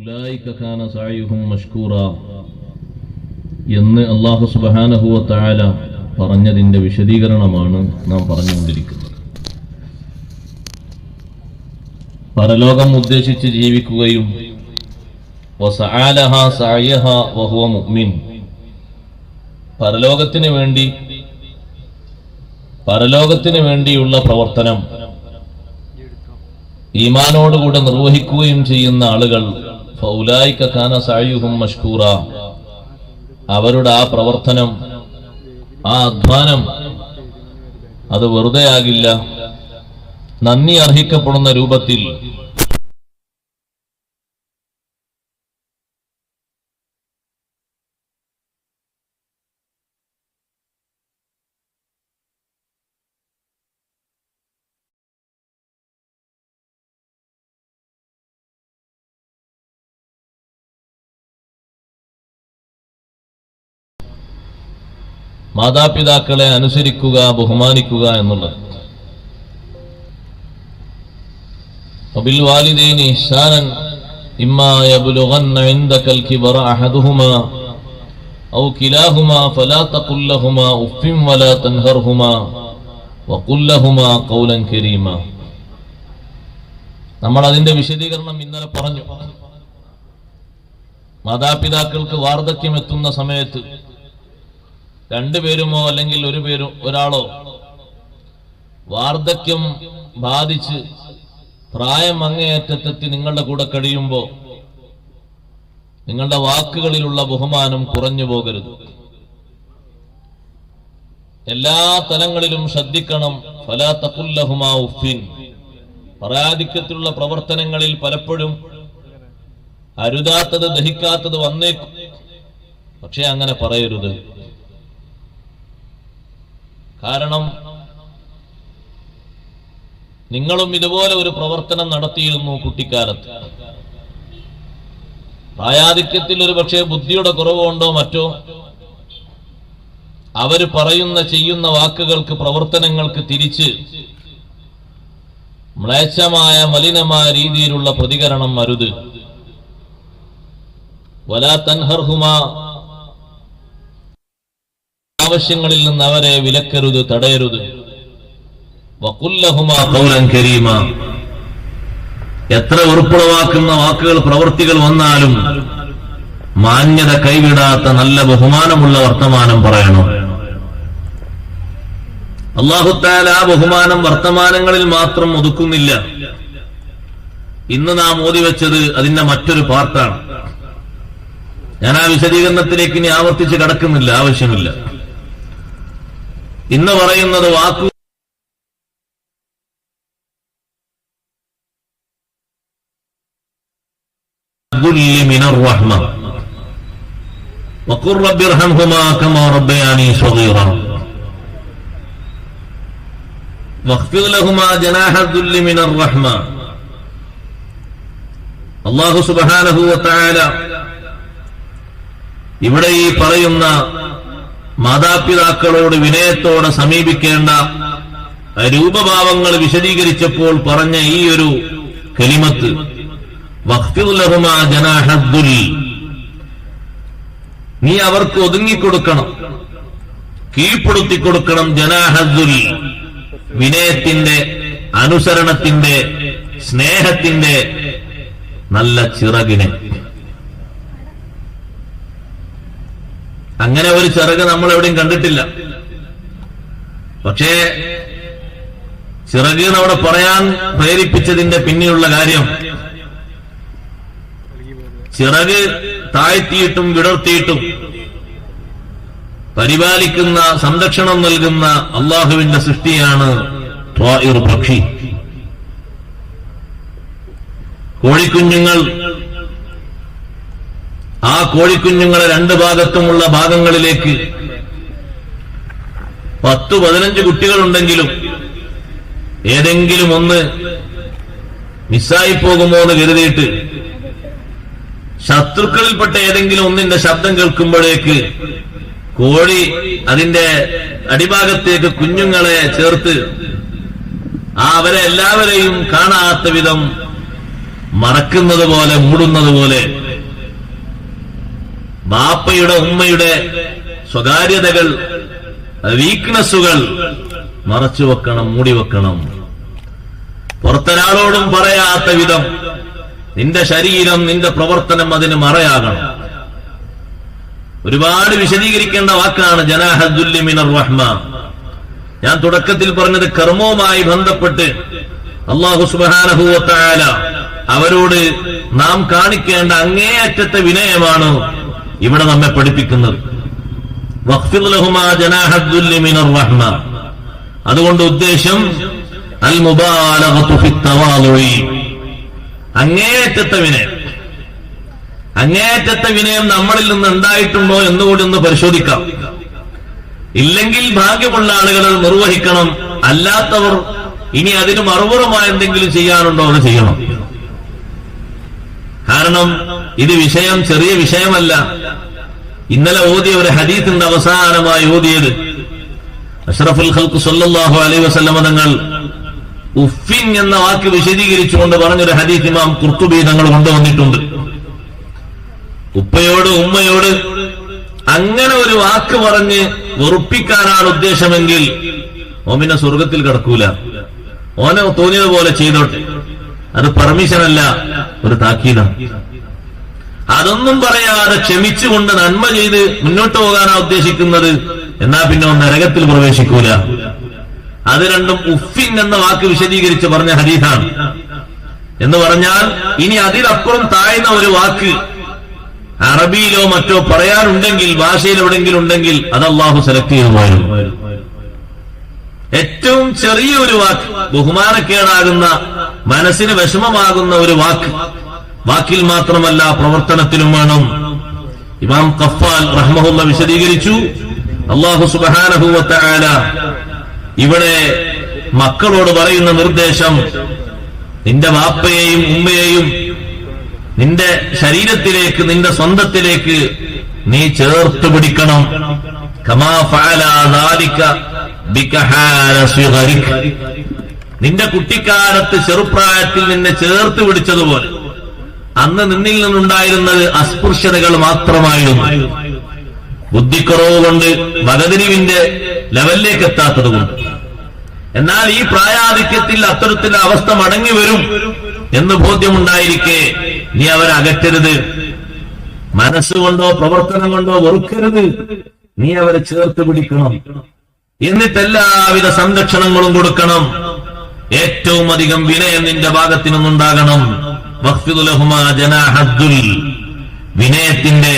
ഫൗലൈക കാന സഅയുഹും മഷ്കൂറ എന്ന് അല്ലാഹു സുബ്ഹാനഹു വ തആല പറഞ്ഞതിന്റെ വിശദീകരണമാണ് നാം പറഞ്ഞുകൊണ്ടിരിക്കുന്നത്. പരലോകം ഉദ്ദേശിച്ച് ജീവിക്കുകയും വസഅലഹ സഅയഹ വഹുവ മുഅ്മിൻ, പരലോകത്തിന് വേണ്ടിയുള്ള പ്രവർത്തനം ഈമാനോടുകൂടെ നിർവഹിക്കുകയും ചെയ്യുന്ന ആളുകൾ ഫൗലൈക കാന സഅയുഹും മഷ്കൂറ, അവരുടെ ആ പ്രവർത്തനം, ആ അധ്വാനം അത് വെറുതെ ആകില്ല, നന്ദി അർഹിക്കപ്പെടുന്ന രൂപത്തിൽ മാതാപിതാക്കളെ അനുസരിക്കുക, ബഹുമാനിക്കുക എന്നുള്ളത്. വബിൽ വാലിദൈനി ഇഹ്സാനൻ ഇമ്മാ യബ്ലുഗന്ന ഇൻദകൽ കിബറ അഹദുഹുമാ ഔ കിലാഹുമാ ഫലാ തഖുൽ ലഹുമാ ഉഫ്ഫിൻ വലാ തൻഹർഹുമാ വഖുൽ ലഹുമാ ഖൗലൻ കരീമാ. നമ്മൾ അതിന്റെ വിശദീകരണം ഇന്നലെ പറഞ്ഞു. മാതാപിതാക്കൾക്ക് വാർദ്ധക്യം എത്തുന്ന സമയത്ത് രണ്ടുപേരുമോ അല്ലെങ്കിൽ ഒരാളോ വാർദ്ധക്യം ബാധിച്ച് പ്രായം അങ്ങേയറ്റത്തെത്തി നിങ്ങളുടെ കൂടെ കഴിയുമ്പോൾ നിങ്ങളുടെ വാക്കുകളിലുള്ള ബഹുമാനം കുറഞ്ഞു പോകരുത്. എല്ലാ തലങ്ങളിലും ശ്രദ്ധിക്കണം. ഫലാ തഖുൽ ലഹുമാ ഉഫ്ഫിൻ. പരാധിക്കത്തിലുള്ള പ്രവർത്തനങ്ങളിൽ പലപ്പോഴും അരുതാത്തത്, ദഹിക്കാത്തത് വന്നേക്കും. പക്ഷെ അങ്ങനെ പറയരുത്. കാരണം നിങ്ങളും ഇതുപോലെ ഒരു പ്രവർത്തനം നടത്തിയിരുന്നു കുട്ടിക്കാലത്ത്. പ്രായാധിക്യത്തിൽ ഒരു പക്ഷേ ബുദ്ധിയുടെ കുറവുണ്ടോ മറ്റോ അവര് പറയുന്ന ചെയ്യുന്ന വാക്കുകൾക്ക്, പ്രവർത്തനങ്ങൾക്ക് തിരിച്ച് മ്ലേച്ഛമായ മലിനമായ രീതിയിലുള്ള പ്രതികരണം അരുത്. വലാ തൻഹർഹുമാ, ആവശ്യങ്ങളിൽ നിന്ന് അവരെ വിലക്കരുത്, തടയരുത്. വഖുൽ ലഹുമാ ഖൗലൻ കരീമാ. എത്ര വെറുപ്പുളവാക്കുന്ന വാക്കുകൾ, പ്രവൃത്തികൾ വന്നാലും മാന്യത കൈവിടാത്ത നല്ല ബഹുമാനമുള്ള വർത്തമാനം പറയണം. അല്ലാഹു തആല ആ ബഹുമാനം വർത്തമാനങ്ങളിൽ മാത്രം ഒതുക്കുന്നില്ല. ഇന്ന് നാം ഓതിവെച്ചത് അതിന്റെ മറ്റൊരു പാർട്ടാണ്. ഞാൻ ആ വിശദീകരണത്തിലേക്ക് ഇനി ആവർത്തിച്ച് കടക്കുന്നില്ല, ആവശ്യമില്ല. ഇന്ന് പറയുന്നത് വാക്കു മിനർ റഹ്മ വഖുർ റബ്ബി ഇർഹംഹുമാ കമാ റബ്ബയാനി സഗീറാ വഖ്ഫിർ ലഹുമാ ജനാഹ ദുല്ലി മിനർ റഹ്മ. അല്ലാഹു സുബ്ഹാനഹു വ തആല ഇവിടെ ഈ പറയുന്ന മാതാപിതാക്കളോട് വിനയത്തോടെ സമീപിക്കേണ്ട രൂപഭാവങ്ങൾ വിശദീകരിച്ചപ്പോൾ പറഞ്ഞ ഈ ഒരു കലിമത്ത്, വഖ്ഫിർ ലഹുമാ ജനാഹ ദുൽ, നീ അവർക്ക് ഒതുങ്ങിക്കൊടുക്കണം, കീഴ്പ്പെടുത്തി കൊടുക്കണം. ജനാഹ ദുൽ, വിനയത്തിന്റെ, അനുസരണത്തിന്റെ, സ്നേഹത്തിന്റെ നല്ല ചിറകിനെ. അങ്ങനെ ഒരു ചിറക് നമ്മൾ എവിടെയും കണ്ടിട്ടില്ല. പക്ഷേ ചിറക് എന്നവിടെ പറയാൻ പ്രേരിപ്പിച്ചതിന്റെ പിന്നിലുള്ള കാര്യം, ചിറക് താഴ്ത്തിയിട്ടും വിടർത്തിയിട്ടും പരിപാലിക്കുന്ന, സംരക്ഷണം നൽകുന്ന അള്ളാഹുവിന്റെ സൃഷ്ടിയാണ് ത്വാഇർ, പക്ഷി. കോഴിക്കുഞ്ഞുങ്ങൾ, ആ കോഴിക്കുഞ്ഞുങ്ങളെ രണ്ട് ഭാഗത്തുമുള്ള ഭാഗങ്ങളിലേക്ക് 10-15 കുട്ടികളുണ്ടെങ്കിലും ഏതെങ്കിലും ഒന്ന് മിസ്സായി പോകുമോ എന്ന് കരുതിയിട്ട് ശത്രുക്കളിൽപ്പെട്ട ഏതെങ്കിലും ഒന്നിന്റെ ശബ്ദം കേൾക്കുമ്പോഴേക്ക് കോഴി അതിന്റെ അടിഭാഗത്തേക്ക് കുഞ്ഞുങ്ങളെ ചേർത്ത് അവരെ എല്ലാവരെയും കാണാത്ത വിധം മറക്കുന്നത് പോലെ, മൂടുന്നത് പോലെ ബാപ്പയുടെ ഉമ്മയുടെ സ്വകാര്യതകൾ, വീക്ക്നെസ്സുകൾ മറച്ചു വെക്കണം, മൂടി വെക്കണം. പുറത്തൊരാളോടും പറയാത്ത വിധം നിന്റെ ശരീരം, നിന്റെ പ്രവർത്തനം അതിന് മറയാകണം. ഒരുപാട് വിശദീകരിക്കേണ്ട വാക്കാണ് ജനാഹദ്ദുല്ലി മിനർ റഹ്മ. ഞാൻ തുടക്കത്തിൽ പറഞ്ഞത് കർമ്മവുമായി ബന്ധപ്പെട്ട് അല്ലാഹു സുബ്ഹാനഹു വ തആല അവരോട് നാം കാണിക്കേണ്ട അങ്ങേയറ്റത്തെ വിനയമാണ് ഇവിടെ നമ്മെ പഠിപ്പിക്കുന്നത്. വഖ്ഫിദ് ലഹുമാ ജനാഹദ്ദുല്ലി മിനർ റഹ്മ. അതുകൊണ്ട് ഉദ്ദേശം അൽ മുബാലഗതു ഫിത് തവാളുഇ, അങ്ങേയറ്റത്തെ വിനയം. അങ്ങേയറ്റത്തെ വിനയം നമ്മളിൽ നിന്ന് ഉണ്ടായിട്ടുണ്ടോ എന്നുകൂടി ഒന്ന് പരിശോധിക്കാം. ഇല്ലെങ്കിൽ ഭാഗ്യമുള്ള ആളുകൾ അത് നിർവഹിക്കണം. അല്ലാത്തവർ ഇനി അതിന് മറുപുറമായ എന്തെങ്കിലും ചെയ്യാനുണ്ടോ അത് ചെയ്യണം. കാരണം ഇത് വിഷയം ചെറിയ വിഷയമല്ല. ഇന്നലെ ഓതിയ ഒരു ഹദീസിന്റെ അവസാനമായി ഓതിയത് അഷ്റഫുൽ ഖൽഖ് സല്ലല്ലാഹു അലൈഹി വസല്ലം തങ്ങൾ ഉഫിൻ എന്ന വാക്ക് വിശദീകരിച്ചുകൊണ്ട് പറഞ്ഞൊരു ഹദീസ് ഇമാം ഖുർത്തുബി തങ്ങൾ കൊണ്ടുവന്നിട്ടുണ്ട്. ഉപ്പയോട് ഉമ്മയോട് അങ്ങനെ ഒരു വാക്ക് പറഞ്ഞ് വെറുപ്പിക്കാനാണ് ഉദ്ദേശമെങ്കിൽ ഓമിനെ സ്വർഗത്തിൽ കടക്കൂല. ഓനെ തോന്നിയതുപോലെ ചെയ്തോട്ടെ. അത് പെർമിഷനല്ല, ഒരു താക്കീതാണ്. അതൊന്നും പറയാതെ ക്ഷമിച്ചുകൊണ്ട് നന്മ ചെയ്ത് മുന്നോട്ട് പോകാനാണ് ഉദ്ദേശിക്കുന്നത്, എന്നാ പിന്നെ നരകത്തിൽ പ്രവേശിക്കൂല. അത് രണ്ടും ഉഫിൻ എന്ന വാക്ക് വിശദീകരിച്ച് പറഞ്ഞ ഹദീസാണ്. എന്ന് പറഞ്ഞാൽ ഇനി അതിലപ്പുറം താഴ്ന്ന ഒരു വാക്ക് അറബിയിലോ മറ്റോ പറയാനുണ്ടെങ്കിൽ, ഭാഷയിൽ എവിടെങ്കിലും ഉണ്ടെങ്കിൽ അത് അല്ലാഹു സെലക്ട് ചെയ്യുമായിരുന്നു. ഏറ്റവും ചെറിയ ഒരു വാക്ക്, ബഹുമാനക്കേടാകുന്ന, മനസ്സിന് വിഷമമാകുന്ന ഒരു വാക്ക്, വാക്കിൽ മാത്രമല്ല പ്രവർത്തനത്തിലും വേണം. ഇമാം ഖഫ്ഫാൽ റഹ്മഹുല്ലാഹ് വിശദീകരിച്ചു, അല്ലാഹു സുബ്ഹാനഹു വ തആല ഇവിടെ മക്കളോട് പറയുന്ന നിർദ്ദേശം, നിന്റെ വാപ്പയെയും ഉമ്മയെയും നിന്റെ ശരീരത്തിലേക്ക്, നിന്റെ സ്വന്തത്തിലേക്ക് നീ ചേർത്ത് പിടിക്കണം. കമാ ഫഅല ദാലിക ബികഹാല സിഗരിക, നിന്റെ കുട്ടിക്കാലത്ത് ചെറുപ്രായത്തിൽ നിന്നെ ചേർത്ത് പിടിച്ചതുപോലെ. അന്ന് നിന്നിൽ നിന്നുണ്ടായിരുന്നത് അസ്പൃശ്യതകൾ മാത്രമായിരുന്നു. ബുദ്ധിക്കുറവ് കൊണ്ട്, വകതിരിവിന്റെ ലെവലിലേക്ക് എത്താത്തത് കൊണ്ട്. എന്നാൽ ഈ പ്രായാധിക്യത്തിൽ അത്തരത്തിലുള്ള അവസ്ഥ മടങ്ങി വരും എന്ന് ബോധ്യമുണ്ടായിരിക്കെ നീ അവരെ അകറ്റരുത്. മനസ്സുകൊണ്ടോ പ്രവർത്തനം കൊണ്ടോ വെറുക്കരുത്. നീ അവരെ ചേർത്ത് പിടിക്കണം. എന്നിട്ട് എല്ലാവിധ സംരക്ഷണങ്ങളും കൊടുക്കണം. ഏറ്റവും അധികം വിനയം നിന്റെ ഭാഗത്തു നിന്നുണ്ടാകണം. വഖ്ഫിദ് ലഹുമാ ജനാഹദ്ദുൽ, വിനയത്തിന്റെ,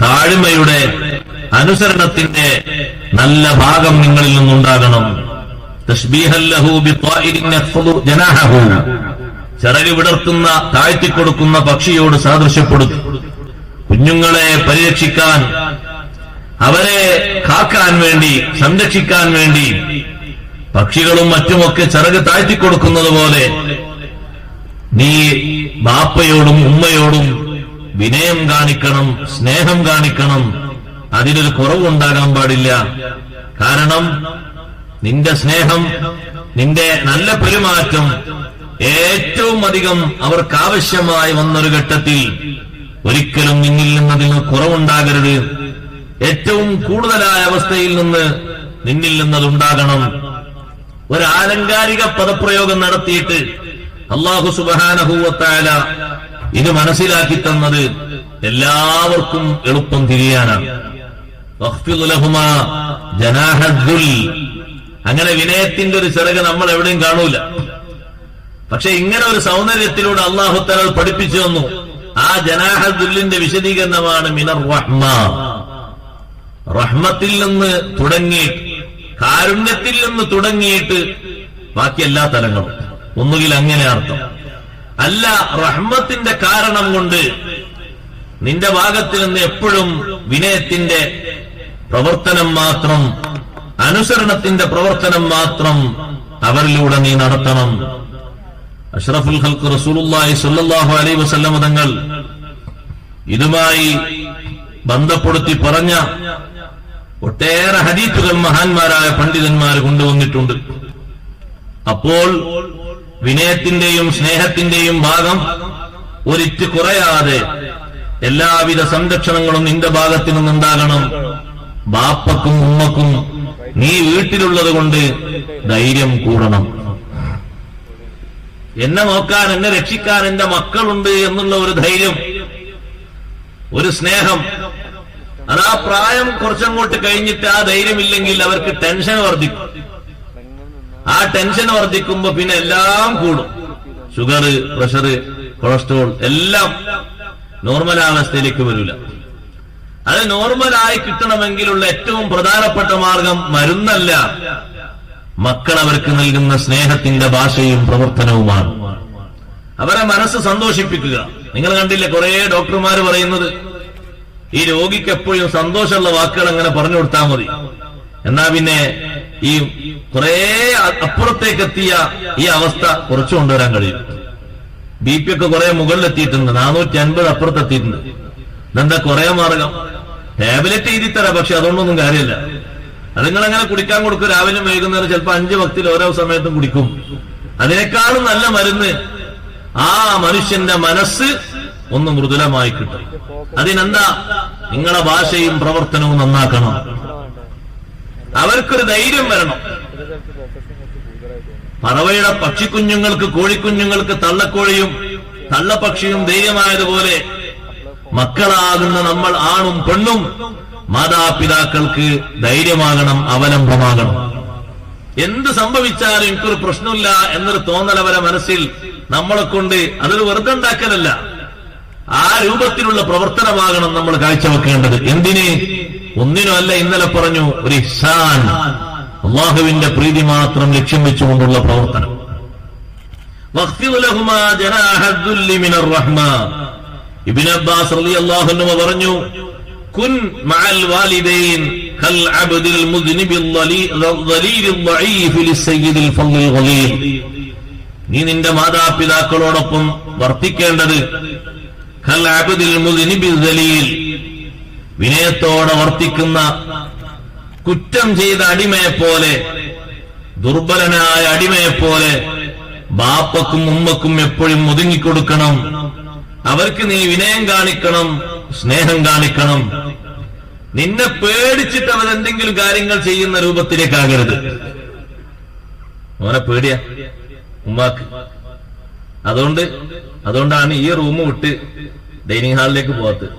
താഴ്മയുടെ, അനുസരണത്തിന്റെ നല്ല ഭാഗം നിങ്ങളിൽ നിന്നുണ്ടാകണം. തശ്ബീഹൻ ലഹു ബിത്വാഇരിൻ യഖ്ഫദു ജനാഹഹു, ചിറക് വിടർത്തുന്ന, താഴ്ത്തിക്കൊടുക്കുന്ന പക്ഷിയോട് സാദൃശ്യപ്പെടുത്തും. കുഞ്ഞുങ്ങളെ പരിരക്ഷിക്കാൻ, അവരെ കാക്കാൻ വേണ്ടി, സംരക്ഷിക്കാൻ വേണ്ടി പക്ഷികളും മറ്റുമൊക്കെ ചിറക് താഴ്ത്തിക്കൊടുക്കുന്നത് പോലെ നീ ബാപ്പയോടും ഉമ്മയോടും വിനയം കാണിക്കണം, സ്നേഹം കാണിക്കണം. അതിനൊരു കുറവുണ്ടാകാൻ പാടില്ല. കാരണം നിന്റെ സ്നേഹം, നിന്റെ നല്ല പെരുമാറ്റം ഏറ്റവും അധികം അവർക്കാവശ്യമായി വന്നൊരു ഘട്ടത്തിൽ ഒരിക്കലും നിന്നിൽ നിന്നതിന് കുറവുണ്ടാകരുത്. ഏറ്റവും കൂടുതലായ അവസ്ഥയിൽ നിന്ന് നിന്നിൽ നിന്നതുണ്ടാകണം. ഒരു ആലങ്കാരിക പദപ്രയോഗം നടത്തിയിട്ട് അല്ലാഹു സുബ്ഹാനഹു വ തആല ഇത് മനസ്സിലാക്കി തന്നത് എല്ലാവർക്കും എളുപ്പം തിരിയാനാണ്. വഖ്ഫിദ് ലഹുമാ ജനാഹദ്ദുൽ, അങ്ങനെ വിനയത്തിന്റെ ഒരു ചിറക് നമ്മൾ എവിടെയും കാണൂല. പക്ഷെ ഇങ്ങനെ ഒരു സൗന്ദര്യത്തിലൂടെ അല്ലാഹു തആല പഠിപ്പിച്ചു തന്നു. ആ ജനാഹദ്ദുല്ലിന്റെ വിശദീകരണമാണ് മിനർ റഹ്മ, റഹ്മത്തിൽ നിന്ന് തുടങ്ങിയിട്ട്, കാരുണ്യത്തിൽ നിന്ന് തുടങ്ങിയിട്ട് ബാക്കി എല്ലാ തലങ്ങളും. ഒന്നുകിൽ അങ്ങനെ അർത്ഥം, അല്ല റഹ്മത്തിന്റെ കാരണം കൊണ്ട് നിന്റെ ഭാഗത്തിൽ നിന്ന് എപ്പോഴും വിനയത്തിന്റെ പ്രവർത്തനം മാത്രം, അനുസരണത്തിന്റെ പ്രവർത്തനം മാത്രം അവരിലൂടെ നീ നടത്തണം. അഷ്റഫുൽ ഖൽഖ് റസൂലുള്ളാഹി സ്വല്ലല്ലാഹു അലൈഹി വസല്ലം തങ്ങൾ ഇതുമായി ബന്ധപ്പെടുത്തി പറഞ്ഞ ഒട്ടേറെ ഹദീസുകൾ മഹാന്മാരായ പണ്ഡിതന്മാർ കൊണ്ടുവന്നിട്ടുണ്ട്. അപ്പോൾ വിനയത്തിന്റെയും സ്നേഹത്തിന്റെയും ഭാഗം ഒരിറ്റ് കുറയാതെ എല്ലാവിധ സംരക്ഷണങ്ങളും നിന്റെ ഭാഗത്തു നിന്നുണ്ടാകണം. ബാപ്പക്കും ഉമ്മക്കും നീ വീട്ടിലുള്ളത് കൊണ്ട് ധൈര്യം കൂടണം. എന്നെ നോക്കാൻ, എന്നെ രക്ഷിക്കാൻ എന്റെ മക്കളുണ്ട് എന്നുള്ള ഒരു ധൈര്യം, ഒരു സ്നേഹം. അതാ പ്രായം കുറച്ചങ്ങോട്ട് കഴിഞ്ഞിട്ട് ആ ധൈര്യമില്ലെങ്കിൽ അവർക്ക് ടെൻഷൻ വർദ്ധിക്കും. ആ ടെൻഷൻ വർദ്ധിക്കുമ്പോ പിന്നെ എല്ലാം കൂടും. ഷുഗർ, പ്രഷർ, കൊളസ്ട്രോൾ എല്ലാം നോർമലാവസ്ഥയിലേക്ക് വരില്ല. അത് നോർമലായി കിട്ടണമെങ്കിലുള്ള ഏറ്റവും പ്രധാനപ്പെട്ട മാർഗം മരുന്നല്ല, മക്കൾ അവർക്ക് നൽകുന്ന സ്നേഹത്തിന്റെ ഭാഷയും പ്രവർത്തനവുമാണ്. അവരെ മനസ്സ് സന്തോഷിപ്പിക്കുക. നിങ്ങൾ കണ്ടില്ലേ കുറെ ഡോക്ടർമാർ പറയുന്നത്, ഈ രോഗിക്ക് എപ്പോഴും സന്തോഷമുള്ള വാക്കുകൾ അങ്ങനെ പറഞ്ഞു കൊടുത്താൽ മതി, എന്നാ പിന്നെ ഈ കുറെ അപ്പുറത്തേക്കെത്തിയ ഈ അവസ്ഥ കുറച്ചു കൊണ്ടുവരാൻ കഴിയും. BP ഒക്കെ കുറെ മുകളിലെത്തിയിട്ടുണ്ട്, 450 അപ്പുറത്തെത്തിയിട്ടുണ്ട്. ഇതെന്താ കുറെ മാർഗം? ടാബ്ലറ്റ് എഴുതി തരാം, പക്ഷെ അതുകൊണ്ടൊന്നും കാര്യമില്ല. അത് നിങ്ങളങ്ങനെ കുടിക്കാൻ കൊടുക്കും, രാവിലെ വൈകുന്നേരം, ചിലപ്പോ 5 വക്തിൽ ഓരോ സമയത്തും കുടിക്കും. അതിനേക്കാളും നല്ല മരുന്ന് ആ മനുഷ്യന്റെ മനസ്സ് ഒന്ന് മൃദുലമായി കിട്ടും. അതിനെന്താ? നിങ്ങളെ ഭാഷയും പ്രവർത്തനവും നന്നാക്കണം. അവർക്കൊരു ധൈര്യം വരണം. പറവയുടെ പക്ഷിക്കുഞ്ഞുങ്ങൾക്ക്, കോഴിക്കുഞ്ഞുങ്ങൾക്ക് തള്ളക്കോഴിയും തള്ളപ്പക്ഷിയും ധൈര്യമായതുപോലെ മക്കളാകുന്ന നമ്മൾ ആണും പെണ്ണും മാതാപിതാക്കൾക്ക് ധൈര്യമാകണം, അവലംബമാകണം. എന്ത് സംഭവിച്ചാലും എനിക്കൊരു പ്രശ്നമില്ല എന്നൊരു തോന്നൽ അവരെ മനസ്സിൽ നമ്മളെ കൊണ്ട്, അതൊരു വെറുതെ ഉണ്ടാക്കലല്ല, ആ രൂപത്തിലുള്ള പ്രവർത്തനമാകണം നമ്മൾ കാഴ്ചവെക്കേണ്ടത്. എന്തിന്? ഒന്നിനുമല്ല. ഇന്നലെ പറഞ്ഞു, ഒരു ഇഹ്സാൻ, അല്ലാഹുവിന്റെ പ്രീതി മാത്രം ലക്ഷ്യം വെച്ചുകൊണ്ടുള്ള പ്രവർത്തനം. വഖ്ഫിദ് ലഹുമാ ജനാഹ ദുല്ലി മിനർ റഹ്മ. ഇബ്നു അബ്ബാസ് റളിയല്ലാഹു അൻഹു പറഞ്ഞു, കുൻ മഅൽ വാലിദൈൻ കൽ അബ്ദിൽ മുദ്നിബിൽ ദലീലിൽ ദഈഫ് ലിസ്സയ്യിദിൽ ഫളിൽ ഗലീൽ. നീ നിന്റെ മാതാപിതാക്കളോടൊപ്പം വർത്തിക്കേണ്ടത് കൽ അബ്ദിൽ മുദ്നിബിൽ ദലീൽ, വിനയത്തോടെ വർത്തിക്കുന്ന കുറ്റം ചെയ്ത അടിമയെപ്പോലെ, ദുർബലനായ അടിമയെപ്പോലെ ബാപ്പക്കും ഉമ്മക്കും എപ്പോഴും ഒതുങ്ങിക്കൊടുക്കണം. അവർക്ക് നീ വിനയം കാണിക്കണം, സ്നേഹം കാണിക്കണം. നിന്നെ പേടിച്ചിട്ട് അവരെന്തെങ്കിലും കാര്യങ്ങൾ ചെയ്യുന്ന രൂപത്തിലേക്കാകരുത്. അവനെ പേടിയാ ഉമ്മാക്ക്. അതുകൊണ്ടാണ് ഈ റൂം വിട്ട് ഡൈനിങ് ഹാളിലേക്ക് പോകാത്തത്.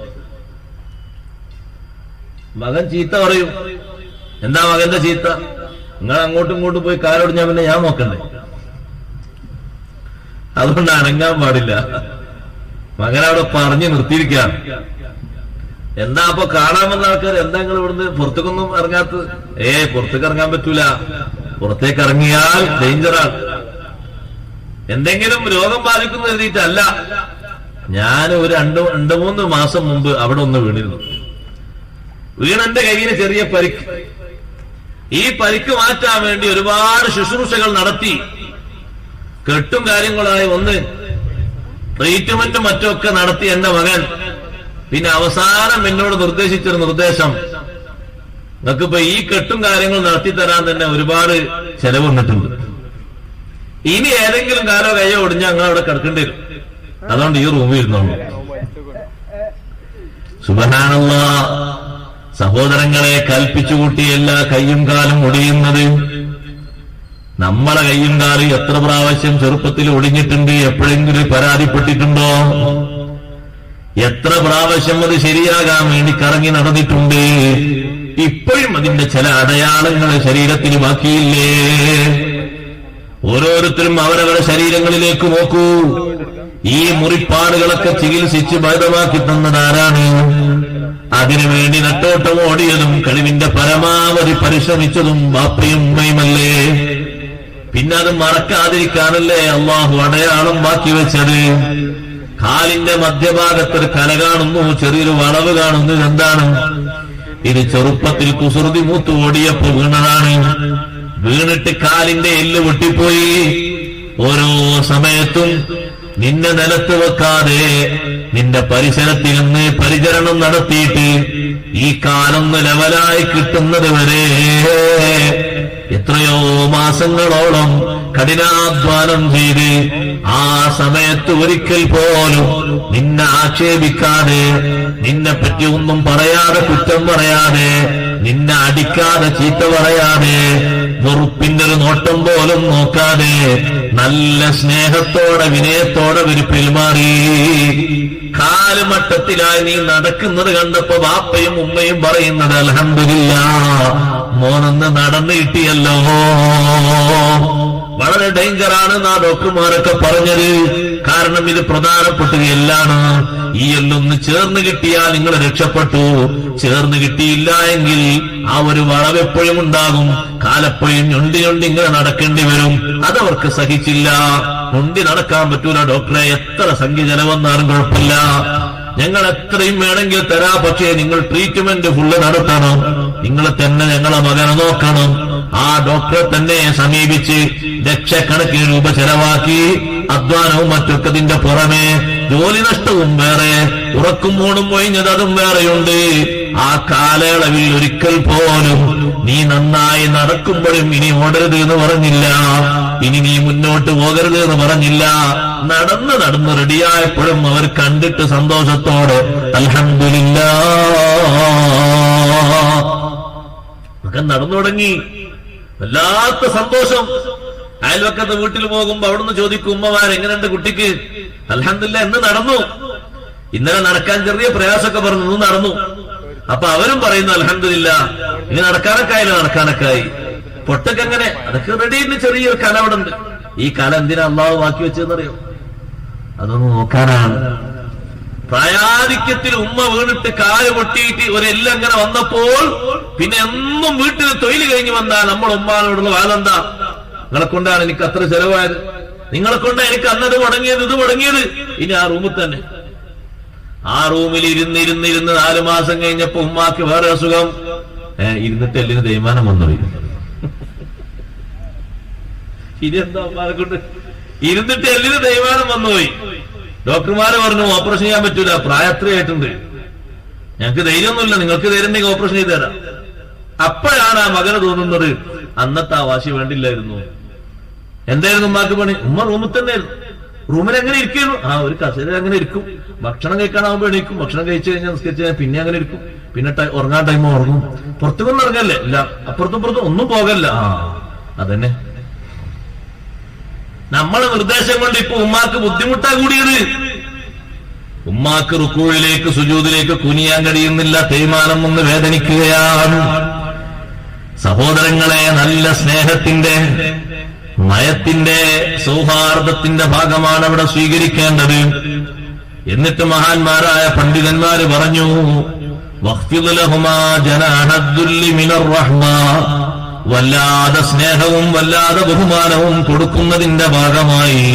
മകൻ ചീത്ത പറയും. എന്താ മകന്റെ ചീത്ത? നിങ്ങൾ അങ്ങോട്ടും ഇങ്ങോട്ടും പോയി കാലൊടിഞ്ഞാ പിന്നെ ഞാൻ നോക്കണ്ടേ? അതുകൊണ്ട് അനങ്ങാൻ പാടില്ല. മകനവിടെ പറഞ്ഞു നിർത്തിയിരിക്കുകയാണ്. എന്താ അപ്പൊ കാണാമെന്ന ആൾക്കാർ, എന്താ നിങ്ങൾ ഇവിടുന്ന് പുറത്തേക്കൊന്നും ഇറങ്ങാത്തത്? പുറത്തേക്ക് ഇറങ്ങാൻ പറ്റൂല, പുറത്തേക്ക് ഇറങ്ങിയാൽ ഡേഞ്ചറാണ്. എന്തെങ്കിലും രോഗം ബാധിക്കുന്ന എഴുതിയിട്ടല്ല. ഞാൻ ഒരു 2-3 മാസം മുമ്പ് അവിടെ ഒന്ന് വീണിരുന്നു. വീണെന്റെ കയ്യിന് ചെറിയ പരിക്ക്. ഈ പരിക്ക് മാറ്റാൻ വേണ്ടി ഒരുപാട് ശുശ്രൂഷകൾ നടത്തി, കെട്ടും കാര്യങ്ങളായി ഒന്ന് ട്രീറ്റ്മെന്റും മറ്റൊക്കെ നടത്തി എന്റെ മകൻ. പിന്നെ അവസാനം എന്നോട് നിർദ്ദേശിച്ചൊരു നിർദ്ദേശം, നിങ്ങൾക്കിപ്പോ ഈ കെട്ടും കാര്യങ്ങൾ നടത്തി തരാൻ തന്നെ ഒരുപാട് ചെലവ് വന്നിട്ടുണ്ട്. ഇനി ഏതെങ്കിലും കാലോ കയ്യോ ഒടിഞ്ഞാൽ ഞങ്ങൾ അവിടെ കിടക്കേണ്ടി വരും. അതുകൊണ്ട് ഈ റൂമിൽ ഇരുന്നോളൂ. സുബ്ഹാനല്ലാഹ്. സഹോദരങ്ങളെ, കൽപ്പിച്ചുകൂട്ടിയല്ല കയ്യും കാലും ഒടിയുന്നത്. നമ്മളെ കയ്യും കാലും എത്ര പ്രാവശ്യം ചെറുപ്പത്തിൽ ഒടിഞ്ഞിട്ടുണ്ട്? എപ്പോഴെങ്കിലും പരാതിപ്പെട്ടിട്ടുണ്ടോ? എത്ര പ്രാവശ്യം അത് ശരിയാകാൻ വേണ്ടി കറങ്ങി നടന്നിട്ടുണ്ട്? ഇപ്പോഴും അതിന്റെ ചില അടയാളങ്ങൾ ശരീരത്തിൽ ബാക്കിയില്ലേ? ഓരോരുത്തരും അവരവരുടെ ശരീരങ്ങളിലേക്ക് നോക്കൂ. ഈ മുറിപ്പാടുകളൊക്കെ ചികിത്സിച്ച് ഭേദമാക്കി തന്നത് ആരാണ്? അതിനുവേണ്ടി നെട്ടോട്ടം ഓടിയതും കഴിവിന്റെ പരമാവധി പരിശ്രമിച്ചതും ബാപ്പയും ഉമ്മയുമല്ലേ? പിന്നെ അത് മറക്കാതിരിക്കാനല്ലേ അള്ളാഹു അടയാളം ബാക്കി വെച്ചത്? കാലിന്റെ മധ്യഭാഗത്തൊരു കല കാണുന്നു, ചെറിയൊരു വളവ് കാണുന്നു. എന്താണ് ഇത്? ചെറുപ്പത്തിൽ കുസൃതി മൂത്ത് ഓടിയപ്പോ വീണതാണ്. വീണിട്ട് കാലിന്റെ എല്ല് പൊട്ടിപ്പോയി. ഓരോ സമയത്തും നിന്നെ നിലത്ത് വെക്കാതെ നിന്റെ പരിസരത്തിൽ നിന്ന് പരിചരണം നടത്തിയിട്ട് ഈ കാലൊന്ന് ലെവലായി കിട്ടുന്നത് വരെ എത്രയോ മാസങ്ങളോളം കഠിനാധ്വാനം ചെയ്ത് ആ സമയത്ത് ഒരിക്കൽ പോലും നിന്നെ ആക്ഷേപിക്കാതെ, നിന്നെ പറ്റി ഒന്നും പറയാതെ, കുറ്റം പറയാതെ, നിന്നെ അടിക്കാതെ, ചീത്ത പറയാതെ, വെറുപ്പിന്റെ ഒരു നോട്ടം പോലും നോക്കാതെ നല്ല സ്നേഹത്തോടെ വിനയത്തോടെ ഒരു പെരുമാറി. കാലുമട്ടത്തിലായി നീ നടക്കുന്നത് കണ്ടപ്പോ ബാപ്പയും ഉമ്മയും പറയുന്നത് അൽഹംദുലില്ലാഹ് മോനൊന്ന് നടന്നു കിട്ടിയല്ലോ. വളരെ ഡേഞ്ചറാണ് ഡോക്ടർമാരൊക്കെ പറഞ്ഞത്. കാരണം ഇത് പ്രധാനപ്പെട്ട എല്ലാണ്. ഈ എല്ലൊന്ന് ചേർന്ന് കിട്ടിയാൽ നിങ്ങൾ രക്ഷപ്പെട്ടു. ചേർന്ന് കിട്ടിയില്ല എങ്കിൽ ആ ഒരു വളവെപ്പോഴും ഉണ്ടാകും. കാലപ്പോഴും ഞൊണ്ടി ഇങ്ങനെ നടക്കേണ്ടി വരും. അതവർക്ക് സഹിച്ചില്ല. ഞൊണ്ടി നടക്കാൻ പറ്റൂല ഡോക്ടറെ, എത്ര സംഖ്യ ചെലവെന്നാലും കുഴപ്പമില്ല, ഞങ്ങൾ എത്രയും വേണമെങ്കിൽ തരാ, പക്ഷേ നിങ്ങൾ ട്രീറ്റ്മെന്റ് ഫുള്ള് നടത്തണം. നിങ്ങൾ തന്നെ ഞങ്ങളെ മകനെ നോക്കണം. ആ ഡോക്ടറെ തന്നെ സമീപിച്ച് ലക്ഷക്കണക്കിന് രൂപ ചെലവാക്കി അധ്വാനവും മറ്റൊക്കെ ഇതിന്റെ പുറമെ ജോലി നഷ്ടവും വേറെ, ഉറക്കും മൂണും ഒഴിഞ്ഞത് അതും വേറെയുണ്ട്. ആ കാലയളവിൽ ഒരിക്കൽ പോലും നീ നന്നായി നടക്കുമ്പോഴും ഇനി ഓടരുത് എന്ന് പറഞ്ഞില്ല, ഇനി നീ മുന്നോട്ട് പോകരുത് എന്ന് പറഞ്ഞില്ല. നടന്ന് റെഡിയായപ്പോഴും അവർ കണ്ടിട്ട് സന്തോഷത്തോടെ അൽഹംദുലില്ലാഹ് മകൻ നടന്നു തുടങ്ങി. വല്ലാത്ത സന്തോഷം. അയൽവക്കത്തെ വീട്ടിൽ പോകുമ്പോ അവിടുന്ന് ചോദിക്കും, ഉമ്മമാർ എങ്ങനെയുണ്ട് കുട്ടിക്ക്? അൽഹംദുലില്ലാഹ് എന്ന് നടന്നു. ഇന്നലെ നടക്കാൻ ചെറിയ പ്രയാസമൊക്കെ പറഞ്ഞു, ഇന്ന് നടന്നു. അപ്പൊ അവരും പറയുന്നു അൽഹംദുലില്ലാഹ് ഇനി നടക്കാനൊക്കെ ആയി. പൊട്ടൊക്കെ എങ്ങനെ? അതൊക്കെ റെഡിയിൽ ചെറിയൊരു കല അവിടെ ഉണ്ട്. ഈ കല എന്തിനാ അള്ളാഹു ബാക്കി വെച്ചതെന്നറിയോ? അതൊന്ന് നോക്കാനാണ്. പ്രായാധിക്യത്തിൽ ഉമ്മ വീണിട്ട് കാല് പൊട്ടിയിട്ട് ഒരെല്ലാം അങ്ങനെ വന്നപ്പോൾ പിന്നെ എന്നും വീട്ടിൽ തൊഴിൽ കഴിഞ്ഞ് വന്നാൽ നമ്മൾ ഉമ്മാനോടുള്ള വാദെന്താ? നിങ്ങളെ കൊണ്ടാണ് എനിക്ക് അത്ര ചെലവായത്, നിങ്ങളെ കൊണ്ടാണ് എനിക്ക് അന്നത് മുടങ്ങിയത്, ഇത് മുടങ്ങിയത്. ഇനി ആ റൂമിൽ തന്നെ, ആ റൂമിൽ ഇരുന്ന് 4 മാസം കഴിഞ്ഞപ്പോ ഉമ്മാക്ക് വേറെ അസുഖം. ഇരുന്നിട്ട് എല്ലിന് തേയ്മാനം വന്നുപോയി. ഇതെന്താ ഉമ്മാനെ കൊണ്ട്? ഇരുന്നിട്ട് എല്ലിന് തേയ്മാനം വന്നുപോയി. ഡോക്ടർമാര് പറഞ്ഞു ഓപ്പറേഷൻ ചെയ്യാൻ പറ്റൂല, പ്രായത്രയായിട്ടുണ്ട്, ഞങ്ങൾക്ക് ധൈര്യമൊന്നുമില്ല, നിങ്ങൾക്ക് ധൈര്യം ഉണ്ടെങ്കിൽ ഓപ്പറേഷൻ ചെയ്ത് തരാം. അപ്പോഴാണ് ആ മകന് തോന്നുന്നത് അന്നത്തെ ആ വാശി വേണ്ടില്ലായിരുന്നു. എന്തായിരുന്നു ഉമ്മാക്ക് പണി? ഉമ്മ റൂമിൽ തന്നെയായിരുന്നു. റൂമിൽ എങ്ങനെ ഇരിക്കുന്നു? ആ ഒരു കസേര അങ്ങനെ ഇരിക്കും. ഭക്ഷണം കഴിക്കാനാവുമ്പോ എണീക്കും, ഭക്ഷണം കഴിച്ചു കഴിഞ്ഞാൽ നിസ്കരിച്ചു കഴിഞ്ഞാൽ പിന്നെ അങ്ങനെ ഇരിക്കും. പിന്നെ ഉറങ്ങാൻ ടൈം ഉറങ്ങും. പുറത്തുകൊന്നും ഇറങ്ങല്ലേ? ഇല്ല. അപ്പുറത്തും ഒന്നും പോകല്ല. അതന്നെ നമ്മളെ നിർദ്ദേശം കൊണ്ട് ഇപ്പൊ ഉമ്മാക്ക് ബുദ്ധിമുട്ടാ കൂടിയത്. ഉമ്മാക്ക് റുക്കൂഴിലേക്ക് സുജൂദിലേക്ക് കുനിയാൻ കഴിയുന്നില്ല, തേയ്മാനം ഒന്ന് വേദനിക്കുകയാണ്. സഹോദരങ്ങളെ, നല്ല സ്നേഹത്തിന്റെ നയത്തിന്റെ സൗഹാർദ്ദത്തിന്റെ ഭാഗമാണ് അവിടെ സ്വീകരിക്കേണ്ടത്. എന്നിട്ട് മഹാന്മാരായ പണ്ഡിതന്മാര് പറഞ്ഞു, വഖ്ഫിദ് ലഹുമാ ജനാഹദ്ദുല്ലി മിനർ റഹ്മ, വല്ലാതെ സ്നേഹവും വല്ലാതെ ബഹുമാനവും കൊടുക്കുന്നതിന്റെ ഭാഗമായി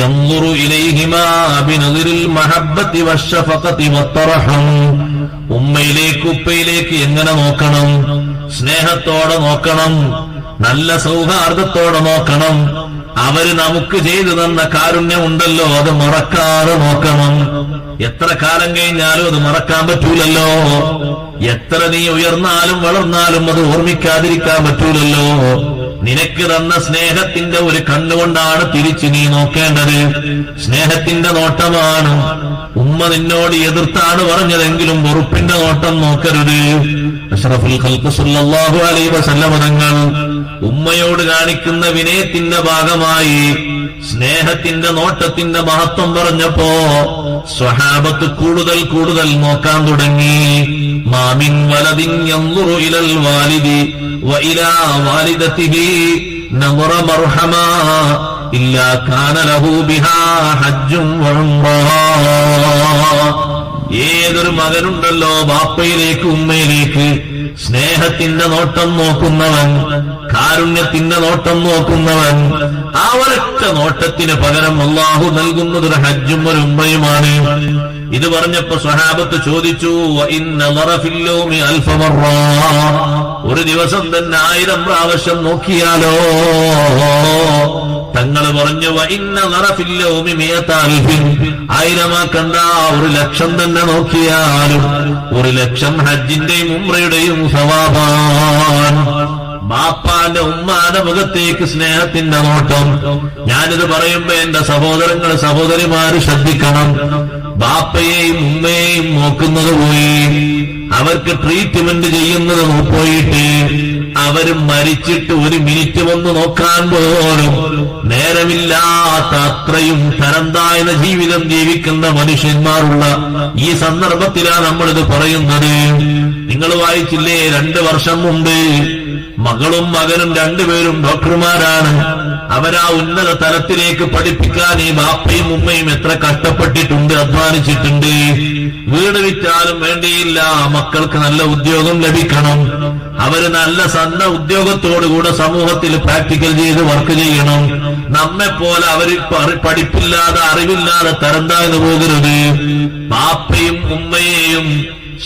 യൻദുറു ഇലൈഹിമാ ബിനദിറിൽ മഹബ്ബത്തി വശഫഖതി വത്തറഹം, ഉമ്മയിലേക്ക് ഉപ്പയിലേക്ക് എങ്ങനെ നോക്കണം? സ്നേഹത്തോടെ നോക്കണം, നല്ല സൗഹാർദ്ദത്തോടെ നോക്കണം. അവര് നമുക്ക് ചെയ്തു തന്ന കാരുണ്യം ഉണ്ടല്ലോ, അത് മറക്കാതെ നോക്കണം. എത്ര കാലം കഴിഞ്ഞാലും അത് മറക്കാൻ പറ്റൂലല്ലോ. എത്ര നീ ഉയർന്നാലും വളർന്നാലും അത് ഓർമ്മിക്കാതിരിക്കാൻ പറ്റൂലല്ലോ. നിനക്ക് തന്ന സ്നേഹത്തിന്റെ ഒരു കണ്ണുകൊണ്ടാണ് തിരിച്ചു നീ നോക്കേണ്ടത്. സ്നേഹത്തിന്റെ നോട്ടമാണ്. ഉമ്മ നിന്നോട് എതിർത്താണ് പറഞ്ഞതെങ്കിലും വെറുപ്പിന്റെ നോട്ടം നോക്കരുത്. അഷ്റഫുൽ ഖൽഖ് സല്ലല്ലാഹു അലൈഹി വസല്ലം തങ്ങൾ ഉമ്മയോട് കാണിക്കുന്ന വിനയത്തിന്റെ ഭാഗമായി സ്നേഹത്തിന്റെ നോട്ടത്തിന്റെ മഹത്വം പറഞ്ഞപ്പോ സ്വഹാബത്ത് കൂടുതൽ നോക്കാൻ തുടങ്ങി. മാമിൻ വലദിൻ യൻദുറു ഇലൽ വാലിദി വഇലാ വാലിദതിഹി നദറ മർഹമാ ഇല്ലാ കാന ലഹു ബിഹാ ഹജ്ജുൻ വഉംറ. ഏതൊരു മകനുണ്ടല്ലോ ബാപ്പയിലേക്ക് ഉമ്മയിലേക്ക് സ്നേഹത്തിന്റെ നോട്ടം നോക്കുന്നവൻ, കാരുണ്യത്തിന്റെ നോട്ടം നോക്കുന്നവൻ, ആ ഒരൊറ്റ നോട്ടത്തിന് പകരം അല്ലാഹു നൽകുന്നത് ഹജ്ജും ഒരു ഉംറയുമാണ്. ഇത് പറഞ്ഞപ്പോ സ്വഹാബത്ത് ചോദിച്ചു, ഒരു ദിവസം തന്നെ 1000 പ്രാവശ്യം നോക്കിയാലോ? തങ്ങൾ പറഞ്ഞു, 1000 1,00,000 തന്നെ നോക്കിയാലും 1,00,000 ഹജ്ജിന്റെയും ഉംറയുടെയും സവാബാൻ. ബാപ്പാന്റെ ഉമ്മാന്റെ മുഖത്തേക്ക് സ്നേഹത്തിന്റെ നോട്ടം. ഞാനിത് പറയുമ്പോ എന്റെ സഹോദരങ്ങൾ സഹോദരിമാര് ശ്രദ്ധിക്കണം. ബാപ്പയെയും ഉമ്മയെയും നോക്കുന്നത് പോയി, അവർക്ക് ട്രീറ്റ്മെന്റ് ചെയ്യുന്നത് പോയിട്ട് അവര് മരിച്ചിട്ട് ഒരു മിനിറ്റ് വന്ന് നോക്കാൻ പോലും നേരമില്ലാത്ത അത്രയും തരം താഴ്ന്ന ജീവിതം ജീവിക്കുന്ന മനുഷ്യന്മാരുള്ള ഈ സന്ദർഭത്തിലാണ് നമ്മളിത് പറയുന്നത്. നിങ്ങൾ വായിച്ചില്ലേ, 2 വർഷം മുമ്പ് മകളും മകനും രണ്ടുപേരും ഡോക്ടർമാരാണ്. അവരാ ഉന്നത തലത്തിലേക്ക് പഠിപ്പിക്കാൻ ഈ ബാപ്പയും ഉമ്മയും എത്ര കഷ്ടപ്പെട്ടിട്ടുണ്ട്, അധ്വാനിച്ചിട്ടുണ്ട്. വീട് വിറ്റാലും വേണ്ടിയില്ല, മക്കൾക്ക് നല്ല ഉദ്യോഗം ലഭിക്കണം. അവര് നല്ല ഉദ്യോഗത്തോടുകൂടെ സമൂഹത്തിൽ പ്രാക്ടിക്കൽ ചെയ്ത് വർക്ക് ചെയ്യണം. നമ്മെപ്പോലെ അവര് പഠിപ്പില്ലാതെ അറിവില്ലാതെ തരം താഴ്ന്നു പോകരുത്. ബാപ്പയും ഉമ്മയെയും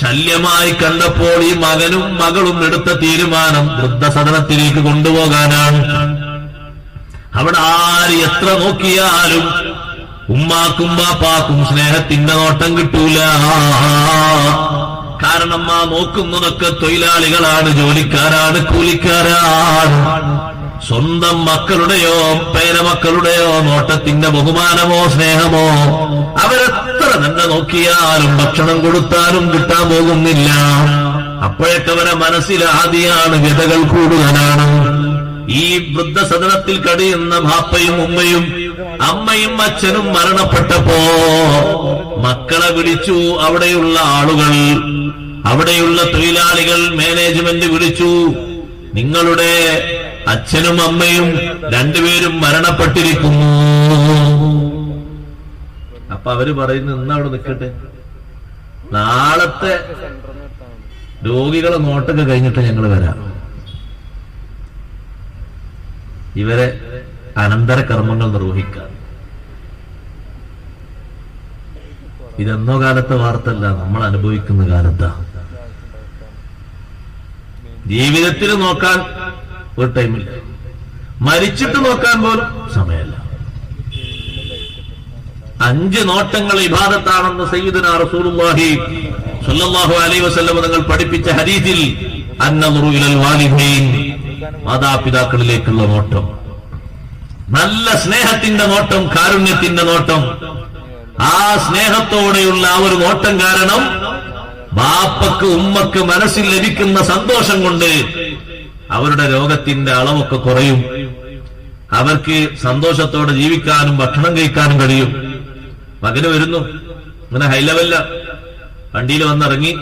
ശല്യമായി കണ്ടപ്പോൾ ഈ മകനും മകളും എടുത്ത തീരുമാനം വൃദ്ധസദനത്തിലേക്ക് കൊണ്ടുപോകാനാണ്. അവിടെ ആര് എത്ര നോക്കിയാലും ഉമ്മാക്കും ബാപ്പാക്കും സ്നേഹത്തിന്റെ നോട്ടം കിട്ടൂല. കാരണം ആ നോക്കുന്നതൊക്കെ തൊഴിലാളികളാണ്, ജോലിക്കാരാണ്, കൂലിക്കാരാണ്. സ്വന്തം മക്കളുടെയോ പേരമക്കളുടെയോ നോട്ടത്തിന്റെ ബഹുമാനമോ സ്നേഹമോ അവരെത്ര തന്നെ നോക്കിയാലും ഭക്ഷണം കൊടുത്താലും കിട്ടാൻ പോകുന്നില്ല. അപ്പോഴൊക്കെ അവരെ മനസ്സിൽ ആദിയാണ്, വ്യതകൾ കൂടുതലാണ്. ഈ വൃദ്ധസദനത്തിൽ കഴിയുന്ന ബാപ്പയും ഉമ്മയും അമ്മയും അച്ഛനും മരണപ്പെട്ടപ്പോ മക്കളെ വിളിച്ചു. അവിടെയുള്ള ആളുകൾ, അവിടെയുള്ള തൊഴിലാളികൾ, മാനേജ്മെന്റ് വിളിച്ചു. നിങ്ങളുടെ അച്ഛനും അമ്മയും രണ്ടുപേരും മരണപ്പെട്ടിരിക്കുന്നു. അപ്പൊ അവര് പറയുന്നു, ഇന്നവിടെ നിൽക്കട്ടെ, നാളത്തെ രോഗികളെ നോട്ടൊക്കെ കഴിഞ്ഞിട്ട് ഞങ്ങൾ വരാം. ഇവരെ അനന്തര കർമ്മങ്ങൾ നിർവഹിക്കാൻ. ഇതെന്നോ കാലത്തെ വാർത്തല്ല, നമ്മൾ അനുഭവിക്കുന്ന കാലത്താ. ജീവിതത്തിൽ നോക്കാൻ ഒരു ടൈമില്ല, മരിച്ചിട്ട് നോക്കാൻ പോലും സമയമല്ല. 5 നോട്ടങ്ങൾ ഇബാദത്താണെന്ന് സയ്യിദുനാ റസൂലുള്ളാഹി സ്വല്ലല്ലാഹു അലൈഹി വസല്ലം തങ്ങൾ പഠിപ്പിച്ച ഹദീസിൽ അന്നദറു ഇലൽ വാലിദൈൻ, മാതാപിതാക്കളിലേക്കുള്ള നോട്ടം, നല്ല സ്നേഹത്തിന്റെ നോട്ടം, കാരുണ്യത്തിന്റെ നോട്ടം. ആ സ്നേഹത്തോടെയുള്ള ആ ഒരു നോട്ടം കാരണം ബാപ്പക്ക് ഉമ്മക്ക് മനസ്സിൽ ലഭിക്കുന്ന സന്തോഷം കൊണ്ട് അവരുടെ രോഗത്തിന്റെ അളവൊക്കെ കുറയും. അവർക്ക് സന്തോഷത്തോടെ ജീവിക്കാനും ഭക്ഷണം കഴിക്കാനും കഴിയും. മകന് വരുന്നു, ഇങ്ങനെ ഹൈ ലെവലില വണ്ടിയിൽ വന്നിറങ്ങി,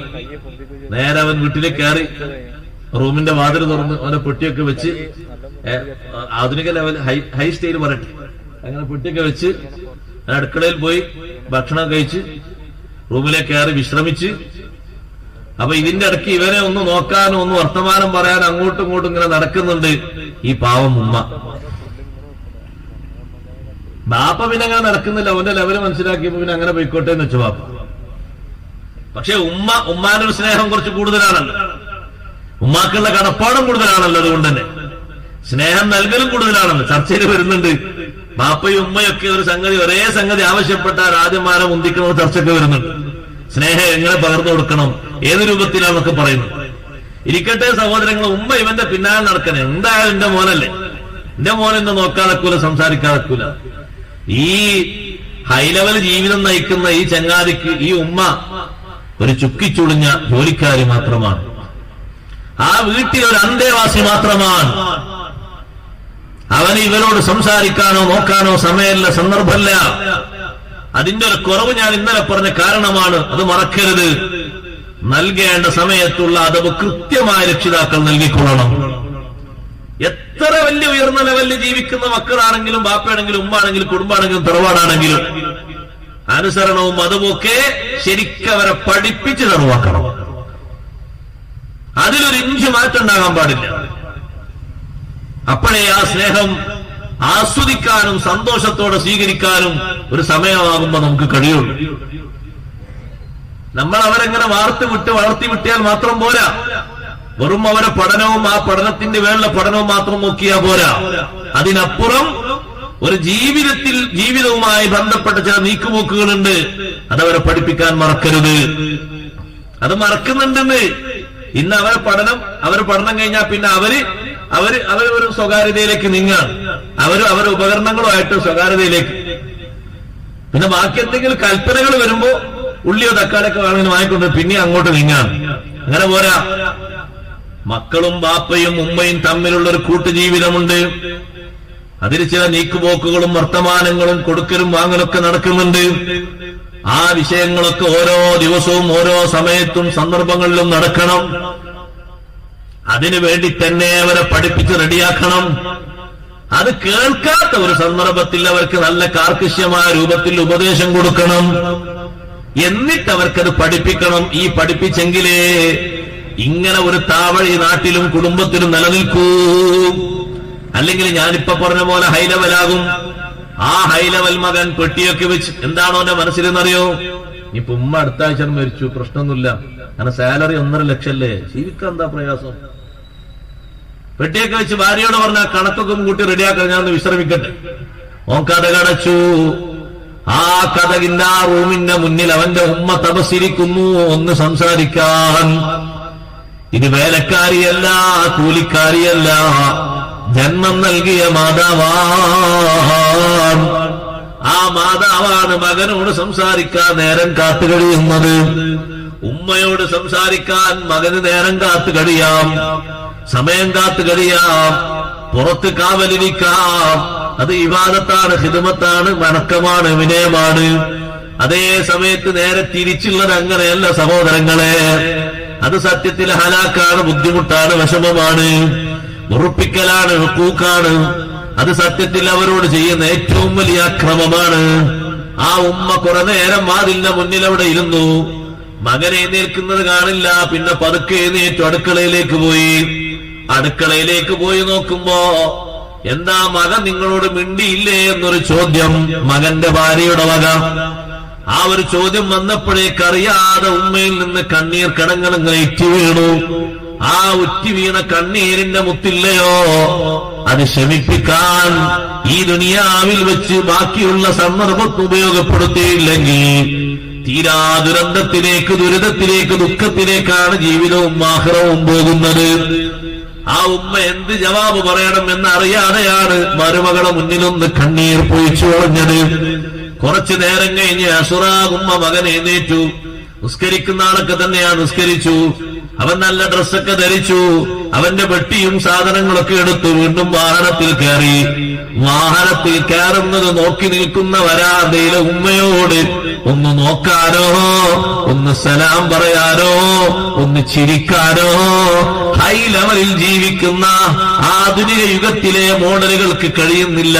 നേരെ അവൻ വീട്ടിലേക്ക് കയറി, റൂമിന്റെ വാതിൽ തുറന്ന് അവനെ പെട്ടിയൊക്കെ വെച്ച്, ആധുനിക ലെവൽ ഹൈ സ്റ്റൈൽ പറയട്ടെ, അങ്ങനെ പെട്ടിയൊക്കെ വെച്ച് അടുക്കളയിൽ പോയി ഭക്ഷണം കഴിച്ച് റൂമിലേക്ക് കയറി വിശ്രമിച്ച്. അപ്പൊ ഇതിന്റെ ഇടയ്ക്ക് ഇവനെ ഒന്ന് നോക്കാനും ഒന്ന് വർത്തമാനം പറയാനും അങ്ങോട്ടും ഇങ്ങോട്ടും ഇങ്ങനെ നടക്കുന്നുണ്ട് ഈ പാവം ഉമ്മ. ബാപ്പ പിന്നെ അങ്ങനെ നടക്കുന്നില്ല, അവന്റെ ലെവല് മനസ്സിലാക്കിയപ്പോ പിന്നെ അങ്ങനെ പോയിക്കോട്ടെ എന്ന് വെച്ചു ബാപ്പ. പക്ഷെ ഉമ്മാന്റെ ഒരു സ്നേഹം കുറച്ച് കൂടുതലാണല്ലോ, ഉമ്മാക്കുള്ള കടപ്പാടും കൂടുതലാണല്ലോ. അതുകൊണ്ട് തന്നെ സ്നേഹം നൽകലും കൂടുതലാണല്ലോ. ചർച്ചയിൽ വരുന്നുണ്ട്, ബാപ്പയും ഉമ്മയൊക്കെ ഒരു സംഗതി, ഒരേ സംഗതി ആവശ്യപ്പെട്ടാൽ ആദ്യമാരെ മുന്തിക്കുന്ന ചർച്ചയൊക്കെ വരുന്നുണ്ട്. സ്നേഹം എങ്ങനെ പകർന്നു കൊടുക്കണം, ഏത് രൂപത്തിലാണെന്നൊക്കെ പറയുന്നു. ഇരിക്കട്ടെ സഹോദരങ്ങൾ, ഉമ്മ ഇവന്റെ പിന്നാലെ നടക്കണേ. എന്തായാലും എന്റെ മോനല്ലേ, എന്റെ മോൻ എന്നെ നോക്കാതെക്കൂല, സംസാരിക്കാതെക്കൂല. ഈ ഹൈ ലെവൽ ജീവിതം നയിക്കുന്ന ഈ ചങ്ങാതിക്ക് ഈ ഉമ്മ ഒരു ചുക്കിച്ചുളിഞ്ഞ ജോലിക്കാരി മാത്രമാണ്. ആ വീട്ടിൽ ഒരു അന്തേവാസി മാത്രമാണ്. അവന് ഇവരോട് സംസാരിക്കാനോ നോക്കാനോ സമയമല്ല, സന്ദർഭമല്ല. അതിന്റെ ഒരു കുറവ് ഞാൻ ഇന്നലെ പറഞ്ഞ കാരണമാണ്. അത് മറക്കരുത്. നൽകേണ്ട സമയത്തുള്ള അതവ് കൃത്യമായ രക്ഷിതാക്കൾ നൽകിക്കൊള്ളണം. എത്ര വലിയ ഉയർന്ന ലെവലിൽ ജീവിക്കുന്ന മക്കളാണെങ്കിലും, ബാപ്പയാണെങ്കിലും, ഉമ്മാണെങ്കിലും, കുടുംബാണെങ്കിലും, തറവാടാണെങ്കിലും അനുസരണവും അതുമൊക്കെ ശരിക്കും അവരെ പഠിപ്പിച്ച് തറവാക്കണം. അതിലൊരു ഇഞ്ച് മാറ്റം ഉണ്ടാകാൻ പാടില്ല. അപ്പോഴേ ആ സ്നേഹം ആസ്വദിക്കാനും സന്തോഷത്തോടെ സ്വീകരിക്കാനും ഒരു സമയമാകുമ്പോ നമുക്ക് കഴിയുള്ളൂ. നമ്മൾ അവരെങ്ങനെ വളർത്തി വിട്ടിയാൽ മാത്രം പോരാ. വെറും അവരെ പഠനവും ആ പഠനത്തിന്റെ വേണ്ട പഠനവും മാത്രം നോക്കിയാൽ പോരാ. അതിനപ്പുറം ഒരു ജീവിതവുമായി ബന്ധപ്പെട്ട ചില നീക്കുപോക്കുകളുണ്ട്. അതവരെ പഠിപ്പിക്കാൻ മറക്കരുത്. അത് മറക്കുന്നുണ്ടെന്ന്. ഇന്ന് അവർ പഠനം കഴിഞ്ഞാൽ പിന്നെ അവര് ഒരു സ്വകാര്യതയിലേക്ക് നീങ്ങാണ്. അവരുടെ ഉപകരണങ്ങളുമായിട്ട് സ്വകാര്യതയിലേക്ക്. പിന്നെ ബാക്കി എന്തെങ്കിലും കൽപ്പനകൾ വരുമ്പോ ഉള്ളിയോ തക്കാളിയൊക്കെ വേണമെങ്കിൽ വാങ്ങിക്കൊണ്ട് പിന്നെ അങ്ങോട്ട് നീങ്ങാണ്. അങ്ങനെ പോരാ. മക്കളും ബാപ്പയും ഉമ്മയും തമ്മിലുള്ള ഒരു കൂട്ടുജീവിതമുണ്ട്. അതിൽ ചില നീക്കുപോക്കുകളും വർത്തമാനങ്ങളും കൊടുക്കലും വാങ്ങലൊക്കെ നടക്കുന്നുണ്ട്. ആ വിഷയങ്ങളൊക്കെ ഓരോ ദിവസവും ഓരോ സമയത്തും സന്ദർഭങ്ങളിലും നടക്കണം. അതിനു വേണ്ടി തന്നെ അവരെ പഠിപ്പിച്ച് റെഡിയാക്കണം. അത് കേൾക്കാത്ത ഒരു സന്ദർഭത്തിൽ അവർക്ക് നല്ല കാർക്കശ്യമായ രൂപത്തിൽ ഉപദേശം കൊടുക്കണം. എന്നിട്ട് അവർക്കത് പഠിപ്പിക്കണം. ഈ പഠിപ്പിച്ചെങ്കിലേ ഇങ്ങനെ ഒരു താവഴി നാട്ടിലും കുടുംബത്തിലും നിലനിൽക്കൂ. അല്ലെങ്കിൽ ഞാനിപ്പോ പറഞ്ഞ പോലെ ഹൈലെവലാകും. ആ ഹൈലെവൽ മകൻ പെട്ടിയൊക്കെ വെച്ച് എന്താണോ എന്റെ മനസ്സിലെന്നറിയോ? ഇപ്പൊ ഉമ്മ അടുത്ത ആഴ്ച മരിച്ചു, പ്രശ്നമൊന്നുമില്ല, കാരണം സാലറി 1.5 ലക്ഷം അല്ലേ, ജീവിക്കാൻ എന്താ പ്രയാസം? പെട്ടിയൊക്കെ വെച്ച് ഭാര്യയോട് പറഞ്ഞ കണക്കൊക്കെ കൂട്ടി റെഡിയാക്കാൻ ഞാൻ ഒന്ന് വിശ്രമിക്കട്ടെ. ഓൻ കഥ കടച്ചു. ആ കഥകിന്റെ ആ റൂമിന്റെ മുന്നിൽ അവന്റെ ഉമ്മ തപസ്സിരിക്കുന്നു ഒന്ന് സംസാരിക്കാൻ. ഇത് വേലക്കാരിയല്ല, കൂലിക്കാരിയല്ല, ജന്മം നൽകിയ മാതാവാണ്. ആ മാതാവാണ് മകനോട് സംസാരിക്കാൻ നേരം കാത്തു കഴിയുന്നത്. ഉമ്മയോട് സംസാരിക്കാൻ മകന് നേരം കാത്തു കഴിയാം, സമയം കാത്തു കഴിയാം, പുറത്ത് കാവലിരിക്കാം. അത് ഇബാദത്താണ്, ഖിദ്മത്താണ്, വണക്കമാണ്, വിനയമാണ്. അതേ സമയത്ത് നേരെ തിരിച്ചുള്ളത് അങ്ങനെയല്ല സഹോദരങ്ങളെ. അത് സത്യത്തിൽ ഹലാക്കാണ്, ബുദ്ധിമുട്ടാണ്, വിഷമമാണ്, ഉറപ്പിക്കലാണ്, ഹുക്കൂക്കാണ്. അത് സത്യത്തിൽ അവരോട് ചെയ്യുന്ന ഏറ്റവും വലിയ അക്രമമാണ്. ആ ഉമ്മ കുറെ നേരം വാതിലിന്റെ മുന്നിൽ അവിടെ ഇരുന്നു. മകൻ എഴുന്നേൽക്കുന്നത് കാണില്ല. പിന്നെ പതുക്കെ എഴുന്നേറ്റു അടുക്കളയിലേക്ക് പോയി. അടുക്കളയിലേക്ക് പോയി നോക്കുമ്പോ എന്താ മകൻ നിങ്ങളോട് മിണ്ടിയില്ലേ എന്നൊരു ചോദ്യം മകന്റെ ഭാര്യയുടെ വക. ആ ഒരു ചോദ്യം വന്നപ്പോഴേക്ക് അറിയാതെ ഉമ്മയിൽ നിന്ന് കണ്ണീർ കടങ്ങളിങ്ങനെ ഇറ്റി വീണു. ആ ഉറ്റി വീണ കണ്ണീരിന്റെ മുത്തില്ലയോ, അത് ശമിപ്പിക്കാൻ ഈ ദുനിയാവിൽ വെച്ച് ബാക്കിയുള്ള സന്ദർഭത്തെ ഉപയോഗപ്പെടുത്തിയില്ലെങ്കിൽ തീരാ ദുരന്തത്തിലേക്ക്, ദുരിതത്തിലേക്ക്, ദുഃഖത്തിലേക്കാണ് ജീവിതവും ആഖിറവും പോകുന്നത്. ആ ഉമ്മ എന്ത് ജവാബ് പറയണം എന്നറിയാതെയാണ് മരുമകളെ മുന്നിലൊന്ന് കണ്ണീർ പൊഴിച്ചു കളഞ്ഞത്. കുറച്ചു നേരം കഴിഞ്ഞ് അസുറാകുമ്മ മകൻ എഴുന്നേറ്റു. നിസ്കരിക്കുന്ന ആളൊക്കെ തന്നെയാ നിസ്കരിച്ചു. അവൻ നല്ല ഡ്രസ്സൊക്കെ ധരിച്ചു. അവന്റെ പെട്ടിയും സാധനങ്ങളൊക്കെ എടുത്തു. വീണ്ടും വാഹനത്തിൽ കയറി. വാഹനത്തിൽ കയറുന്നത് നോക്കി നിൽക്കുന്ന വരാന്തയിലെ ഉമ്മയോട് ഒന്ന് നോക്കാനോ, ഒന്ന് സലാം പറയാനോ, ഒന്ന് ചിരിക്കാനോ ഹൈ ലെവലിൽ ജീവിക്കുന്ന ആധുനിക യുഗത്തിലെ മോഡലുകൾക്ക് കഴിയുന്നില്ല.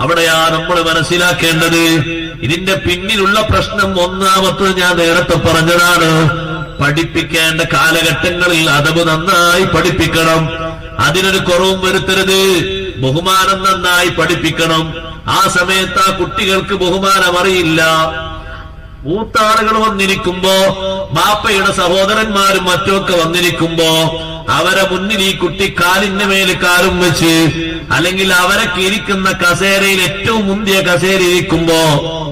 അവിടെയാ നമ്മൾ മനസ്സിലാക്കേണ്ടത്. ഇതിന്റെ പിന്നിലുള്ള പ്രശ്നം ഒന്നാമത്തത് ഞാൻ നേരത്തെ പറഞ്ഞതാണ്. പഠിപ്പിക്കേണ്ട കാലഘട്ടങ്ങളിൽ അദബ് നന്നായി പഠിപ്പിക്കണം. അതിനൊരു കുറവും വരുത്തരുത്. ബഹുമാനം നന്നായി പഠിപ്പിക്കണം. ആ സമയത്ത് ആ കുട്ടികൾക്ക് ബഹുമാനം അറിയില്ല. മൂത്താളുകൾ വന്നിരിക്കുമ്പോ, ബാപ്പയുടെ സഹോദരന്മാരും മറ്റുമൊക്കെ വന്നിരിക്കുമ്പോ അവരെ മുന്നിൽ ഈ കുട്ടി കാലിന്റെ മേൽ കാലും വെച്ച്, അല്ലെങ്കിൽ അവരൊക്കെ ഇരിക്കുന്ന കസേരയിൽ ഏറ്റവും മുന്തിയ കസേര ഇരിക്കുമ്പോ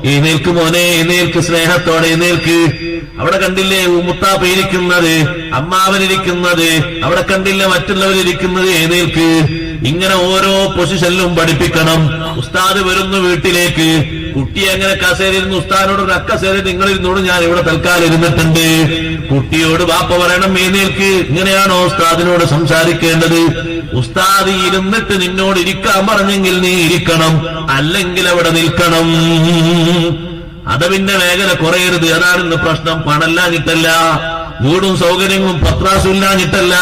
എഴുന്നേൽക്ക് മോനെ, എഴുന്നേൽക്ക്, സ്നേഹത്തോടെ എഴുന്നേൽക്ക്. അവിടെ കണ്ടില്ലേ മുത്താപ്പ ഇരിക്കുന്നത്, അമ്മാവനിരിക്കുന്നത്, അവിടെ കണ്ടില്ല മറ്റുള്ളവരിയ്ക്കുന്നത്, എഴുന്നേൽക്ക്. ഇങ്ങനെ ഓരോ പൊസിഷനിലും പഠിപ്പിക്കണം. ഉസ്താദ് വരുന്നു വീട്ടിലേക്ക്, കുട്ടി എങ്ങനെ കസേരയിൽ നിന്ന് ഉസ്താദിനോട് ഒരു അക്കസേര നിങ്ങളിരുന്നോട്, ഞാൻ ഇവിടെ തൽക്കാലം ഇരുന്നിട്ടുണ്ട്. കുട്ടിയോട് ബാപ്പ പറയണം എഴുന്നേൽക്ക്. ഇങ്ങനെയാണോ ഉസ്താദിനോട് സംസാരിക്കേണ്ടത്? ഉസ്താദ് ഇരുന്നിട്ട് നിന്നോട് ഇരിക്കാൻ പറഞ്ഞെങ്കിൽ നീ ഇരിക്കണം, അല്ലെങ്കിൽ അവിടെ നിൽക്കണം. അതവിന്റെ മേഖല കുറയരുത്. അതാണ് ഇന്ന് പ്രശ്നം. പണല്ലാഞ്ഞിട്ടല്ല, വീടും സൗകര്യങ്ങളും പത്രാസും ഇല്ലാഞ്ഞിട്ടല്ല.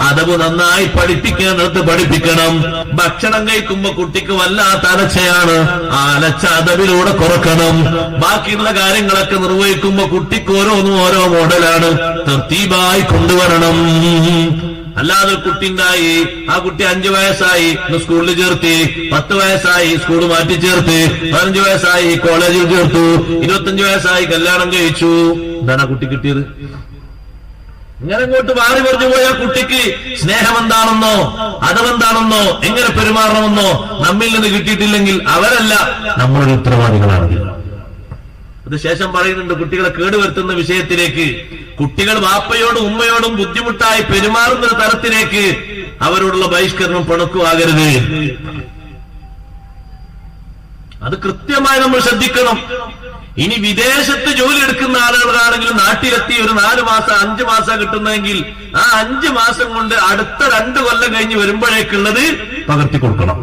അതവ് നന്നായി പഠിപ്പിക്കേണ്ടടുത്ത് പഠിപ്പിക്കണം. ഭക്ഷണം കഴിക്കുമ്പോ കുട്ടിക്ക് വല്ലാത്ത അലച്ചയാണ്. ആ അലച്ച അതവിലൂടെ കുറക്കണം. ബാക്കിയുള്ള കാര്യങ്ങളൊക്കെ നിർവഹിക്കുമ്പോ കുട്ടിക്ക് ഓരോന്നും ഓരോ മോഡലാണ്. തർത്തീബായി കൊണ്ടുവരണം. അല്ലാതെ കുട്ടി ഉണ്ടായി, ആ കുട്ടി 5 വയസ്സായി സ്കൂളിൽ ചേർത്തി, 10 വയസ്സായി സ്കൂൾ മാറ്റി ചേർത്ത്, 15 വയസ്സായി കോളേജിൽ ചേർത്തു, 25 വയസ്സായി കല്യാണം കഴിച്ചു. എന്താണ് ആ കുട്ടി കിട്ടിയത്? ഇങ്ങനെ ഇങ്ങോട്ട് മാറി പറഞ്ഞു പോയാൽ കുട്ടിക്ക് സ്നേഹം എന്താണെന്നോ അതെന്താണെന്നോ എങ്ങനെ പെരുമാറണമെന്നോ നമ്മിൽ നിന്ന് കിട്ടിയിട്ടില്ലെങ്കിൽ അവരല്ല, നമ്മളൊരു ഉത്തരവാദികളാണ്. അത് ശേഷം പറയുന്നുണ്ട്, കുട്ടികളെ കേടുവരുത്തുന്ന വിഷയത്തിലേക്ക് കുട്ടികൾ വാപ്പയോടും ഉമ്മയോടും ബുദ്ധിമുട്ടായി പെരുമാറുന്ന ഒരു തരത്തിലേക്ക് അവരോടുള്ള ബഹിഷ്കരണം പിണക്കുവാകരുത്. അത് കൃത്യമായി നമ്മൾ ശ്രദ്ധിക്കണം. ഇനി വിദേശത്ത് ജോലി എടുക്കുന്ന ആളുകളാണെങ്കിൽ നാട്ടിലെത്തി ഒരു 4 മാസം 5 മാസം കിട്ടുന്നതെങ്കിൽ ആ 5 മാസം കൊണ്ട് അടുത്ത 2 കൊല്ലം കഴിഞ്ഞ് വരുമ്പോഴേക്കുള്ളത് പകർത്തി കൊടുക്കണം.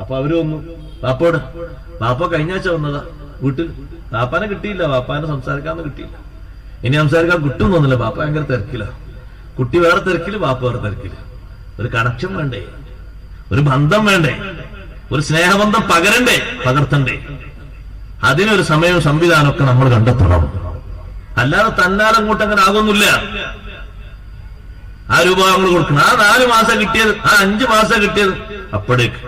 അപ്പൊ അവര് വന്നു വാപ്പോട്. വാപ്പ കഴിഞ്ഞ ആഴ്ച വന്നതാ വീട്ടിൽ. വാപ്പാനെ കിട്ടിയില്ല, വാപ്പാനെ സംസാരിക്കാന്ന് കിട്ടിയില്ല. ഇനി സംസാരിക്കാൻ കിട്ടുന്നൊന്നുമില്ല, വാപ്പ ഭയങ്കര തിരക്കില്ല. കുട്ടി വേറെ തിരക്കില്, വാപ്പ വേറെ തിരക്കില്. ഒരു കണക്ഷൻ വേണ്ടേ, ഒരു ബന്ധം വേണ്ടേ, ഒരു സ്നേഹബന്ധം പകർത്തണ്ടേ. അതിനൊരു സമയവും സംവിധാനമൊക്കെ നമ്മൾ കണ്ടെത്തണം. അല്ലാതെ തന്നാലങ്ങോട്ട് അങ്ങനെ ആകൊന്നുമില്ല. ആ രൂപ നമ്മൾ കൊടുക്കണം. ആ 4 മാസം കിട്ടിയത്, ആ 5 മാസം കിട്ടിയത് അപ്പോഴേക്ക്.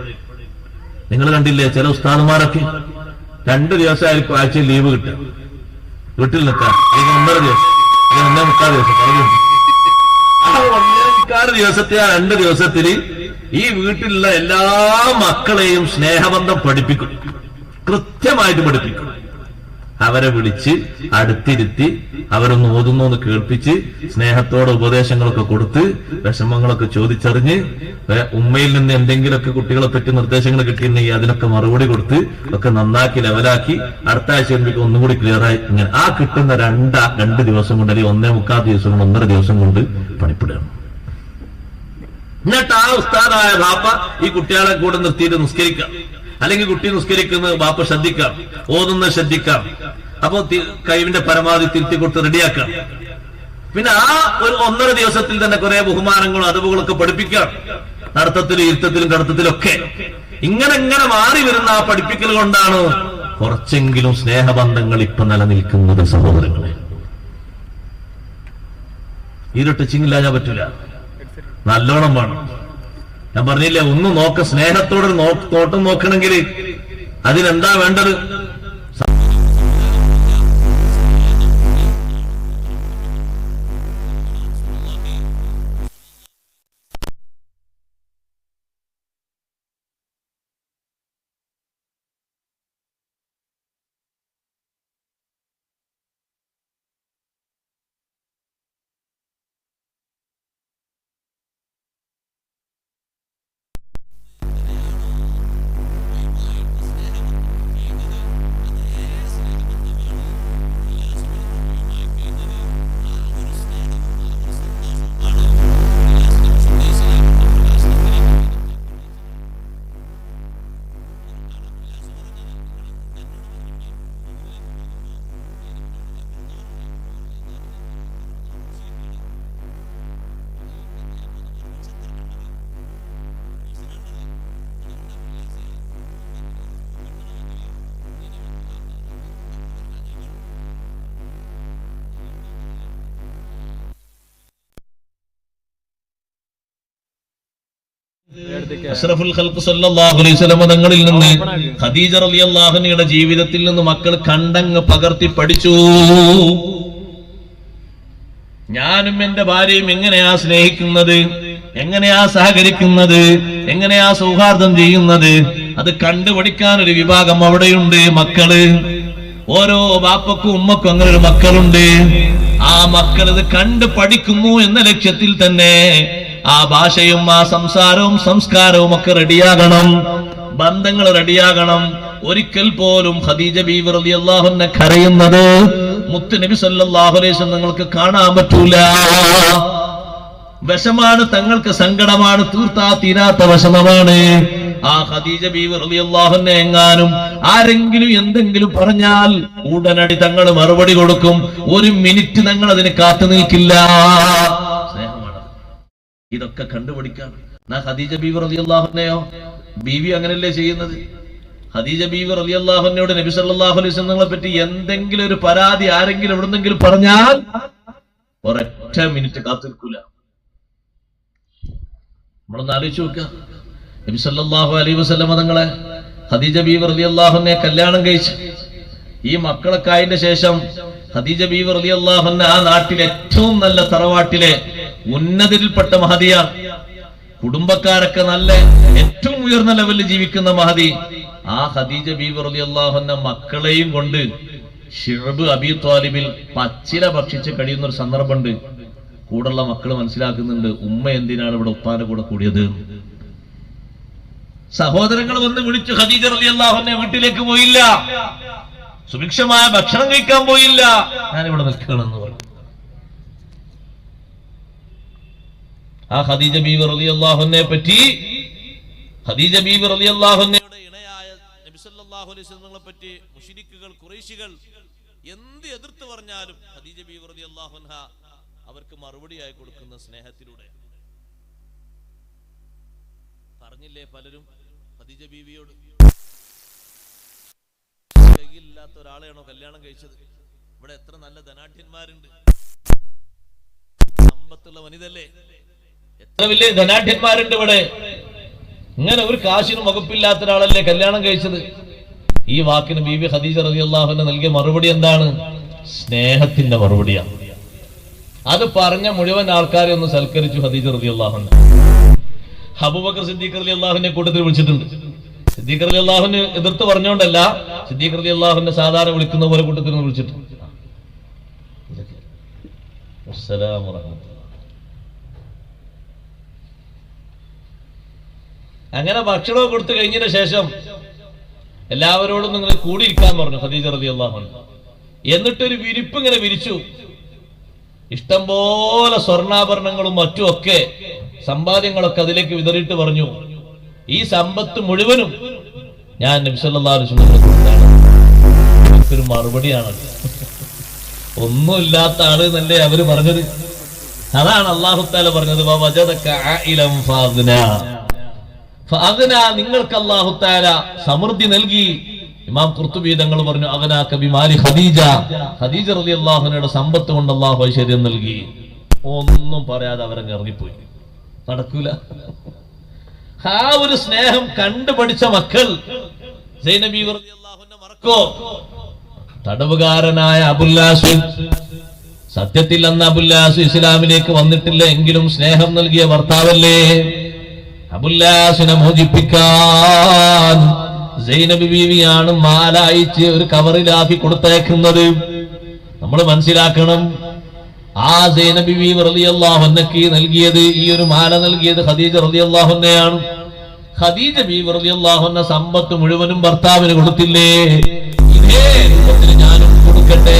നിങ്ങൾ കണ്ടില്ലേ ചില ഉസ്താദുമാരൊക്കെ 2 ദിവസമായിരിക്കും ആഴ്ചയിൽ ലീവ് കിട്ടുക, വീട്ടിൽ നിൽക്കാൻ. 1.5 ദിവസം, 1.25 ദിവസം. ആ 1.25 ദിവസത്തെ ആ 2 ദിവസത്തിൽ ഈ വീട്ടിലുള്ള എല്ലാ മക്കളെയും സ്നേഹബന്ധം പഠിപ്പിക്കും, കൃത്യമായിട്ട് പഠിപ്പിക്കും. അവരെ വിളിച്ച് അടുത്തിരുത്തി അവരൊന്ന് ഓതുന്നൊന്ന് കേൾപ്പിച്ച് സ്നേഹത്തോടെ ഉപദേശങ്ങളൊക്കെ കൊടുത്ത് വിഷമങ്ങളൊക്കെ ചോദിച്ചറിഞ്ഞ് ഉമ്മയിൽ നിന്ന് എന്തെങ്കിലുമൊക്കെ കുട്ടികളെ പറ്റി നിർദ്ദേശങ്ങൾ കിട്ടിയിട്ടുണ്ടെങ്കിൽ അതിനൊക്കെ മറുപടി കൊടുത്ത് ഒക്കെ നന്നാക്കി ലെവലാക്കി അടുത്ത ആഴ്ച വരുമ്പോഴേക്കും ഒന്നുകൂടി ക്ലിയറായി. ഇങ്ങനെ ആ കിട്ടുന്ന 2 ദിവസം കൊണ്ട് അല്ലെങ്കിൽ 1.25 ദിവസം കൊണ്ട് 1.5 ദിവസം കൊണ്ട് പണിപ്പെടുകയാണ്. എന്നിട്ട് ആ ഉസ്താദായ ബാപ്പ ഈ കുട്ടികളെ കൂടെ നിർത്തിയിട്ട് നിസ്കരിക്കാം, അല്ലെങ്കിൽ കുട്ടി നിസ്കരിക്കുന്നത് ബാപ്പ ശ്രദ്ധിക്കാം, ഓതുന്നത് ശ്രദ്ധിക്കാം. അപ്പൊ കഴിവിന്റെ പരമാവധി തിരുത്തി കൊടുത്ത് റെഡിയാക്കാം. പിന്നെ ആ ഒരു 1.5 ദിവസത്തിൽ തന്നെ കുറെ ബഹുമാനങ്ങളും അതവുകളൊക്കെ പഠിപ്പിക്കാം. നടത്തത്തിലും ഇരുത്തത്തിലും കടത്തത്തിലൊക്കെ ഇങ്ങനെ മാറി വരുന്ന ആ പഠിപ്പിക്കൽ കൊണ്ടാണ് കുറച്ചെങ്കിലും സ്നേഹബന്ധങ്ങൾ ഇപ്പൊ നിലനിൽക്കുന്നത്. സഹോദരങ്ങളെ, ഈ ടച്ചിങ് ഇല്ലാതെ പറ്റൂല, നല്ലോണം വേണം. ഞാൻ പറഞ്ഞില്ലേ, ഒന്ന് സ്നേഹത്തോടെ നോട്ടം നോക്കണമെങ്കിൽ അതിനെന്താ വേണ്ടത്? അഷ്റഫുൽ ഖൽഖ് സല്ലല്ലാഹു അലൈഹി വസല്ലം തങ്ങളിൽ നിന്ന് ഖദീജ റളിയല്ലാഹു അൻഹയുടെ ജീവിതത്തിൽ നിന്ന് മക്കൾ കണ്ടങ്ങ് പകർത്തി പഠിച്ചു. ഞാനും എന്റെ ഭാര്യയും എങ്ങനെയാ സ്നേഹിക്കുന്നത്, എങ്ങനെയാ സഹകരിക്കുന്നത്, എങ്ങനെയാ സൗഹാർദ്ദം ചെയ്യുന്നത്, അത് കണ്ടുപഠിക്കാൻ ഒരു വിഭാഗം അവിടെയുണ്ട്. മക്കള്, ഓരോ ബാപ്പക്കും ഉമ്മക്കും അങ്ങനെ ഒരു മക്കളുണ്ട്. ആ മക്കൾ ഇത് കണ്ടു പഠിക്കുന്നു എന്ന ലക്ഷ്യത്തിൽ തന്നെ ആ ഭാഷയും ആ സംസാരവും സംസ്കാരവും ഒക്കെ റെഡിയാകണം, ബന്ധങ്ങൾ റെഡിയാകണം. ഒരിക്കൽ പോലും ഖദീജ ബീവി റളിയല്ലാഹു അൻഹ കരയുന്നത് മുത്ത് നബി സല്ലല്ലാഹു അലൈഹി വസല്ലം നിങ്ങൾക്ക് കാണാൻ പറ്റൂല. വിഷമാണ്, തങ്ങൾക്ക് സങ്കടമാണ്, തീർത്താ തീരാത്ത വിഷമമാണ്. ആ ഖദീജ ബീവി റളിയല്ലാഹു അൻഹ എങ്ങാനും ആരെങ്കിലും എന്തെങ്കിലും പറഞ്ഞാൽ ഉടനടി തങ്ങൾ മറുപടി കൊടുക്കും. 1 മിനിറ്റ് തങ്ങൾ അതിന് കാത്തു നിൽക്കില്ല. സ്നേഹമാണ്. ഇതൊക്കെ കണ്ടുപിടിക്കാം. ഖദീജ ബീവി റളിയല്ലാഹു അൻഹയോ, ബീവി അങ്ങനെയല്ലേ ചെയ്യുന്നത്? ഖദീജ ബീവി റളിയല്ലാഹു അൻഹയോട് നബി സല്ലല്ലാഹു അലൈഹി വസല്ലമയെ പറ്റി എന്തെങ്കിലും ഒരു പരാതി ആരെങ്കിലും എവിടെന്നെങ്കിലും പറഞ്ഞാൽ ഒരൊറ്റ മിനിറ്റ് കാത്തു നിൽക്കൂല. നമ്മളൊന്ന് ആലോചിച്ച് നോക്കുക. നബി സല്ലല്ലാഹു അലൈഹി വസല്ലമ തങ്ങളെ ഖദീജ ബീവി റളിയല്ലാഹു അൻഹയെ കല്യാണം കഴിച്ചു. ഈ മക്കളൊക്കെ ആയതിന്റെ ശേഷം ഖദീജ ബീവി റളിയല്ലാഹു അൻഹ ആ നാട്ടിലെ ഏറ്റവും നല്ല തറവാട്ടിലെ ഉന്നതരിൽപ്പെട്ട മഹദിയാണ്. കുടുംബക്കാരൊക്കെ നല്ല ഏറ്റവും ഉയർന്ന ലെവലിൽ ജീവിക്കുന്ന മഹദി. ആ ഖദീജ ബീവി റളിയല്ലാഹു അൻഹ മക്കളെയും കൊണ്ട് ഷിഅബ് അബി ത്വാലിബിൽ പച്ചില ഭക്ഷിച്ച് കഴിയുന്ന ഒരു സന്ദർഭമുണ്ട്. കൂടുള്ള മക്കള് മനസ്സിലാക്കുന്നുണ്ട് ഉമ്മ എന്തിനാണ് ഇവിടെ ഉപ്പാന്റെ കൂടെ കൂടിയത്. സഹോദരങ്ങൾ വന്ന് വിളിച്ചു, ഖദീജ റളിയല്ലാഹു അൻഹ വീട്ടിലേക്ക് പോയില്ല, സുഭിക്ഷമായ ഭക്ഷണം കഴിക്കാൻ പോയില്ല, ഞാനിവിടെ നിൽക്കണമെന്ന് പറഞ്ഞു. ആ ഖദീജ ബീവി റളിയല്ലാഹു അൻഹയെ പറ്റി, ഖദീജ ബീവി റളിയല്ലാഹു അൻഹയുടെ ഇണയായ നബി സല്ലല്ലാഹു അലൈഹി വസല്ലമയെ പറ്റി മുശ്രിക്കുകൾ ഖുറൈശികൾ എന്ത് എതിർത്ത് പറഞ്ഞാലും ഖദീജ ബീവി റളിയല്ലാഹു അൻഹ അവർക്ക് മറുപടിയായി കൊടുക്കുന്ന സ്നേഹത്തിലൂടെ. പറഞ്ഞില്ലേ പലരും ഖദീജ ബീവിയോട്, കയ്യിലില്ലാത്ത ഒരാളെയാണോ കല്യാണം കഴിച്ചത്? ഇവിടെ എത്ര നല്ല ധനാഢ്യന്മാരുണ്ട്, സമ്പത്തുള്ള വനിതല്ലേ, എത്ര വലിയ ധനാഢ്യന്മാരുണ്ട് ഇവിടെ, ഇങ്ങനെ ഒരു കാശിനും വകുപ്പില്ലാത്ത ഒരാളല്ലേ കല്യാണം കഴിച്ചത്? ഈ വാക്കിന് ബീബി ഖദീജ റളിയല്ലാഹു അൻഹ നൽകിയ മറുപടി എന്താണ്? സ്നേഹത്തിന്റെ മറുപടിയാണ്. അത് പറഞ്ഞ മുഴുവൻ ആൾക്കാരെ ഒന്ന് സൽക്കരിച്ചു ഖദീജ റളിയല്ലാഹു അൻഹ. അബൂബക്കർ സിദ്ദീഖ് റളിയല്ലാഹു അൻഹുവിനെ കൂട്ടത്തിൽ വിളിച്ചിട്ടുണ്ട്. സിദ്ദീഖ് റളിയല്ലാഹു അൻഹു എതിർത്ത് പറഞ്ഞുകൊണ്ടല്ല, സിദ്ദീഖ് റളിയല്ലാഹു അൻഹു സാധാരണ വിളിക്കുന്ന പോലെ കൂട്ടത്തിൽ വിളിച്ചിട്ടുണ്ട്. അസ്സലാമു അലൈക്കും. അങ്ങനെ ഭക്ഷണം കൊടുത്തു കഴിഞ്ഞതിന് ശേഷം എല്ലാവരോടും നിങ്ങൾ കൂടിയിരിക്കാൻ പറഞ്ഞു ഖദീജ റളിയല്ലാഹു അൻഹ. എന്നിട്ടൊരു വിരിപ്പ് ഇങ്ങനെ വിരിച്ചു. ഇഷ്ടംപോലെ സ്വർണ്ണാഭരണങ്ങളും മറ്റുമൊക്കെ സമ്പാദ്യങ്ങളൊക്കെ അതിലേക്ക് വിതറിയിട്ട് പറഞ്ഞു, ഈ സമ്പത്ത് മുഴുവനും ഞാൻ നബി സല്ലല്ലാഹു അലൈഹി വസല്ലം കൊടുത്താണ്. ഒരു മറുപടിയാണ്. ഒന്നുമില്ലാത്ത ആള് എന്നല്ലേ അവര് പറഞ്ഞത്. അതാണ് അല്ലാഹു തആല പറഞ്ഞത്, വവജദക ആയിലൻ ഫഅഗ്നാ, നിങ്ങൾക്ക് അല്ലാഹു തആല സമൃദ്ധി നൽകി. ഇമാം ഖുർത്തുബി തങ്ങൾ പറഞ്ഞു, അഗ്നാക ബിമാലി ഖദീജ, ഖദീജ റളിയല്ലാഹു അൻഹയുടെ സമ്പത്ത് കൊണ്ട് അല്ലാഹു ഐശ്വര്യം നൽകി. ഒന്നും പറയാതെ അവരങ്ങ് ഇറങ്ങിപ്പോയി. നടക്കൂല. ആ ഒരു സ്നേഹം കണ്ടുപഠിച്ച മക്കൾ സൈനബി റളിയല്ലാഹു അൻഹ മറക്കോ? തടവുകാരനായ അബുല്ലാസ്, സത്യത്തിൽ അന്ന് അബുല്ലാസ് ഇസ്ലാമിലേക്ക് വന്നിട്ടില്ല എങ്കിലും സ്നേഹം നൽകിയ ഭർത്താവല്ലേ. അബുല്ലാസിനെ മോചിപ്പിക്കാൻ സൈനബ് ബീവിയാണ് മാല അയച്ച് ഒരു കവറിലാക്കി കൊടുത്തേക്കുന്നത്. നമ്മൾ മനസ്സിലാക്കണം, ആ സൈനബ് ബീവി റളിയല്ലാഹു അൻഹയ്ക്ക് നൽകിയത്, ഈ ഒരു മാല നൽകിയത് ഖദീജ റളിയല്ലാഹു അൻഹയാണ്. ഖദീജ ബീവി റളിയല്ലാഹു അൻഹ സമ്പത്ത് മുഴുവനും ഭർത്താവിന് കൊടുത്തില്ലേ? ഇതേ രൂപത്തിൽ ഞാനും കൊടുക്കട്ടെ.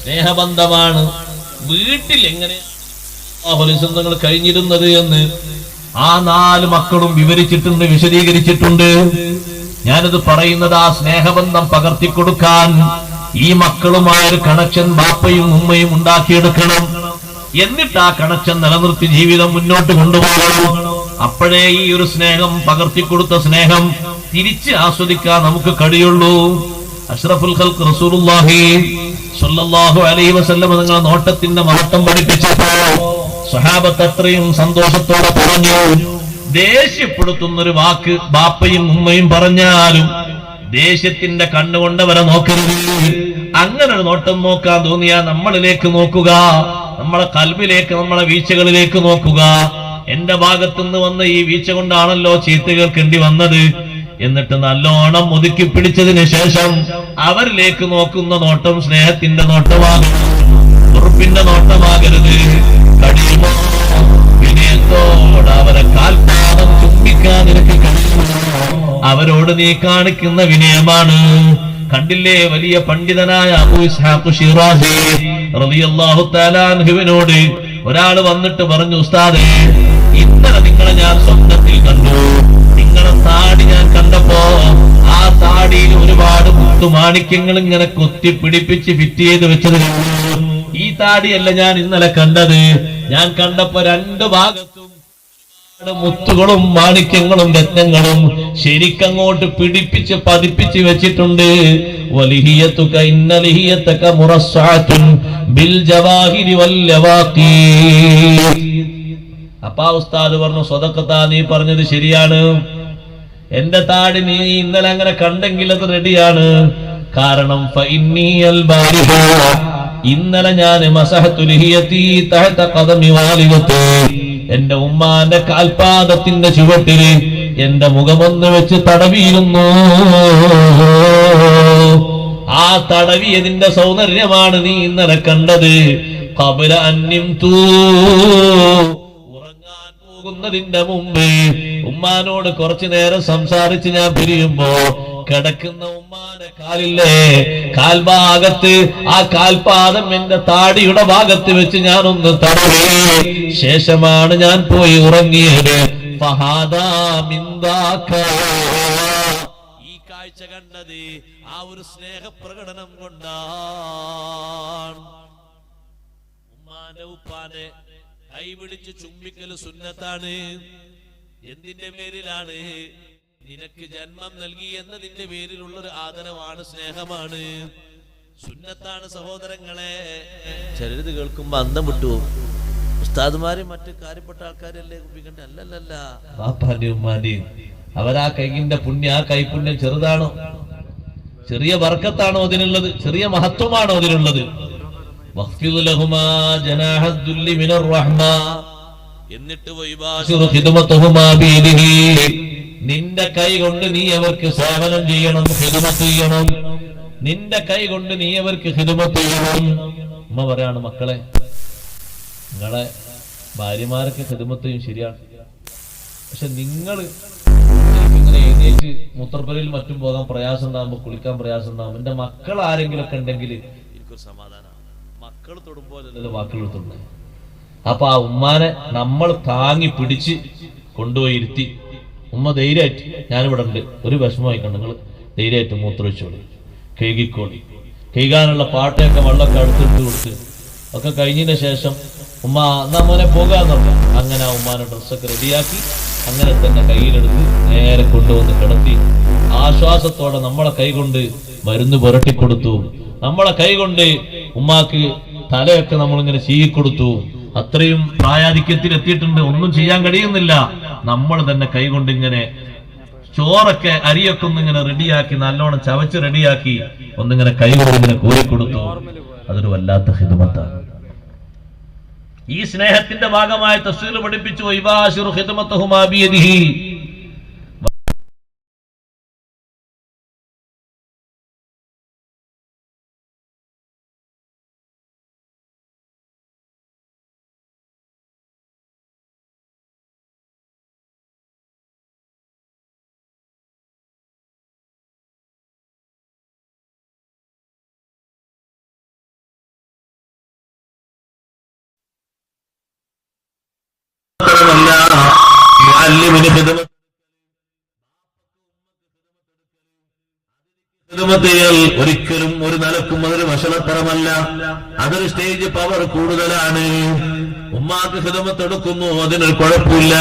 സ്നേഹബന്ധമാണ് വീട്ടിൽ എങ്ങനെ നിങ്ങൾ കഴിഞ്ഞിരുന്നത് എന്ന് ആ 4 മക്കളും വിവരിച്ചിട്ടുണ്ട്, വിശദീകരിച്ചിട്ടുണ്ട്. ഞാനത് പറയുന്നത് ആ സ്നേഹബന്ധം പകർത്തിക്കൊടുക്കാൻ ഈ മക്കളുമായ ഒരു കണക്ഷൻ ബാപ്പയും ഉമ്മയും ഉണ്ടാക്കിയെടുക്കണം. എന്നിട്ട് ആ കണക്ഷൻ നിലനിർത്തി ജീവിതം മുന്നോട്ട് കൊണ്ടുപോകണം. അപ്പോഴേ ഈ ഒരു സ്നേഹം, പകർത്തിക്കൊടുത്ത സ്നേഹം തിരിച്ച് ആസ്വദിക്കാൻ നമുക്ക് കഴിയുള്ളൂ. അഷ്റഫുൽ ഖൽഖ് റസൂലുള്ളാഹി സ്വല്ലല്ലാഹു അലൈഹി വസല്ലം നിങ്ങളെ നോട്ടത്തിന്റെ മഹത്വം പഠിപ്പിച്ചപ്പോ സ്വഹാബത്ത് അത്രയും സന്തോഷത്തോടെ പറഞ്ഞു. ദേഷ്യപ്പെടുത്തുന്നൊരു വാക്ക് ബാപ്പയും ഉമ്മയും പറഞ്ഞാലും ദേഷ്യത്തിന്റെ കണ്ണുകൊണ്ടവരെ നോക്കരുത്. അങ്ങനെ ഒരു നോട്ടം നോക്കാൻ തോന്നിയാ നമ്മളിലേക്ക് നോക്കുക, നമ്മളെ കൽബിലേക്ക്, നമ്മളെ വീഴ്ചകളിലേക്ക് നോക്കുക. എന്റെ ഭാഗത്തുനിന്ന് വന്ന ഈ വീഴ്ച കൊണ്ടാണല്ലോ ചീത്ത കേൾക്കേണ്ടി വന്നത്. എന്നിട്ട് നല്ലോണം ഒതുക്കി പിടിച്ചതിന് ശേഷം അവരിലേക്ക് നോക്കുന്ന നോട്ടം സ്നേഹത്തിന്റെ നോട്ടമാകരുത്, ഉറപ്പിന്റെ നോട്ടമാകരുത്. കഴിയുമോ വിനയത്തോട് അവരെ കാൽപാദം ചുംബിക്കാൻ നിനക്ക് കഴിയുമോ? അവരോട് നീ കാണിക്കുന്ന വിനയമാണ്. കണ്ടില്ലേ, വലിയ പണ്ഡിതനായ അബൂ ഇസ്ഹാഖ് ശിറാസി റളിയല്ലാഹു തആല അൻഹുവിനോട് ഒരാൾ വന്നിട്ട് പറഞ്ഞു, ഉസ്താദേ, ഇന്നലെ നിങ്ങളെ ഞാൻ സ്വപ്നത്തിൽ കണ്ടു. നിങ്ങളെ താടി ഞാൻ കണ്ടപ്പോ ആ താടിയിൽ ഒരുപാട് മുത്തുമാണിക്യങ്ങൾ ഇങ്ങനെ കുത്തി പിടിപ്പിച്ച് ഫിറ്റ് ചെയ്ത് വെച്ചത്. ഈ താടിയല്ല ഞാൻ ഇന്നലെ കണ്ടത്. ഞാൻ കണ്ടപ്പോ 2 ഭാഗത്തും മുത്തുകളും മാണിക്യങ്ങളും രത്നങ്ങളും ശരിക്കങ്ങോട്ട് പിടിപ്പിച്ച് പതിപ്പിച്ച് വെച്ചിട്ടുണ്ട്. വലിഹിയതുക ഇന്ന ലിഹിയതക മുറസ്സഅതുൻ ബിൽ ജവാഹിരി വൽ ലവാഖി. അപ്പാ ഉസ്താദ് പറഞ്ഞു, സ്വതക്കത്താ, നീ പറഞ്ഞത് ശരിയാണ്. എന്റെ താടി നീ ഇന്നലെ അങ്ങനെ കണ്ടെങ്കിൽ അത് റെഡിയാണ്. കാരണം ഫഇന്നിയൽ ബാരിഹ, ഇന്നലെ ഞാൻ മസഹതു ലിഹിയതി തഹത ഖദമി വാലിദതി, എന്റെ ഉമ്മാന്റെ കാൽപാദത്തിന്റെ ചുവട്ടില് എന്റെ മുഖമൊന്ന് വെച്ച് തടവിയിരുന്നു. ആ തടവിയതിന്റെ സൗന്ദര്യമാണ് നീ ഇന്നലെ കണ്ടത്. ഖബല അന്യം തൂ, ഉറങ്ങാൻ പോകുന്നതിന്റെ മുമ്പ് ഉമ്മാനോട് കുറച്ചു നേരം സംസാരിച്ച് ഞാൻ പിരിയുമ്പോ കിടക്കുന്ന ഉമ്മാന്റെ കാലില്ലേ, കാൽഭാഗത്ത് ആ കാൽപാദം എന്റെ താടിയുടെ ഭാഗത്ത് വെച്ച് ഞാനൊന്ന് തടവി, ശേഷമാണ് ഞാൻ പോയി ഉറങ്ങിയത്. ഈ കാഴ്ച കണ്ടത് ആ ഒരു സ്നേഹപ്രകടനം കൊണ്ടാണ്. ഉമ്മാന്റെ ഉപ്പാന്റെ കൈ പിടിച്ച് ചുംബിക്കല് സുന്നത്താണ്. എന്തിന്റെ പേരിലാണ്? നിനക്ക് ജന്മം നൽകി എന്നതിന്റെ പേരിലുള്ളൊരു ആദരവാണ്, സ്നേഹമാണ്, സുന്നത്താണ് സഹോദരങ്ങളെ. ചിലത് കേൾക്കുമ്പോ അന്തം വിട്ടുപോകും. ഉസ്താദുമാരും മറ്റു കാര്യപ്പെട്ട ആൾക്കാരല്ലേ കുപ്പിക്കണ്ട? അല്ലല്ല, ബാപ്പാന്റെയും ഉമ്മാന്റെയും അവരാ കൈകിന്റെ പുണ്യം, ആ കൈപുണ്യം ചെറുതാണോ? ചെറിയ ബർക്കത്താണോ അതിനുള്ളത്? ചെറിയ മഹത്വമാണോ അതിനുള്ളത്? എന്നിട്ട് നിന്റെ കൈ കൊണ്ട് നീ അവർക്ക് സേവനം ചെയ്യണം, ഖിദ്മത്ത് ചെയ്യണം. നിന്റെ കൈ കൊണ്ട് നീ അവർക്ക് ഖിദ്മത്ത് ചെയ്യണം. ഉമ്മ പറയാണ്, മക്കളെ നിങ്ങളെ ഭാര്യമാരൊക്കെ ഖിദ്മത്ത് ചെയ്യും, ശരിയാണ്. പക്ഷെ നിങ്ങൾ ഇങ്ങനെ എഴുന്നേറ്റ് മൂത്രപ്പുരയിൽ മറ്റും പോകാൻ പ്രയാസം ഉണ്ടാകുമ്പോ, കുളിക്കാൻ പ്രയാസം ഉണ്ടാകും, എന്റെ മക്കൾ ആരെങ്കിലും ഒക്കെ ഉണ്ടെങ്കിൽ എനിക്കൊരു സമാധാനമാണ്. മക്കൾ തൊടുമ്പോഴല്ലോ വാക്കുകൾ തൊടുന്നത്. അപ്പൊ ആ ഉമ്മാനെ നമ്മൾ താങ്ങി പിടിച്ച് കൊണ്ടുപോയി ഇരുത്തി, ഉമ്മ ധൈര്യമായിട്ട് ഞാനിവിടെ ഉണ്ട്, ഒരു വിഷമമായി കണ്ട് നിങ്ങൾ ധൈര്യമായിട്ട് മൂത്രമൊഴിച്ചോളി, കഴുകിക്കോളി. കഴുകാനുള്ള പാട്ടയൊക്കെ വെള്ളമൊക്കെ അടുത്തിട്ട് കൊടുത്ത് ഒക്കെ കഴിഞ്ഞതിന് ശേഷം ഉമ്മ എന്നാ മോനെ പോകാന്ന് പറഞ്ഞ അങ്ങനെ ആ ഉമ്മാനെ ഡ്രസ്സൊക്കെ റെഡിയാക്കി അങ്ങനെ തന്നെ കയ്യിലെടുത്ത് നേരെ കൊണ്ടുവന്ന് കിടത്തി ആശ്വാസത്തോടെ നമ്മളെ കൈകൊണ്ട് മരുന്ന് പുരട്ടിക്കൊടുത്തു. നമ്മളെ കൈകൊണ്ട് ഉമ്മാക്ക് തലയൊക്കെ നമ്മളിങ്ങനെ ചീകിക്കൊടുത്തു. അത്രയും പ്രായാധിക്യത്തിൽ എത്തിയിട്ടുണ്ട്, ഒന്നും ചെയ്യാൻ കഴിയുന്നില്ല. നമ്മൾ തന്നെ കൈകൊണ്ട് ഇങ്ങനെ ചോറൊക്കെ അരിയൊക്കെ ഒന്നിങ്ങനെ റെഡിയാക്കി നല്ലോണം ചവച്ച് റെഡിയാക്കി ഒന്നിങ്ങനെ കൈകൊണ്ട് ഇങ്ങനെ കോരിക്കൊടുത്തു. അതൊരു വല്ലാത്ത ഖിദ്മത്താണ്. ഈ സ്നേഹത്തിന്റെ ഭാഗമായി തഫ്സീർ പഠിപ്പിച്ചു, ഇബാശിറു ഖിദ്മതഹുമാ ബിയദിഹി. ഒരിക്കലും ഒരു നിലക്കും അതൊരു വഷളത്തരമല്ല, അതൊരു സ്റ്റേജ് പവർ കൂടുതലാണ്. ഉമ്മാക്ക് ഖിദ്മത്ത് എടുക്കുന്നു, അതിനൊരു കുഴപ്പമില്ല.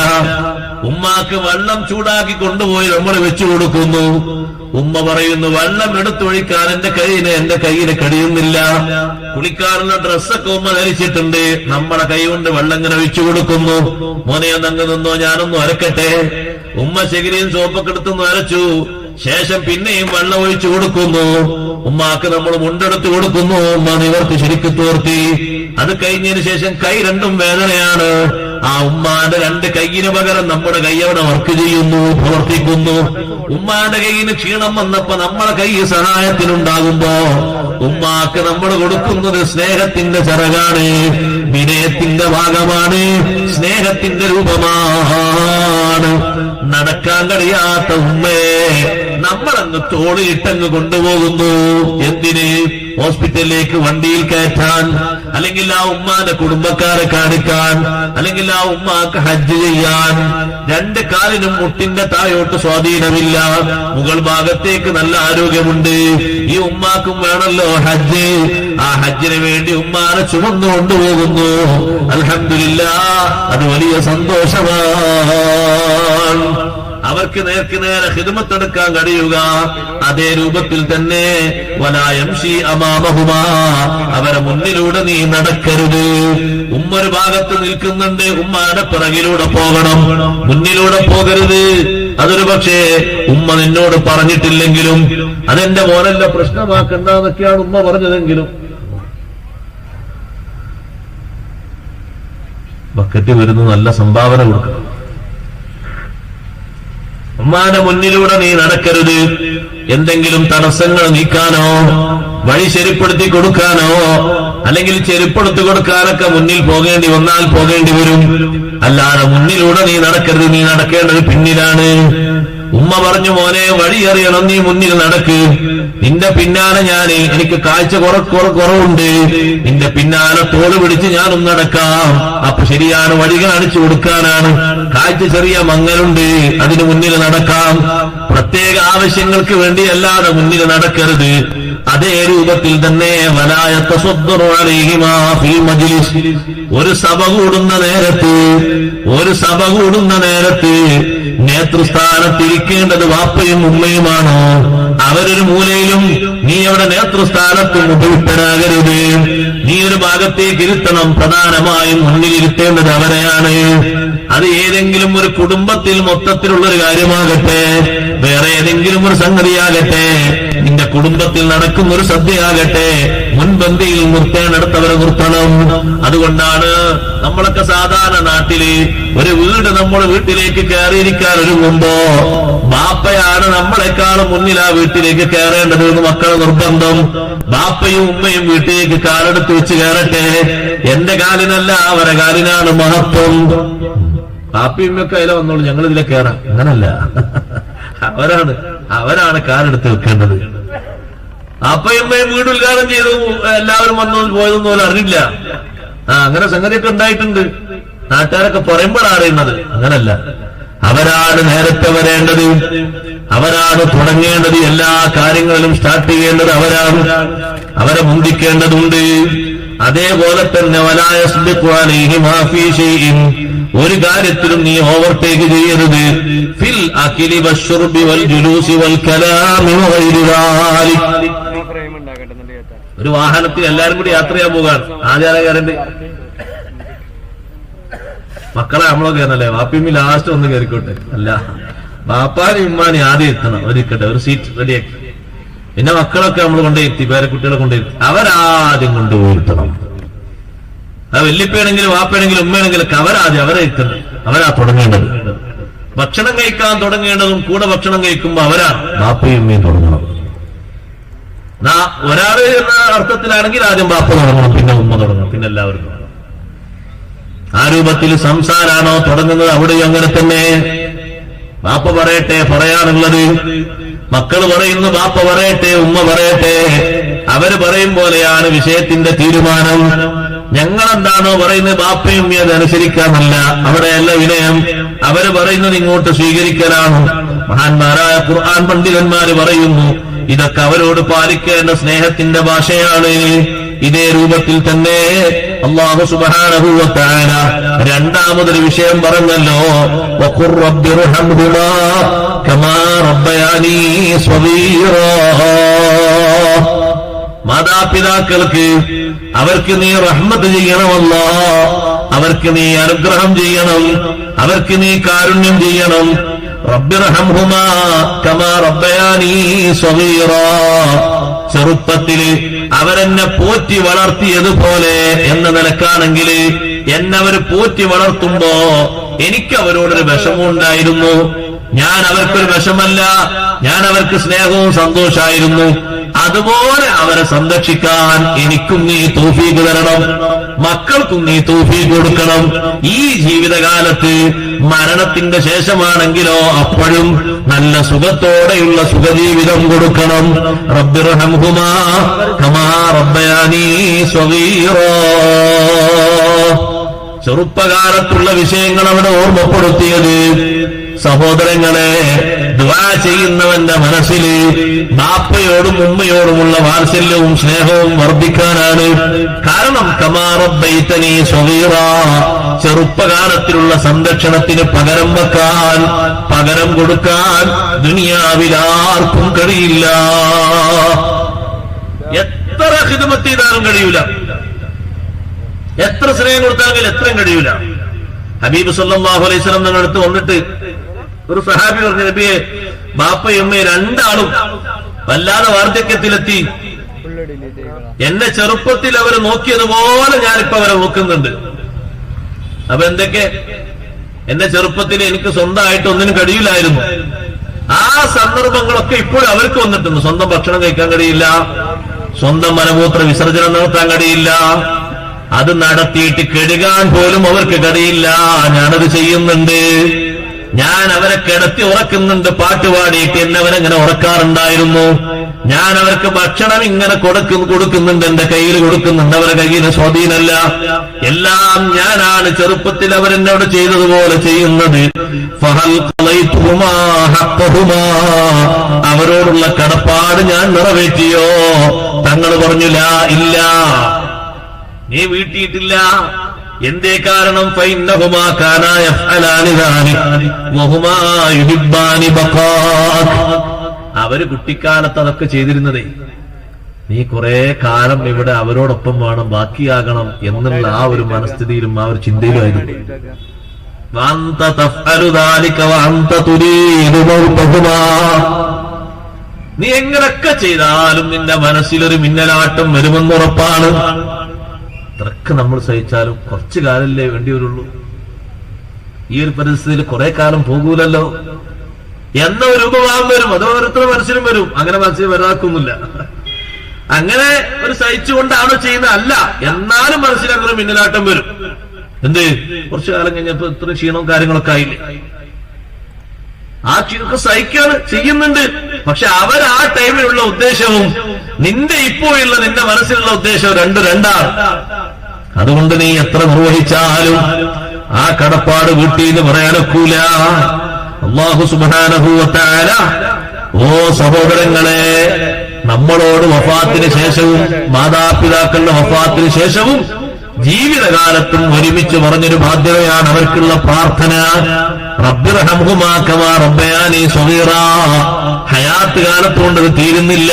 ഉമ്മാക്ക് വെള്ളം ചൂടാക്കി കൊണ്ടുപോയി നമ്മൾ വെച്ചു കൊടുക്കുന്നു. ഉമ്മ പറയുന്നു, വെള്ളം എടുത്തൊഴിക്കാൻ എന്റെ കയ്യിന് കഴിയുന്നില്ല. കുളിക്കാറുള്ള ഡ്രസ്സൊക്കെ ഉമ്മ ധരിച്ചിട്ടുണ്ട്, നമ്മുടെ കൈ കൊണ്ട് വെള്ളം ഇങ്ങനെ വെച്ചു കൊടുക്കുന്നു. മോനെ ഒന്നങ്ങ് നിന്നോ, ഞാനൊന്നും അരക്കട്ടെ. ഉമ്മ ശകരിയും സോപ്പൊക്കെ എടുത്തൊന്ന് അരച്ചു. ശേഷം പിന്നെയും വെള്ളം ഒഴിച്ചു കൊടുക്കുന്നു. ഉമ്മാക്ക് നമ്മൾ മുണ്ടെടുത്ത് കൊടുക്കുന്നു. ഉമ്മ നിവർക്ക് ശരിക്ക് തോർത്തി. അത് കഴിഞ്ഞതിന് ശേഷം കൈ രണ്ടും വേദനയാണ്. ആ ഉമ്മാന്റെ രണ്ട് കൈയിന് പകരം നമ്മുടെ കൈ അവിടെ വർക്ക് ചെയ്യുന്നു, പ്രവർത്തിക്കുന്നു. ഉമ്മാന്റെ കൈയിന് ക്ഷീണം വന്നപ്പോ നമ്മളെ കൈ സഹായത്തിനുണ്ടാകുമ്പോ ഉമ്മാക്ക് നമ്മൾ കൊടുക്കുന്നത് സ്നേഹത്തിന്റെ ചിറകാണ്, വിനയത്തിന്റെ ഭാഗമാണ്, സ്നേഹത്തിന്റെ രൂപമാണ്. നടക്കാൻ കഴിയാത്ത ഉമ്മയെ നമ്മളങ്ങ് തോളിലിട്ടങ്ങ് കൊണ്ടുപോകുന്നു. എന്തിന്? ഹോസ്പിറ്റലിലേക്ക് വണ്ടിയിൽ കയറ്റാൻ, അല്ലെങ്കിൽ ആ ഉമ്മാന്റെ കുടുംബക്കാരെ കാണിക്കാൻ, അല്ലെങ്കിൽ ആ ഉമ്മാക്ക് ഹജ്ജ് ചെയ്യാൻ. രണ്ട് കാലിനും മുട്ടിന്റെ താഴോട്ട് സ്വാധീനമില്ല, മുകൾ ഭാഗത്തേക്ക് നല്ല ആരോഗ്യമുണ്ട്. ഈ ഉമ്മാക്കും വേണമല്ലോ ഹജ്ജ്. ആ ഹജ്ജിന് വേണ്ടി ഉമ്മാനെ ചുമന്നു കൊണ്ടുപോകുന്നു. അൽഹംദുലില്ലാഹ്, അത് വലിയ സന്തോഷമാണ്. അവർക്ക് നേർക്ക് നേരെ ഖിദ്മത്ത് എടുക്കാൻ കഴിയുക. അതേ രൂപത്തിൽ തന്നെ വലാ യംശി അമാമഹുമാ, അവരെ മുന്നിലൂടെ നീ നടക്കരുത്. ഉമ്മ ഒരു ഭാഗത്ത് നിൽക്കുന്നുണ്ട്, ഉമ്മാടെ പിറകിലൂടെ പോകണം, മുന്നിലൂടെ പോകരുത്. അതൊരു പക്ഷേ ഉമ്മ നിന്നോട് പറഞ്ഞിട്ടില്ലെങ്കിലും, അതെന്റെ മോനല്ല പ്രശ്നമാക്കണ്ടെന്നൊക്കെയാണ് ഉമ്മ പറഞ്ഞതെങ്കിലും, ബക്കറ്റ് വരുന്ന നല്ല സംഭാവന കൊടുക്കണം. ഉമ്മാന്റെ മുന്നിലൂടെ നീ നടക്കരുത്. എന്തെങ്കിലും തടസ്സങ്ങൾ നീക്കാനോ വഴി ശരിപ്പെടുത്തി കൊടുക്കാനോ അല്ലെങ്കിൽ ചെരുപ്പെടുത്തി കൊടുക്കാനൊക്കെ മുന്നിൽ പോകേണ്ടി വന്നാൽ പോകേണ്ടി വരും. അല്ലാതെ മുന്നിലൂടെ നീ നടക്കരുത്, നീ നടക്കേണ്ടത് പിന്നിലാണ്. ഉമ്മ പറഞ്ഞു, മോനെ വഴി അറിയണം, നീ മുന്നിൽ നടക്ക്. നിന്റെ പിന്നാലെ എനിക്ക് കാഴ്ച കുറവുണ്ട്, നിന്റെ പിന്നാലെ തോള് പിടിച്ച് ഞാനും നടക്കാം. അപ്പൊ ശരിയാണ്, വഴി കാണിച്ചു കൊടുക്കാനാണ്. കാഴ്ച ചെറിയ മങ്ങലുണ്ട്, അതിന് മുന്നിൽ നടക്കാം. പ്രത്യേക ആവശ്യങ്ങൾക്ക് വേണ്ടി അല്ലാതെ മുന്നിൽ നടക്കരുത്. അതേ രൂപത്തിൽ തന്നെ ഒരു സഭ കൂടുന്ന നേരത്ത് നേതൃസ്ഥാനത്തിരിക്കേണ്ടത് വാപ്പയും ഉമ്മയുമാണോ? അവരൊരു മൂലയിലും നീ അവിടെ നേതൃസ്ഥാനത്തും ഉപയുക്തരാകരുത്. നീ ഒരു ഭാഗത്തേക്ക് ഇരുത്തണം. പ്രധാനമായും മുന്നിലിരുത്തേണ്ടത് അവരെയാണ്. അത് ഏതെങ്കിലും ഒരു കുടുംബത്തിൽ മൊത്തത്തിലുള്ളൊരു കാര്യമാകട്ടെ, വേറെ ഏതെങ്കിലും ഒരു സംഗതിയാകട്ടെ, നിന്റെ കുടുംബത്തിൽ നടക്കുന്ന ഒരു സദ്യയാകട്ടെ, മുൻപന്തിയിൽ നിർത്തേണ്ടടുത്തവരെ നിർത്തണം. അതുകൊണ്ടാണ് നമ്മളൊക്കെ സാധാരണ നാട്ടില് ഒരു വീട്ടിലേക്ക് കയറിയിരിക്കാൻ ഒരുങ്ങുമ്പോ ബാപ്പയാണ് നമ്മളെക്കാളും മുന്നിൽ ആ വീട്ടിലേക്ക് കയറേണ്ടത് എന്ന് മക്കളെ നിർബന്ധം. ബാപ്പയും ഉമ്മയും വീട്ടിലേക്ക് കാലെടുത്ത് വെച്ച് കയറട്ടെ, എന്റെ കാലിനല്ല അവരെ കാലിനാണ് മഹത്വം. ബാപ്പയും ഉമ്മയൊക്കെ അതിലെ വന്നോളൂ, ഞങ്ങൾ ഇതിലെ കയറാം. അങ്ങനല്ല, അവരാണ് കാലെടുത്ത് വെക്കേണ്ടത്. ബാപ്പയും ഉമ്മയും വീട് ഉദ്ഘാടനം ചെയ്തു, എല്ലാവരും വന്നു പോയതൊന്നും പോലെ അറിയില്ല. അങ്ങനെ സംഗതിയൊക്കെ ഉണ്ടായിട്ടുണ്ട്. നാട്ടുകാരൊക്കെ പറയുമ്പോഴാണ് അറിയുന്നത്. അങ്ങനല്ല, അവരാണ് നേരത്തെ വരേണ്ടത്, അവരാണ് തുടങ്ങേണ്ടത്. എല്ലാ കാര്യങ്ങളിലും സ്റ്റാർട്ട് ചെയ്യേണ്ടത് അവരാണ്, അവരെ മുന്തിക്കേണ്ടതുണ്ട്. അതേപോലെ തന്നെ ഒരു കാര്യത്തിലും നീ ഓവർടേക്ക് ചെയ്യരുത്. ഫിൽ അഖിലി വശുർബി വൽ ജുലൂസി വൽ കലാമി വഗൈരി ദാലിക്. ഒരു വാഹനത്തിൽ എല്ലാരും കൂടി യാത്ര ചെയ്യാൻ പോകാണ്. ആചാരകാരന്റെ മക്കളെ നമ്മളോ കയറണല്ലേ, വാപ്പിയമ്മി ലാസ്റ്റ് ഒന്ന് കയറിക്കോട്ടെ. അല്ല, ബാപ്പാനും ഉമ്മാനും ആദ്യം എത്തണം, അവരിക്കട്ടെ, ഒരു സീറ്റ് റെഡിയാക്കി. പിന്നെ മക്കളൊക്കെ നമ്മൾ കൊണ്ടുപോയി പേരക്കുട്ടികളെ കൊണ്ടുപോയി അവരാദ്യം കൊണ്ടുപോയിരുത്തണം. അത് വല്യപ്പയാണെങ്കിലും വാപ്പയാണെങ്കിലും ഉമ്മയാണെങ്കിലും അവരാദ്യം അവരെ എത്തണം, അവരാ തുടങ്ങേണ്ടത്. ഭക്ഷണം കഴിക്കാൻ തുടങ്ങേണ്ടതും കൂടെ ഭക്ഷണം കഴിക്കുമ്പോ അവരാണ് ബാപ്പയും ഉമ്മയും തുടങ്ങണം. ഒരാള് എന്ന അർത്ഥത്തിലാണെങ്കിൽ ആദ്യം ബാപ്പ തുടങ്ങണം, പിന്നെ ഉമ്മ തുടങ്ങണം, പിന്നെ എല്ലാവരും തുടങ്ങണം. ആ രൂപത്തിൽ സംസാരാണോ തുടങ്ങുന്നത് അവിടെയും അങ്ങനെ തന്നെ. ബാപ്പ പറയട്ടെ, പറയാനുള്ളത്. മക്കള് പറയുന്നു, ബാപ്പ പറയട്ടെ, ഉമ്മ പറയട്ടെ. അവര് പറയും പോലെയാണ് വിഷയത്തിന്റെ തീരുമാനം. ഞങ്ങളെന്താണോ പറയുന്നത് ബാപ്പയും ഉമ്മയും അതനുസരിക്കാനല്ല, അവിടെയല്ല വിനയം. അവര് പറയുന്നത് ഇങ്ങോട്ട് സ്വീകരിക്കലാണ്. മഹാന്മാരായ ഖുർആൻ പണ്ഡിതന്മാര് പറയുന്നു, ഇതൊക്കെ അവരോട് പാലിക്കേണ്ട സ്നേഹത്തിന്റെ ഭാഷയാണ്. ഇതേ രൂപത്തിൽ തന്നെ അല്ലാഹു സുബ്ഹാനഹു വ തആല രണ്ടാമതൊരു വിഷയം പറഞ്ഞല്ലോ, വഖുർ റബ്ബിർഹംഹുമാ കമാ റബ്ബയാനീ സ്വഗീറാ. മാതാപിതാക്കൾക്ക് അവർക്ക് നീ റഹ്മത്ത് ചെയ്യണമല്ലോ, അവർക്ക് നീ അനുഗ്രഹം ചെയ്യണം, അവർക്ക് നീ കാരുണ്യം ചെയ്യണം. റബ്ബിർഹംഹുമാ കമാ റബ്ബയാനീ സ്വഗീറാ. ചെറുപ്പത്തില് അവരെന്നെ പോറ്റി വളർത്തിയതുപോലെ എന്ന നിലക്കാണെങ്കിൽ എന്നവർ പോറ്റി വളർത്തുമ്പോ എനിക്ക് അവരോടൊരു വിഷമമുണ്ടായിരുന്നു. ഞാൻ അവർക്കൊരു വിഷമല്ല, ഞാൻ അവർക്ക് സ്നേഹവും സന്തോഷമായിരുന്നു. അതുപോലെ അവരെ സംരക്ഷിക്കാൻ എനിക്കും നീ തൗഫീഖ് തരണം, മക്കൾക്കും നീ തൗഫീഖ് കൊടുക്കണം. ഈ ജീവിതകാലത്ത് മരണത്തിന്റെ ശേഷമാണെങ്കിലോ അപ്പോഴും നല്ല സുഖത്തോടെയുള്ള സുഖജീവിതം കൊടുക്കണം. റബ്ബിർഹംഹുമാ കമാ റബ്ബയാനീ സ്വഗീറാ. ചെറുപ്പകാലത്തുള്ള വിഷയങ്ങൾ അവിടെ ഓർമ്മപ്പെടുത്തിയത്. സഹോദരങ്ങളെ, ദുആ ചെയ്യുന്നവന്റെ മനസ്സിൽ ബാപ്പയോടും ഉമ്മയോടുമുള്ള വാത്സല്യവും സ്നേഹവും വർദ്ധിക്കാനാണ്. കാരണം കമാ റബ്ബൈതനീ സ്വഗീറാ, ചെറുപ്പകാലത്തിലുള്ള സംരക്ഷണത്തിന് പകരം വെക്കാൻ, പകരം കൊടുക്കാൻ ദുനിയാവിൽ ആർക്കും കഴിയില്ല. എത്ര ഖിദ്മത്ത് ചെയ്താലും കഴിയൂല, എത്ര സ്നേഹം കൊടുത്താലും എത്രയും കഴിയൂല. ഹബീബ് സല്ലല്ലാഹു അലൈഹി വസല്ലം നിങ്ങളുടെ അടുത്ത് വന്നിട്ട് ഒരു സഹാബി പറഞ്ഞു, നബിയെ, ബാപ്പയും ഉമ്മയും രണ്ടാളും വല്ലാതെ വാർദ്ധക്യത്തിലെത്തി. എന്റെ ചെറുപ്പത്തിൽ അവരെ നോക്കിയതുപോലെ ഞാനിപ്പോ അവരെ നോക്കുന്നുണ്ട്. അപ്പൊ എന്തൊക്കെ, എന്റെ ചെറുപ്പത്തിൽ എനിക്ക് സ്വന്തമായിട്ട് ഒന്നിനും കഴിയില്ലായിരുന്നു. ആ സന്ദർഭങ്ങളൊക്കെ ഇപ്പോഴും അവർക്ക് വന്നിട്ടുണ്ട്. സ്വന്തം ഭക്ഷണം കഴിക്കാൻ കഴിയില്ല, സ്വന്തം മലമൂത്ര വിസർജനം നടത്താൻ കഴിയില്ല, അത് നടത്തിയിട്ട് കഴുകാൻ പോലും അവർക്ക് കഴിയില്ല. ഞാനത് ചെയ്യുന്നുണ്ട്, ഞാൻ അവരെ കിടത്തി ഉറക്കുന്നുണ്ട്, പാട്ടുപാടിയിട്ട് എന്നെ അവരെങ്ങനെ ഉറക്കാറുണ്ടായിരുന്നു. ഞാൻ അവർക്ക് ഭക്ഷണം ഇങ്ങനെ കൊടുക്കുന്നുണ്ട്, എന്റെ കയ്യിൽ കൊടുക്കുന്നുണ്ട്, അവരെ കയ്യിൽ സ്വാധീനമല്ല. എല്ലാം ഞാനാണ് ചെറുപ്പത്തിൽ അവരെന്നോട് ചെയ്തതുപോലെ ചെയ്യുന്നത്. അവരോടുള്ള കടപ്പാട് ഞാൻ നിറവേറ്റിയോ? തങ്ങൾ പറഞ്ഞു ലാ, ഇല്ല, നീ വീട്ടിയിട്ടില്ല. എന്തേ കാരണം? ഫൈന്നഹുമാ കാനാ യഫ്അലാനി ദാലിക വഹുമാ യുഹിബ്ബാനി ബഖാഅക്. അവര് കുട്ടിക്കാലത്ത് അതൊക്കെ ചെയ്തിരുന്നതേ, നീ കുറെ കാലം ഇവിടെ അവരോടൊപ്പം വേണം, ബാക്കിയാകണം എന്നുള്ള ആ ഒരു മനസ്ഥിതിയിലും ആ ഒരു ചിന്തയിലുമായിരുന്നു. വഅന്ത തഫ്അലു ദാലിക വഅന്ത തുരീദു മൗതഹുമാ. നീ എങ്ങനൊക്കെ ചെയ്താലും നിന്റെ മനസ്സിലൊരു മിന്നലാട്ടം വരുമെന്നുറപ്പാണ്. അത്രക്ക് നമ്മൾ സഹിച്ചാലും കുറച്ചു കാലല്ലേ വേണ്ടി വരുള്ളൂ. ഈ ഒരു പരിസ്ഥിതിയിൽ കുറെ കാലം പോകൂലല്ലോ എന്ന ഒരു ഉപഭാവം വരും. അത് ഓരോരുത്തരുടെ മനസ്സിലും വരും. അങ്ങനെ മനസ്സിൽ വരാക്കൊന്നുമില്ല. അങ്ങനെ ഒരു സഹിച്ചുകൊണ്ടാണോ ചെയ്യുന്നത്? അല്ല, എന്നാലും മനസ്സിൽ അങ്ങനെ മിന്നലാട്ടം വരും. എന്ത്, കുറച്ചു കാലം കഴിഞ്ഞപ്പോ ഇത്ര ക്ഷീണവും കാര്യങ്ങളൊക്കെ ആയില്ലേ? ആ ക്ഷീണമൊക്കെ സഹിക്കാണ്, ചെയ്യുന്നുണ്ട്. പക്ഷെ അവർ ആ ടൈമിലുള്ള ഉദ്ദേശവും നിന്റെ ഇപ്പോഴുള്ള നിന്റെ മനസ്സിലുള്ള ഉദ്ദേശവും രണ്ടാണ്. അതുകൊണ്ട് നീ എത്ര നിർവഹിച്ചാലും ആ കടപ്പാട് വീട്ടിന്ന് പറയാനൊക്കൂല. അല്ലാഹു സുബ്ഹാനഹു വ തആല ഓ സഹോദരങ്ങളെ, നമ്മളോട് വഫാത്തിന് ശേഷവും മാതാപിതാക്കളുടെ വഫാത്തിന് ശേഷവും ജീവിതകാലത്തും ഒരുമിച്ച് പറഞ്ഞൊരു ബാധ്യതയാണ് അവർക്കുള്ള പ്രാർത്ഥന. റബ്ബിർഹംഹുമാ കമാ റബ്ബയാനി സഗീറാ. ഹയാത്ത് കാലത്തുകൊണ്ട് അത് തീരുന്നില്ല.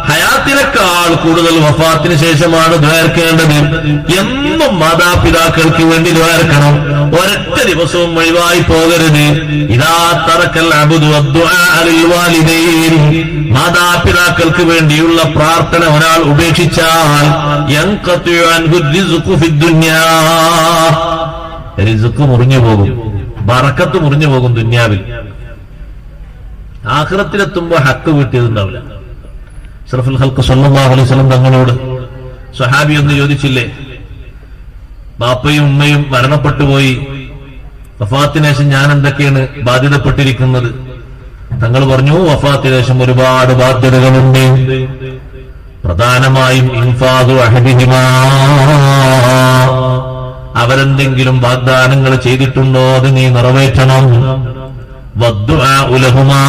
ഹയാത്തിനേക്കാൾ കൂടുതൽ വഫാത്തിന് ശേഷമാണ് ദ്വാരക്കേണ്ടത്. എന്നും മാതാപിതാക്കൾക്ക് വേണ്ടി ദ്വാരക്കണം. ഒരൊറ്റ ദിവസവും ഒഴിവായി പോകരുത്. ഇദാ തറക്കൽ അബ്ദു അദ്ദുആ ലിൽ വാലിദൈൻ. മാതാപിതാക്കൾക്ക് വേണ്ടിയുള്ള പ്രാർത്ഥന ഒരാൾ ഉപേക്ഷിച്ചാൽ യൻഖതു അൻഹു റിസ്ഖു ഫിദ് ദുനിയാ. റിസ്ഖ് മുറിഞ്ഞു പോകും, ബറക്കത്ത് മുറിഞ്ഞു പോകും ദുനിയാവിൽ. ആഖിറത്തിലെത്തുമ്പോ ഹക്ക് വീട്ടിയതുണ്ടാവില്ല. അഷ്റഫുൽ ഖൽഖ് സ്വല്ലല്ലാഹു അലൈഹി വസല്ലം തങ്ങളോട് സ്വഹാബി ഒന്ന് ചോദിച്ചില്ലേ, ബാപ്പയും ഉമ്മയും മരണപ്പെട്ടുപോയി, വഫാത്തിന് ശേഷം ഞാൻ എന്തൊക്കെയാണ് ബാധ്യതപ്പെട്ടിരിക്കുന്നത്? തങ്ങൾ പറഞ്ഞു, വഫാത്തിന് ശേഷം ഒരുപാട് ബാധ്യതകളുണ്ട്. പ്രധാനമായും ഇൻഫാദു അഹദിഹിമാ. അവരെന്തെങ്കിലും വാഗ്ദാനങ്ങൾ ചെയ്തിട്ടുണ്ടോ അത് നീ നിറവേറ്റണം. വദ്ദുആഉ ലഹുമാ.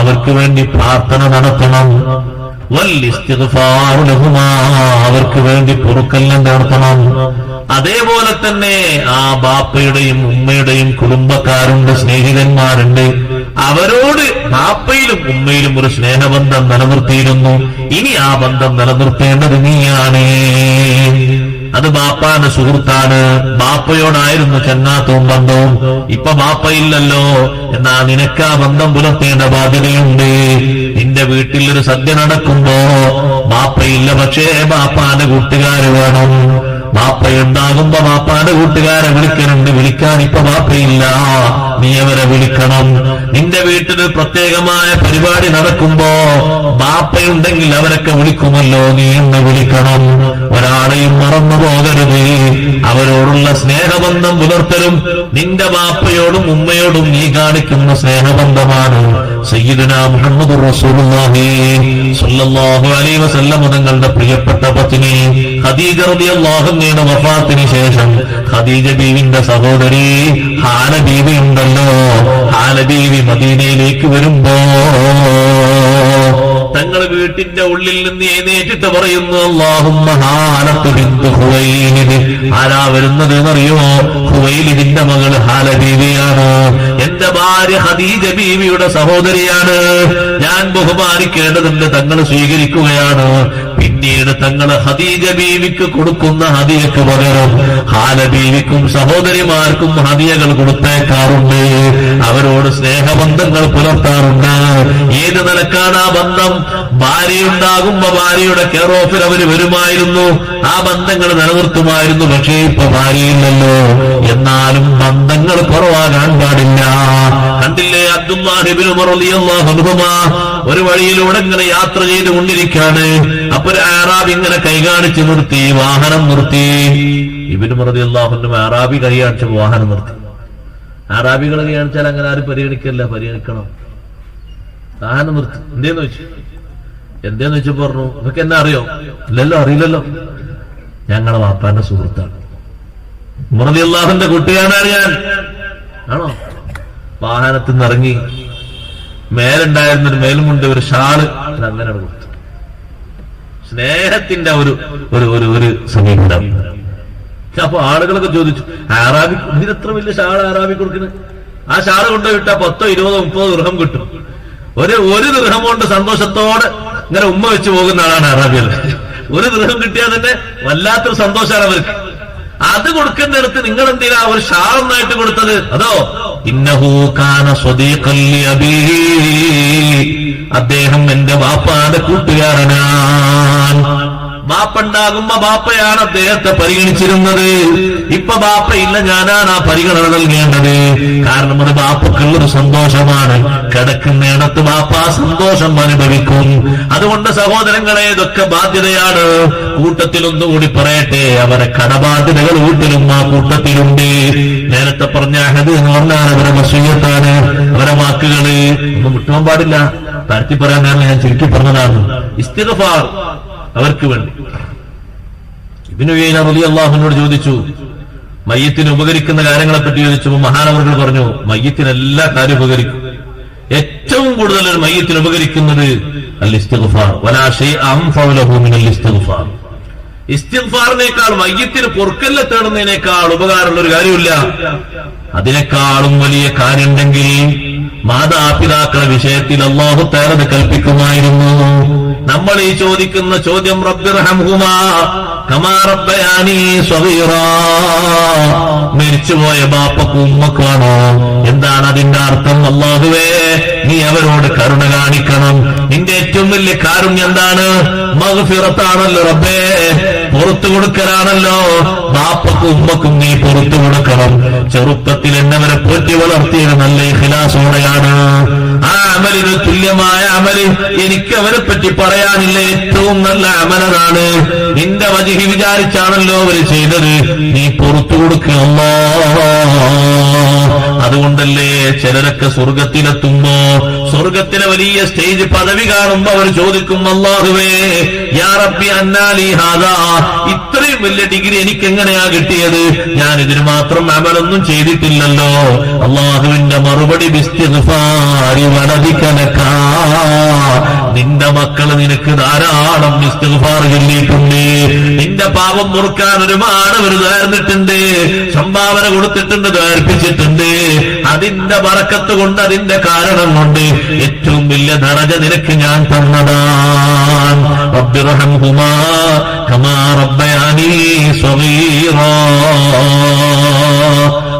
അവർക്ക് വേണ്ടി പ്രാർത്ഥന നടത്തണം. വല്ലിസ്തിഗ്ഫാറു ലഹുമാ. അവർക്ക് വേണ്ടി പൊറുക്കലിനെ നടത്തണം. അതേപോലെ തന്നെ ആ ബാപ്പയുടെയും ഉമ്മയുടെയും കുടുംബക്കാരുണ്ട്, സ്നേഹിതന്മാരുണ്ട്. അവരോട് ബാപ്പയിലും ഉമ്മയിലും ഒരു സ്നേഹബന്ധം നിലനിർത്തിയിരുന്നു. ഇനി ആ ബന്ധം നിലനിർത്തേണ്ടത് നീയാണ്. അത് ബാപ്പാന്റെ സുഹൃത്താണ്. ബാപ്പയോടായിരുന്നു ചങ്ങാത്തവും ബന്ധവും. ഇപ്പൊ ബാപ്പയില്ലല്ലോ, എന്നാ നിനക്ക് ആ ബന്ധം പുലർത്തേണ്ട ബാധ്യതയുണ്ട്. നിന്റെ വീട്ടിൽ ഒരു സദ്യ നടക്കുമ്പോ ബാപ്പയില്ല, പക്ഷേ ബാപ്പാന്റെ കൂട്ടുകാര് വേണം. ബാപ്പയുണ്ടാകുമ്പോ ബാപ്പാന്റെ കൂട്ടുകാരെ വിളിക്കലുണ്ട്. വിളിക്കാൻ ഇപ്പൊ ബാപ്പയില്ല, നീ അവരെ വിളിക്കണം. നിന്റെ വീട്ടിൽ പ്രത്യേകമായ പരിപാടി നടക്കുമ്പോ ബാപ്പയുണ്ടെങ്കിൽ അവരൊക്കെ വിളിക്കുമല്ലോ, നീ എന്ന് വിളിക്കണം. ഒരാളെയും മറന്നു പോകരുത്. അവരോടുള്ള സ്നേഹബന്ധം പുലർത്തലും നിന്റെ ബാപ്പയോടും ഉമ്മയോടും നീ കാണിക്കുന്ന സ്നേഹബന്ധമാണ്. സയ്യിദുനാ മുഹമ്മദുർ റസൂലുള്ളാഹി സ്വല്ലല്ലാഹു അലൈഹി വസല്ലം തങ്ങളുടെ പ്രിയപ്പെട്ട പത്നി ഖദീജ റളിയല്ലാഹു അൻഹയുടെ വഫാത്തിന് ശേഷം ഖദീജ ബീവിന്റെ സഹോദരി ഹാല ബീവി ഉണ്ടല്ലോ, ഹാല ബീവി മദീനയിലേക്ക് വരുമ്പോ തങ്ങൾ വീട്ടിന്റെ ഉള്ളിൽ നിന്ന് എഴുന്നേറ്റിട്ട് പറയുന്നു, അല്ലാഹുമ്മ ഹാലത്തു ബിന്തു ഖുവൈലിദ്. ആരാ വരുന്നത് എന്നറിയോ? ഖുവൈലിദിന്റെ മകൾ ഹാല ബീവിയാണ്. എന്റെ ഭാര്യ ഖദീജ ബീവിയുടെ സഹോദരിയാണ്. ഞാൻ ബഹുമാനിക്കേണ്ടതുണ്ട്. തങ്ങൾ സ്വീകരിക്കുകയാണ്. പിന്നീട് തങ്ങൾ ഖദീജ ബീവിക്ക് കൊടുക്കുന്ന ഹദിയക്ക് പകരം ഹാല ബീവിക്കും സഹോദരിമാർക്കും ഹദിയകൾ കൊടുത്തേക്കാറുണ്ട്. അവരോട് സ്നേഹബന്ധങ്ങൾ പുലർത്താറുണ്ട്. ഏത് നിലക്കാണ് ആ ബന്ധം? ഭാര്യയുണ്ടാകുമ്പോ ഭാര്യയുടെ കെയർ ഓഫിൽ അവര് വരുമായിരുന്നു, ആ ബന്ധങ്ങൾ നിലനിർത്തുമായിരുന്നു. പക്ഷേ ഇപ്പൊ ഭാര്യയില്ലല്ലോ, എന്നാലും ബന്ധങ്ങൾ കുറവാകാൻ പാടില്ല. കണ്ടില്ലേ, അബ്ദുല്ലാഹി ഇബ്നു ഉമർ റളിയല്ലാഹു അൻഹുമാ ഒരു വഴിയിലൂടെ ഇങ്ങനെ യാത്ര ചെയ്ത് കൊണ്ടിരിക്കുകയാണ്. അപ്പൊ ഒരു അറാബി ഇങ്ങനെ കൈ കാണിച്ച് നിർത്തി, വാഹനം നിർത്തി. ഇബ്നു ഉമർ റളിയല്ലാഹു അൻഹു അറാബി കൈ കാണിച്ച് വാഹനം നിർത്തി. അറാബികൾ കൈ കാണിച്ചാൽ അങ്ങനെ ആരും പരിഗണിക്കല്ല, പരിഗണിക്കണം. വാഹനം നിർത്തി. എന്തേന്ന് വെച്ചു, എന്തേന്ന് വെച്ച് പറഞ്ഞു, ഇതൊക്കെ എന്നാ അറിയോ? ഇല്ലല്ലോ, അറിയില്ലല്ലോ. ഞങ്ങളെ വാപ്പാന്റെ സുഹൃത്താണ്, ഉമർ റളിയല്ലാഹുവിന്റെ കുട്ടിയാണ് ഞാൻ. ആണോ? വാഹനത്തിൽ നിന്ന് ഇറങ്ങി മേലുണ്ടായിരുന്നൊരു മേലുമുണ്ട്, ഒരു ഷാള് അങ്ങനെ കൊടുത്തു. സ്നേഹത്തിന്റെ ഒരു ഒരു സമീപനം. അപ്പൊ ആളുകളൊക്കെ ചോദിച്ചു, അറാബി ഇതിനെത്ര വലിയ ഷാൾ അറാബി കൊടുക്കുന്നത്? ആ ഷാള് കൊണ്ടുപോയിട്ടാ 10, 20, 30 ദിർഹം കിട്ടും. ഒരു ദിർഹം കൊണ്ട് സന്തോഷത്തോടെ ഇങ്ങനെ ഉമ്മ വെച്ച് പോകുന്ന ആളാണ് അറാബികൾ. ഒരു ദിർഹം കിട്ടിയാൽ തന്നെ വല്ലാത്തൊരു സന്തോഷമാണ് അവർക്ക്. അത് കൊടുക്കുന്നിടത്ത് നിങ്ങൾ എന്തിനാ ഒരു ഷാളൊന്നായിട്ട് കൊടുത്തത്? അതോ ഇന്നഹു കാന സ്വദീഖൻ ലി അബീഹി, അദ്ദേഹം എന്റെ ബാപ്പാന്റെ കൂട്ടുകാരനാണ്. ബാപ്പുണ്ടാകുമ്പോ ബാപ്പയാണ് അദ്ദേഹത്തെ പരിഗണിച്ചിരുന്നത്. ഇപ്പൊ ബാപ്പയില്ല, ഞാനാണ് ആ പരിഗണന നൽകേണ്ടത്. കാരണം അത് ബാപ്പക്കുള്ളൊരു സന്തോഷമാണ്. കിടക്കുന്നിടത്ത് ബാപ്പ സന്തോഷം അനുഭവിക്കും. അതുകൊണ്ട് സഹോദരങ്ങളെ, ഇതൊക്കെ ബാധ്യതയാണ്. കൂട്ടത്തിൽ ഒന്നുകൂടി പറയട്ടെ, അവരെ കടബാധ്യതകൾ വീട്ടിലും ആ കൂട്ടത്തിലുണ്ട്. നേരത്തെ പറഞ്ഞ അഹദ് എന്ന് പറഞ്ഞാൽ അവരെ വസീയത്താണ്, അവരെ വാക്കുകള് ഒന്നും വിട്ടുപോകാൻ പാടില്ല. താഴ്ത്തി പറയാനാണ് ഞാൻ ചുരുക്കി പറഞ്ഞതാണ്. ഇസ്തിഗ്ഫാർ അവർക്ക് വേണ്ടി. ഇബ്നു ഉയൈന റളിയല്ലാഹുവിനോട് ചോദിച്ചു, മയ്യത്തിന് ഉപകരിക്കുന്ന കാര്യങ്ങളെ പറ്റി ചോദിച്ചപ്പോൾ മഹാനവറുകൾ പറഞ്ഞു, മയ്യത്തിന് എല്ലാ കാര്യം ഉപകരിക്കും. ഏറ്റവും കൂടുതൽ ഒരു മയ്യത്തിന് ഉപകരിക്കുന്നത് അൽ ഇസ്തിഗ്ഫാർ. വലാ ശൈഅ അൻഫഉ ലഹു മിനൽ ഇസ്തിഗ്ഫാർ. ഇസ്തിഗ്ഫാറിനേക്കാൾ, മയ്യത്തിന് പൊറുക്കല്ല തേടുന്നതിനേക്കാൾ ഉപകാരമുള്ള ഒരു കാര്യമില്ല. അതിനേക്കാളും വലിയ കാര്യമുണ്ടെങ്കിൽ മാതാപിതാക്കളുടെ വിഷയത്തിൽ അല്ലാഹു തആല കൽപ്പിക്കുമായിരുന്നു. നമ്മൾ ഈ ചോദിക്കുന്ന ചോദ്യം, റബ്ബിർഹംഹുമാ കമാ റബ്ബയാനി സ്വഗീറാ, മരിച്ചുപോയ ബാപ്പക്കും ഉമ്മക്കാണോ? എന്താണ് അതിന്റെ അർത്ഥം? അല്ലാഹുവേ, നീ അവരോട് കരുണ കാണിക്കണം. നിന്റെ ഏറ്റവും വലിയ കാരുണ്യം എന്താണ്? മഗ്ഫിറത്താണല്ലോ റബ്ബേ, പുറത്തു കൊടുക്കലാണല്ലോ. ബാപ്പക്കും ഉമ്മക്കും നീ പുറത്തു കൊടുക്കണം. ചെറുപ്പത്തിൽ എന്നവരെ പോറ്റി വളർത്തിയത് നല്ല ഇഖ്ലാസോടെയാണ്. ആ അമലിന് തുല്യമായ അമല് എനിക്ക് അവരെ പറ്റി പറയാനില്ല. ഏറ്റവും നല്ല അമലാണ്. നിന്റെ വജിഹി വിചാരിച്ചാണല്ലോ അവര് ചെയ്തത്, നീ പുറത്തു കൊടുക്കുക അല്ലാഹ്. അതുകൊണ്ടല്ലേ ചിലരൊക്കെ സ്വർഗത്തിലെത്തുമ്പോ, സ്വർഗത്തിലെ വലിയ സ്റ്റേജ് പദവി കാണുമ്പോ അവർ ചോദിക്കും, അല്ലാഹുവേ യാ റബ്ബി അന്നാലി ഹാദാ, ഇത്രയും വലിയ ഡിഗ്രി എനിക്ക് എങ്ങനെയാ കിട്ടിയത്? ഞാൻ ഇതിന് മാത്രം അമലൊന്നും ചെയ്തിട്ടില്ലല്ലോ. അല്ലാഹുവിന്റെ മറുപടി, ബിസ്തിഗ്ഫാരി വലദികലക, നിന്റെ മക്കള് നിനക്ക് ധാരാളം ഇസ്തിഗ്ഫാർ ചൊല്ലിയിട്ടുണ്ട്. നിന്റെ പാപം മുറുക്കാൻ ഒരുപാട് അവർ നേർന്നിട്ടുണ്ട്, സംഭാവന കൊടുത്തിട്ടുണ്ട്, ദ്വാർപ്പിച്ചിട്ടുണ്ട്. അതിന്റെ ബറക്കത്ത് കൊണ്ട്, അതിന്റെ കാരണം കൊണ്ട് ഏറ്റവും വലിയ ദറജ നിനക്ക് ഞാൻ തന്നതാണ്. റബ്ബിർഹംഹുമാ കമാ റബ്ബയാനി സ്വഗീറാ.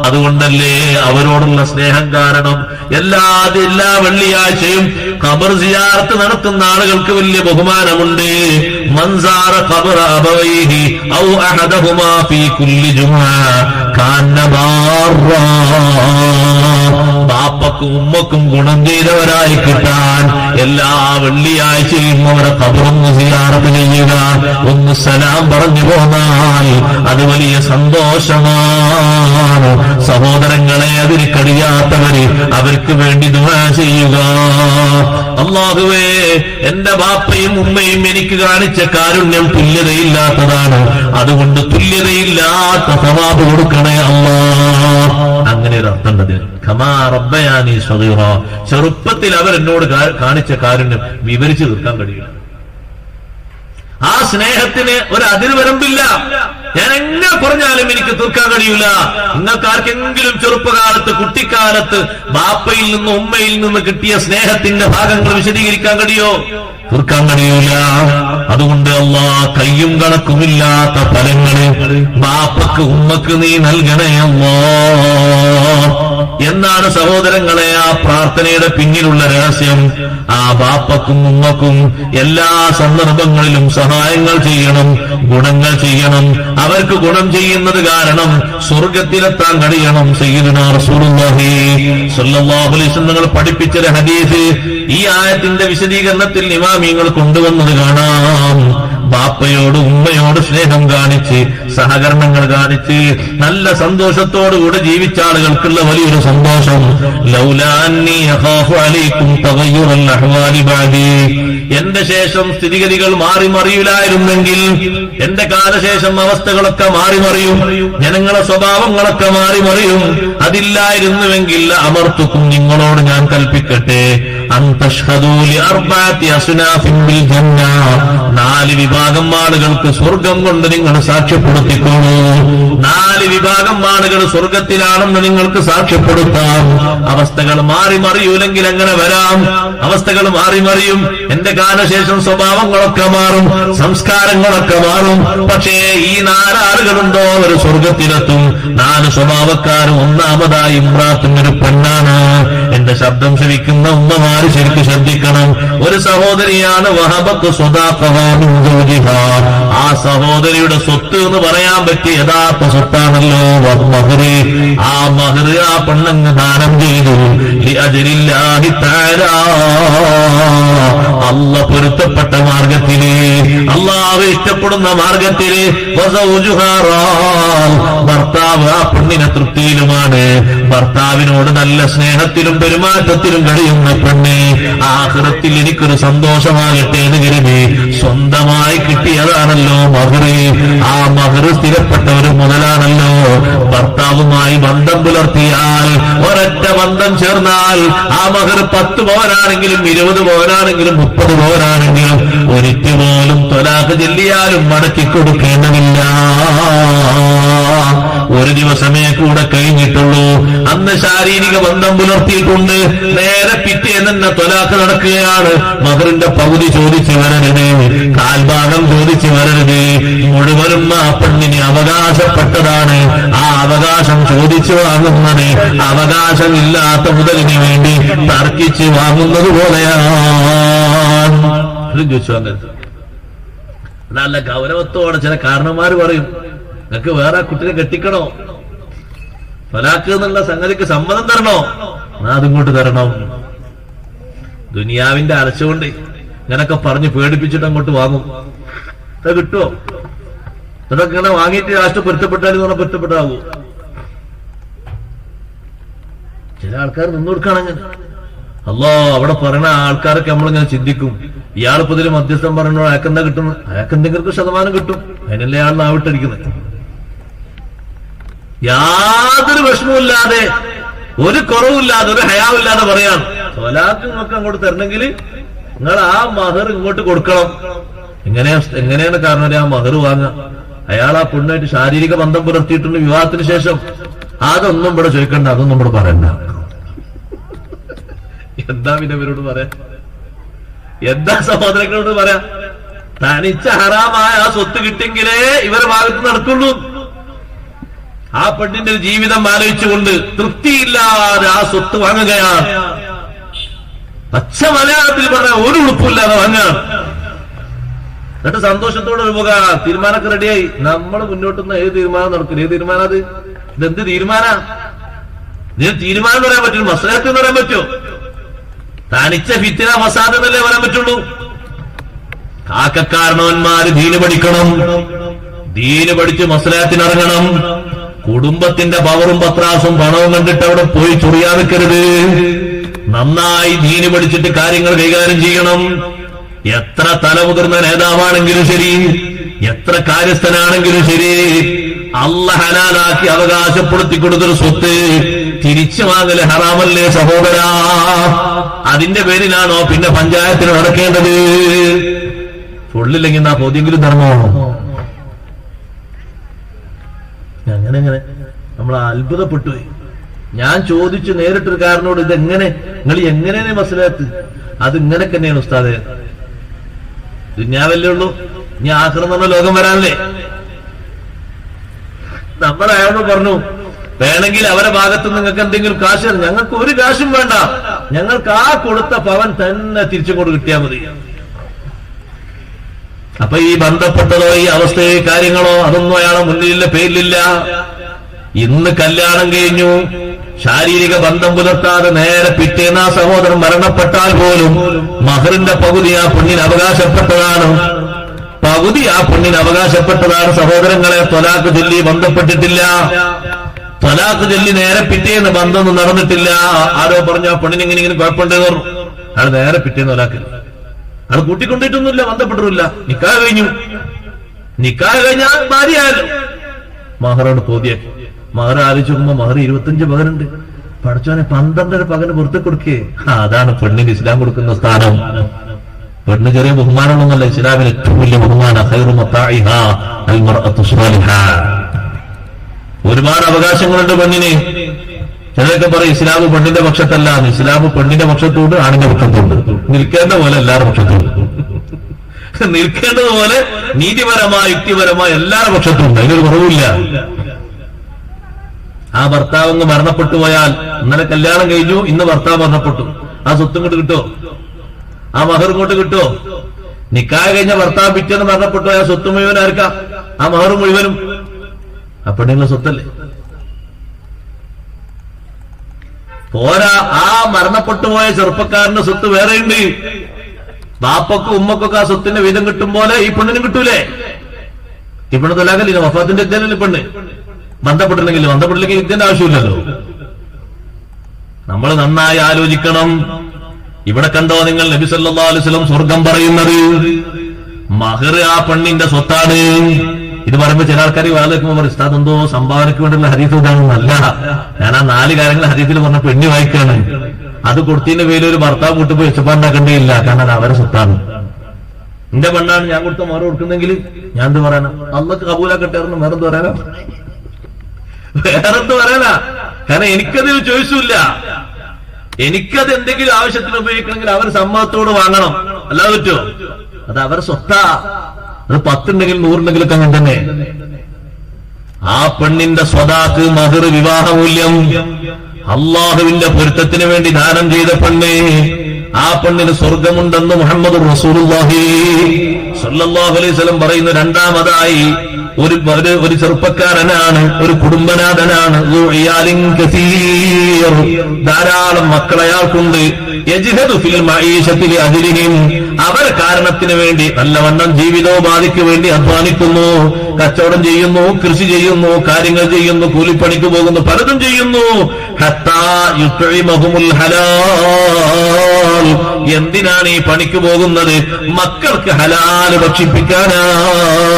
അതുകൊണ്ടല്ലേ അവരോടുള്ള സ്നേഹം കാരണം എല്ലാ വെള്ളിയാഴ്ചയും ഖബർ സിയാറത്ത് നടത്തുന്ന ആളുകൾക്ക് വലിയ ബഹുമാനമുണ്ട്. മൻസാറ ഖബറ അബവൈഹി ഔ അഹദഹുമാ ഫീ കുല്ലി ജുമുഅ കാന്ന ബാറാ. ബാപ്പക്കും ഉമ്മക്കും ഗുണം ചെയ്തവരായി കിട്ടാൻ എല്ലാ വെള്ളിയാഴ്ചയും അവരെ ഖബറൊന്ന് സിയാറത്ത് ചെയ്യുക, ഒന്ന് സലാം പറഞ്ഞു പോന്നാൽ അത് വലിയ സന്തോഷമാണ്. സഹോദരങ്ങളെ, അതിന് കഴിയാത്തവര് അവർക്ക് വേണ്ടി ദുആ ചെയ്യുക. അല്ലാഹുവേ, എന്റെ ബാപ്പയും ഉമ്മയും എനിക്ക് കാണിച്ച കാരുണ്യം തുല്യതയില്ലാത്തതാണ്. അതുകൊണ്ട് തുല്യതയില്ലാത്ത സവാബ് കൊടുക്കണേ അല്ലാഹ്. അങ്ങനെ ഒരു അർത്ഥം ഉണ്ട്. ഖമാ റബ്ബയാനി സ്വഗീറാ, ചെറുപ്പത്തിൽ അവരെന്നോട് കാണിച്ച കാരുണ്യം വിവരിച്ചു തീർക്കാൻ കഴിയില്ല. ആ സ്നേഹത്തിന് ഒരു അതിർവരമ്പില്ല. ഞാൻ എങ്ങനെ പറഞ്ഞാലും എനിക്ക് തീർക്കാൻ കഴിയൂല. നിങ്ങൾക്ക് ആർക്കെങ്കിലും ചെറുപ്പകാലത്ത് കുട്ടിക്കാലത്ത് ബാപ്പയിൽ നിന്ന് ഉമ്മയിൽ നിന്ന് കിട്ടിയ സ്നേഹത്തിന്റെ ഭാഗങ്ങൾ വിശദീകരിക്കാൻ കഴിയോ? തീർക്കാൻ കഴിയൂല. അതുകൊണ്ട് അല്ലാഹ് കയ്യും കണക്കുമില്ലാത്ത ഫലങ്ങള് ബാപ്പക്ക് ഉമ്മക്ക് നീ നൽകണേ അല്ലാഹ് എന്നാണ് സഹോദരങ്ങളെ ആ പ്രാർത്ഥനയുടെ പിന്നിലുള്ള രഹസ്യം. ആ ബാപ്പക്കും ഉമ്മക്കും എല്ലാ സന്ദർഭങ്ങളിലും സഹായങ്ങൾ ചെയ്യണം, ഗുണങ്ങൾ ചെയ്യണം. അവർക്ക് ഗുണം ചെയ്യുന്നത് കാരണം സ്വർഗത്തിലെത്താൻ കഴിയണം. സയ്യിദുനാ റസൂലുള്ളാഹി സ്വല്ലല്ലാഹു അലൈഹി വസല്ലം നിങ്ങൾ പഠിപ്പിച്ച ഹദീസ് ഈ ആയത്തിന്റെ വിശദീകരണത്തിൽ ഇമാമിങ്ങൾ കൊണ്ടുവന്നത് കാണാം. ബാപ്പയോട് ഉമ്മയോട് സ്നേഹം കാണിച്ച് സഹകരണങ്ങൾ കാണിച്ച് നല്ല സന്തോഷത്തോടുകൂടെ ജീവിച്ച ആളുകൾക്കുള്ള വലിയൊരു സന്തോഷം. ലൗലാ അന്നി അഖാഫു അലൈക്കും തഗയ്യുറൽ അഹ്വാലി ബഅദി, എന്റെ ശേഷം സ്ഥിതിഗതികൾ മാറി മറിയില്ലായിരുന്നെങ്കിൽ, എന്റെ കാലശേഷം അവസ്ഥകളൊക്കെ മാറി മറിയും, ജനങ്ങളെ സ്വഭാവങ്ങളൊക്കെ മാറി മറിയും. അതില്ലായിരുന്നുവെങ്കിൽ അമർത്തുക്കും, നിങ്ങളോട് ഞാൻ കൽപ്പിക്കട്ടെ, അന്തഷ്ഹദൂ ലിഅർബഅതി അസ്നാഫിൻ ബിൽ ജന്ന, 4 വിഭാഗം ആളുകൾക്ക് സ്വർഗം കൊണ്ട് നിങ്ങൾ സാക്ഷ്യപ്പെടുത്തിക്കോളൂ. 4 വിഭാഗം ആളുകൾ സ്വർഗത്തിലാണെന്ന് നിങ്ങൾക്ക് സാക്ഷ്യപ്പെടുത്താം. അവസ്ഥകൾ മാറി മറിയൂലെങ്കിൽ അങ്ങനെ വരാം. അവസ്ഥകൾ മാറി മറിയും, എന്റെ കാലശേഷം സ്വഭാവങ്ങളൊക്കെ മാറും, സംസ്കാരങ്ങളൊക്കെ മാറും. പക്ഷേ ഈ 4 ആളുകളുണ്ടോ അവർ സ്വർഗത്തിലെത്തും. 4 സ്വഭാവക്കാരും. ഒന്നാമതായി ഇമ്രാത്തും, ഒരു പെണ്ണാണ്. എന്റെ ശബ്ദം ശ്രവിക്കുന്ന ഉമ്മമാര് ശരിക്കും ശ്രദ്ധിക്കണം. ഒരു സഹോദരിയാണ് വഹബത്ത് സ്വദാഖഹാമിൻ സൗജിഹാ, ആ സഹോദരിയുടെ സ്വത്ത് എന്ന് പറയാൻ പറ്റിയ യഥാർത്ഥ സ്വത്താണല്ലോ മഹ്റ്. ആ മഹ്റ് ആ പെണ്ണങ്ങ് ദാനം ചെയ്തു ലിഅജ്ലില്ലാഹി തആല, അല്ലാഹ് പൊരുത്തപ്പെട്ട മാർഗത്തില്, അല്ലാഹു ഇഷ്ടപ്പെടുന്ന മാർഗത്തില്. വസൗജുഹാ റാൽ, ഭർത്താവ് ആ പെണ്ണിനെ തൃപ്തിയിലുമാണ്. ഭർത്താവിനോട് നല്ല സ്നേഹത്തിലും പെരുമാറ്റത്തിലും കഴിയുന്ന പെണ്ണ് ആഖിറത്തിൽ എനിക്കൊരു സന്തോഷമാകട്ടെ എന്ന് കരുതി സ്വന്തമായി കിട്ടിയതാണല്ലോ മഹ്റ്. ആ മഹ്റ് സ്ഥിരപ്പെട്ട ഒരു മുതലാണല്ലോ. ഭർത്താവുമായി ബന്ധം പുലർത്തിയാൽ, ഒരൊറ്റ ബന്ധം ചേർന്നാൽ ആ മഹ്റ് 10 പവനാണെങ്കിലും 20 പവനാണെങ്കിലും 30 പവനാണെങ്കിലും ഒരിറ്റ് പോലും ത്വലാഖ് ചൊല്ലിയാലും മടക്കി കൊടുക്കേണ്ടതില്ല. ഒരു ദിവസമേ കൂടെ കഴിഞ്ഞിട്ടുള്ളൂ. അന്ന് ശാരീരിക ബന്ധം പുലർത്തിയിട്ടുണ്ട്. നേരെ പിറ്റേന്ന് തന്നെ ത്വലാഖ് നടക്കുകയാണ്. മഹറിന്റെ പകുതി ചോദിച്ചു വരരുത്, കാൽഭാഗം ചോദിച്ചു വരരുത്. മുഴുവനും ആ പെണ്ണിന് അവകാശപ്പെട്ടതാണ്. ആ അവകാശം ചോദിച്ചു വാങ്ങുന്നത് അവകാശമില്ലാത്ത മുതലിന് വേണ്ടി തർക്കിച്ച് വാങ്ങുന്നത് പോലെയാണ്. നല്ല ഗൗരവത്തോടെ ചില കാരണന്മാര് പറയും, നിനക്ക് വേറെ കുട്ടിനെ കെട്ടിക്കണോ, ഫലാക്ക് എന്നുള്ള സംഗതിക്ക് സമ്മതം തരണോ, അതിങ്ങോട്ട് തരണം. ദുനിയാവിന്റെ അലച്ചുകൊണ്ട് ഇങ്ങനൊക്കെ പറഞ്ഞ് പേടിപ്പിച്ചിട്ട് അങ്ങോട്ട് വാങ്ങും. അത് കിട്ടുമോ? ഇതൊക്കെ ഇങ്ങനെ വാങ്ങിയിട്ട് രാഷ്ട്രം പൊരുത്തപ്പെട്ടാലും പറഞ്ഞാൽ പൊരുത്തപ്പെട്ടാകൂ. ചില ആൾക്കാർ നിന്നു കൊടുക്കുകയാണെങ്കിൽ അല്ലോ അവിടെ പറയുന്ന ആൾക്കാരൊക്കെ നമ്മളിങ്ങനെ ചിന്തിക്കും, ഇയാളിപ്പോ ഇതിൽ മധ്യസ്ഥം പറഞ്ഞോ അയാൾക്കെന്താ കിട്ടും, അയാൾക്ക് എന്തെങ്കിലും ശതമാനം കിട്ടും, അതിനല്ലേ അയാൾ നാവിട്ടടിക്കുന്നത്. യാതൊരു വിഷമവുമില്ലാതെ, ഒരു കുറവില്ലാതെ, ഒരു ഹയാവില്ലാതെ പറയാം, ത്വലാഖ് നിങ്ങൾക്ക് അങ്ങോട്ട് തരണമെങ്കിൽ നിങ്ങൾ ആ മഹർ ഇങ്ങോട്ട് കൊടുക്കണം. എങ്ങനെയാണ് കാരണം ആ മഹർ വാങ്ങുക? അയാൾ ആ പെണ്ണായിട്ട് ശാരീരിക ബന്ധം പുലർത്തിയിട്ടുണ്ട് വിവാഹത്തിന് ശേഷം. അതൊന്നും ഇവിടെ ചോദിക്കണ്ട, അതൊന്നും ഇവിടെ പറയണ്ട. എന്താ പിന്നെ ഇവരോട് പറയാ? എന്താ സഹോദരങ്ങളോട് പറയാ? തനിച്ച ഹറാമായ ആ സ്വത്ത് കിട്ടിയെങ്കിലേ ഇവരുടെ ഭാഗത്ത് നടക്കുള്ളൂ. ആ പെണ്ണിന്റെ ഒരു ജീവിതം ആലോചിച്ചുകൊണ്ട് തൃപ്തിയില്ലാതെ ആ സ്വത്ത് വാങ്ങുകയാണ്. പച്ച മലയാളത്തിൽ പറഞ്ഞ ഒരു ഉളുപ്പില്ലാതെ വാങ്ങാൻ. എന്നിട്ട് സന്തോഷത്തോടെ പോകാ, തീരുമാനമൊക്കെ റെഡിയായി. നമ്മൾ മുന്നോട്ടുന്ന ഏത് തീരുമാനം നടക്കില്ല. ഏത് തീരുമാനം അത്? ഇതെന്ത് തീരുമാന? ഇതിന് തീരുമാനം പറയാൻ പറ്റും, മസ്ലഹത്ത് എന്ന് പറയാൻ പറ്റുമോ? തനിച്ച ഫിത്തിന മസാദ് എന്നല്ലേ പറയാൻ പറ്റുള്ളൂ. കാക്കക്കാരണവന്മാര് ദീന് പഠിക്കണം, ദീന് പഠിച്ച് മസ്ലഹത്തിനിറങ്ങണം. കുടുംബത്തിന്റെ പവറും പത്രാസും പണവും കണ്ടിട്ട് അവിടെ പോയി ചൊറിയാൻ വെക്കരുത്. നന്നായി ദീന് പഠിച്ചിട്ട് കാര്യങ്ങൾ കൈകാര്യം ചെയ്യണം. എത്ര തലമുതിർന്ന നേതാവാണെങ്കിലും ശരി, എത്ര കാര്യസ്ഥനാണെങ്കിലും ശരി, അല്ലാഹ് ഹലാലാക്കി അവകാശപ്പെടുത്തി കൊടുത്തൊരു സ്വത്ത് തിരിച്ചു വാങ്ങല് ഹറാമല്ലേ സഹോദരാ? അതിന്റെ പേരിലാണോ പിന്നെ പഞ്ചായത്തിന് നടക്കേണ്ടത്? ഫുള്ളില്ലെങ്കിൽ ആ പൊതിയെങ്കിലും ധർമ്മമാണോ? അങ്ങനെ നമ്മൾ അത്ഭുതപ്പെട്ടുപോയി. ഞാൻ ചോദിച്ചു നേരിട്ടൊരു കാരനോട്, ഇതെങ്ങനെ നിങ്ങൾ എങ്ങനെയാണ് മനസ്സിലാത്ത്? അത് ഇങ്ങനെ തന്നെയാണ് ഉസ്താദെ. ദുനിയാവല്ലേ ഉള്ളൂ, ഇനി ആഖിറത്ത് എന്ന് പറഞ്ഞ ലോകം വരാനല്ലേ. നമ്മൾ അയാളോട് പറഞ്ഞു, വേണമെങ്കിൽ അവരെ ഭാഗത്ത് നിങ്ങൾക്ക് എന്തെങ്കിലും കാശ്, ഞങ്ങൾക്ക് ഒരു കാശും വേണ്ട, ഞങ്ങൾക്ക് ആ കൊടുത്ത പവൻ തന്നെ തിരിച്ചുകൊണ്ട് കിട്ടിയാൽ മതി. അപ്പൊ ഈ ബന്ധപ്പെട്ടതോ ഈ അവസ്ഥയോ കാര്യങ്ങളോ അതൊന്നും അയാളെ മുന്നിലില്ല, പേരിലില്ല. ഇന്ന് കല്യാണം കഴിഞ്ഞു, ശാരീരിക ബന്ധം പുലർത്താതെ നേരെ പിറ്റേന്ന് ആ സഹോദരൻ മരണപ്പെട്ടാൽ പോലും മഹറിന്റെ പകുതി ആ പെണ്ണിന് അവകാശപ്പെട്ടതാണ്. സഹോദരങ്ങളെ. ത്വലാഖ് ചൊല്ലി ബന്ധപ്പെട്ടിട്ടില്ല, ത്വലാഖ് ചൊല്ലി നേരെ പിറ്റേന്ന് ബന്ധമൊന്നും നടന്നിട്ടില്ല. ആരോ പറഞ്ഞു ആ പെണ്ണിന് ഇങ്ങനെ കുഴപ്പമുണ്ടെന്ന് പറഞ്ഞു. അയാൾ നേരെ പിറ്റേന്ന് ത്വലാഖ്, അയാൾ കൂട്ടിക്കൊണ്ടിട്ടൊന്നുമില്ല, ബന്ധപ്പെട്ടിട്ടില്ല. നിക്കാഹ് കഴിഞ്ഞാൽ ഭാര്യയായാലും മഹറോട് തോതിയാക്കി. മഹർ ആലോചിച്ച് നോക്കുമ്പോ മഹർ 25 പകനുണ്ട്. പഠിച്ചവനെ 12 പകന് പുറത്ത് കൊടുക്കേ. അതാണ് പെണ്ണിന് ഇസ്ലാം കൊടുക്കുന്ന സ്ഥാനം. പെണ്ണ് ചെറിയ ബഹുമാനമൊന്നുമല്ല, ഇസ്ലാമിന് ഏറ്റവും വലിയ ബഹുമാനം. ഒരുപാട് അവകാശങ്ങളുണ്ട് പെണ്ണിന്. ചിലരൊക്കെ പറയും ഇസ്ലാം പെണ്ണിന്റെ പക്ഷത്തല്ല. ഇസ്ലാം പെണ്ണിന്റെ പക്ഷത്തുണ്ട്, ആണിന്റെ പക്ഷത്തുണ്ട്. നിൽക്കേണ്ട പോലെ എല്ലാവരുടെ പക്ഷത്തുണ്ട്. നിൽക്കേണ്ടതുപോലെ നീതിപരമായ യുക്തിപരമായ എല്ലാവരുടെ പക്ഷത്തുണ്ട്. അതിനൊരു കുറവില്ല. ആ ഭർത്താവ് ഒന്ന് മരണപ്പെട്ടു പോയാൽ, ഇന്നലെ കല്യാണം കഴിഞ്ഞു, ഇന്ന് ഭർത്താവ് മരണപ്പെട്ടു, ആ സ്വത്തും കൊണ്ട് കിട്ടോ? ആ മഹർ കൊണ്ട് കിട്ടോ? നിക്കാഹ് കഴിഞ്ഞ ഭർത്താവ് പിറ്റേന്ന് മരണപ്പെട്ടു, ആ സ്വത്ത് മുഴുവൻ ആർക്കാ? ആ മഹർ മുഴുവനും ആ പെണ്ണുങ്ങളുടെ സ്വത്തല്ലേ? പോരാ, ആ മരണപ്പെട്ടു പോയ ചെറുപ്പക്കാരന്റെ സ്വത്ത് വേറെയുണ്ട്. ബാപ്പക്കും ഉമ്മക്കൊക്കെ ആ സ്വത്തിന്റെ വീതം കിട്ടും പോലെ ഈ പെണ്ണിനും കിട്ടൂലേ? ഈ പെണ്ണ് തൊലാകലില്ല, വഫാത്തിന്റെ ഇദ്ദയിലല്ലേ പെണ്ണ്. ബന്ധപ്പെട്ടില്ലെങ്കിൽ ഇതിന്റെ ആവശ്യമില്ലല്ലോ. നമ്മൾ നന്നായി ആലോചിക്കണം. ഇവിടെ കണ്ടോ നിങ്ങൾ നബി സല്ലല്ലാഹു അലൈഹി വസല്ലം സ്വർഗം പറയുന്നത് മഹർ ആ പെണ്ണിന്റെ സ്വത്താണ്. ഇത് പറയുമ്പോ ചില ആൾക്കാർ വാദിക്കുമ്പോൾ പറയും, ഉസ്താദ് എന്തോ സംഭാവനയ്ക്ക് വേണ്ടിയുള്ള ഹദീസ് ഇതാണെന്നല്ല. ഞാൻ ആ 4 കാര്യങ്ങൾ ഹദീസിൽ പറഞ്ഞ പെണ്ണ് വായിക്കാണ്. അത് കൊടുത്തതിന്റെ പേരിൽ ഒരു ഭർത്താവ് കൂട്ടിപ്പോയി ഒച്ചപ്പാടുണ്ടാക്കേണ്ടിയില്ല, കാരണം അത് അവരെ സ്വത്താണ്. എന്റെ പെണ്ണാണ്, ഞാൻ കൊടുത്ത മഹർ കൊടുക്കുന്നെങ്കിൽ ഞാൻ എന്ത് പറയാനാ? അള്ളക്ക് കബൂലാക്കട്ടെ, വേറെന്ത് പറയാനാ? കാരണം എനിക്കതിൽ ചോയ്സില്ല. എനിക്കത് എന്തെങ്കിലും ആവശ്യത്തിന് ഉപയോഗിക്കണമെങ്കിൽ അവർ സമ്മതത്തോട് വാങ്ങണം, അല്ലാതെ പറ്റുമോ? അത് അവർ സ്വത്താ. അത് 10 ഉണ്ടെങ്കിലും 100 ഉണ്ടെങ്കിലൊക്കെ അങ്ങനെ തന്നെ. ആ പെണ്ണിന്റെ സ്വദാക്ക്, മഹർ, വിവാഹമൂല്യം അള്ളാഹുവിന്റെ പൊരുത്തത്തിന് വേണ്ടി ദാനം ചെയ്ത പെണ്ണ്, ആ പെണ്ണിന് സ്വർഗമുണ്ടെന്ന് മുഹമ്മദ് റസൂലുള്ളാഹി സ്വല്ലല്ലാഹു അലൈഹി വസല്ലം പറയുന്നു. രണ്ടാമതായി ഒരു ചെറുപ്പക്കാരനാണ്, ഒരു കുടുംബനാഥനാണ്. ധാരാളം മക്കൾ അയാൾക്കുണ്ട്. അവർ കാരണത്തിന് വേണ്ടി നല്ലവണ്ണം ജീവിതോപാധിക്ക് വേണ്ടി അധ്വാനിക്കുന്നു, കച്ചവടം ചെയ്യുന്നു, കൃഷി ചെയ്യുന്നു, കാര്യങ്ങൾ ചെയ്യുന്നു, കൂലിപ്പണിക്ക് പോകുന്നു, പലതും ചെയ്യുന്നു. എന്തിനാണ് ഈ പണിക്ക് പോകുന്നത്? മക്കൾക്ക് ഹലാല് ഭക്ഷിപ്പിക്കാനാണ്.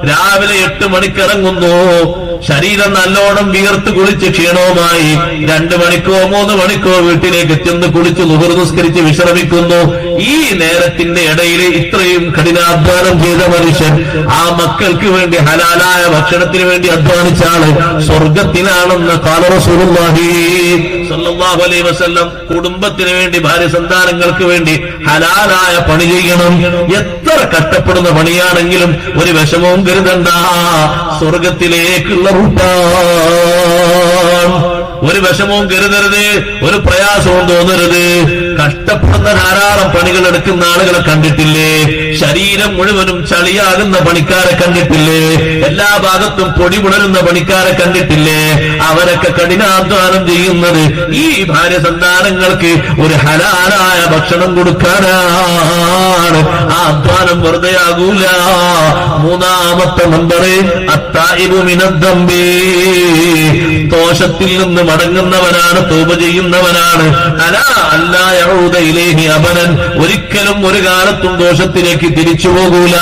രാവിലെ 8 മണിക്കിറങ്ങുന്നു, ശരീരം നല്ലോണം വിയർത്ത് കുളിച്ച് ക്ഷീണവുമായി 2 മണിക്കോ 3 മണിക്കോ വീട്ടിലേക്ക് ചെന്ന് കുളിച്ച് ളുഹർ നിസ്കരിച്ച് വിശ്രമിക്കുന്നു. ഈ നേരത്തിന്റെ ഇടയിൽ ഇത്രയും കഠിനാധ്വാനം ചെയ്ത മനുഷ്യൻ ആ മക്കൾക്ക് വേണ്ടി ഹലാലായ ഭക്ഷണത്തിന് വേണ്ടി അധ്വാനിച്ച ആള് സ്വർഗത്തിനാണെന്ന് ഖാല റസൂലുള്ളാഹി സ്വല്ലല്ലാഹു അലൈഹി വസല്ലം. കുടുംബത്തിന് വേണ്ടി, ഭാര്യ സന്താനങ്ങൾക്ക് വേണ്ടി ഹലാലായ പണി ചെയ്യണം. എത്ര കഷ്ടപ്പെടുന്ന പണിയാണെങ്കിലും ഒരു വിഷമവും കരുതണ്ട, സ്വർഗത്തിലേക്കുള്ള റൂട്ടാണ്. ഒരു വിഷമവും കരുതരുത്, ഒരു പ്രയാസവും തോന്നരുത്. കഷ്ടപ്പെടുന്ന ധാരാളം പണികൾ എടുക്കുന്ന ആളുകളെ കണ്ടിട്ടില്ലേ? ശരീരം മുഴുവനും ചളിയാകുന്ന പണിക്കാരെ കണ്ടിട്ടില്ലേ? എല്ലാ ഭാഗത്തും പൊടി പുണരുന്ന പണിക്കാരെ കണ്ടിട്ടില്ലേ? അവരൊക്കെ കഠിനാധ്വാനം ചെയ്യുന്നത് ഈ ഭാര്യ സന്താനങ്ങൾക്ക് ഒരു ഹലാലായ ഭക്ഷണം കൊടുക്കാനാണ്. ആ അധ്വാനം വെറുതെയാകൂല. മൂന്നാമത്തെ നമ്പറ് അത്തായിബു മിനദ്ദംബി, ദോഷത്തിൽ നിന്ന് മടങ്ങുന്നവനാണ്, തൗബ ചെയ്യുന്നവനാണ്. അലാ അല്ലാ യഊദ ഇലൈഹി അബദൻ, ഒരിക്കലും ഒരു കാലത്തും ദോഷത്തിലേക്ക് തിരിച്ചു പോകൂല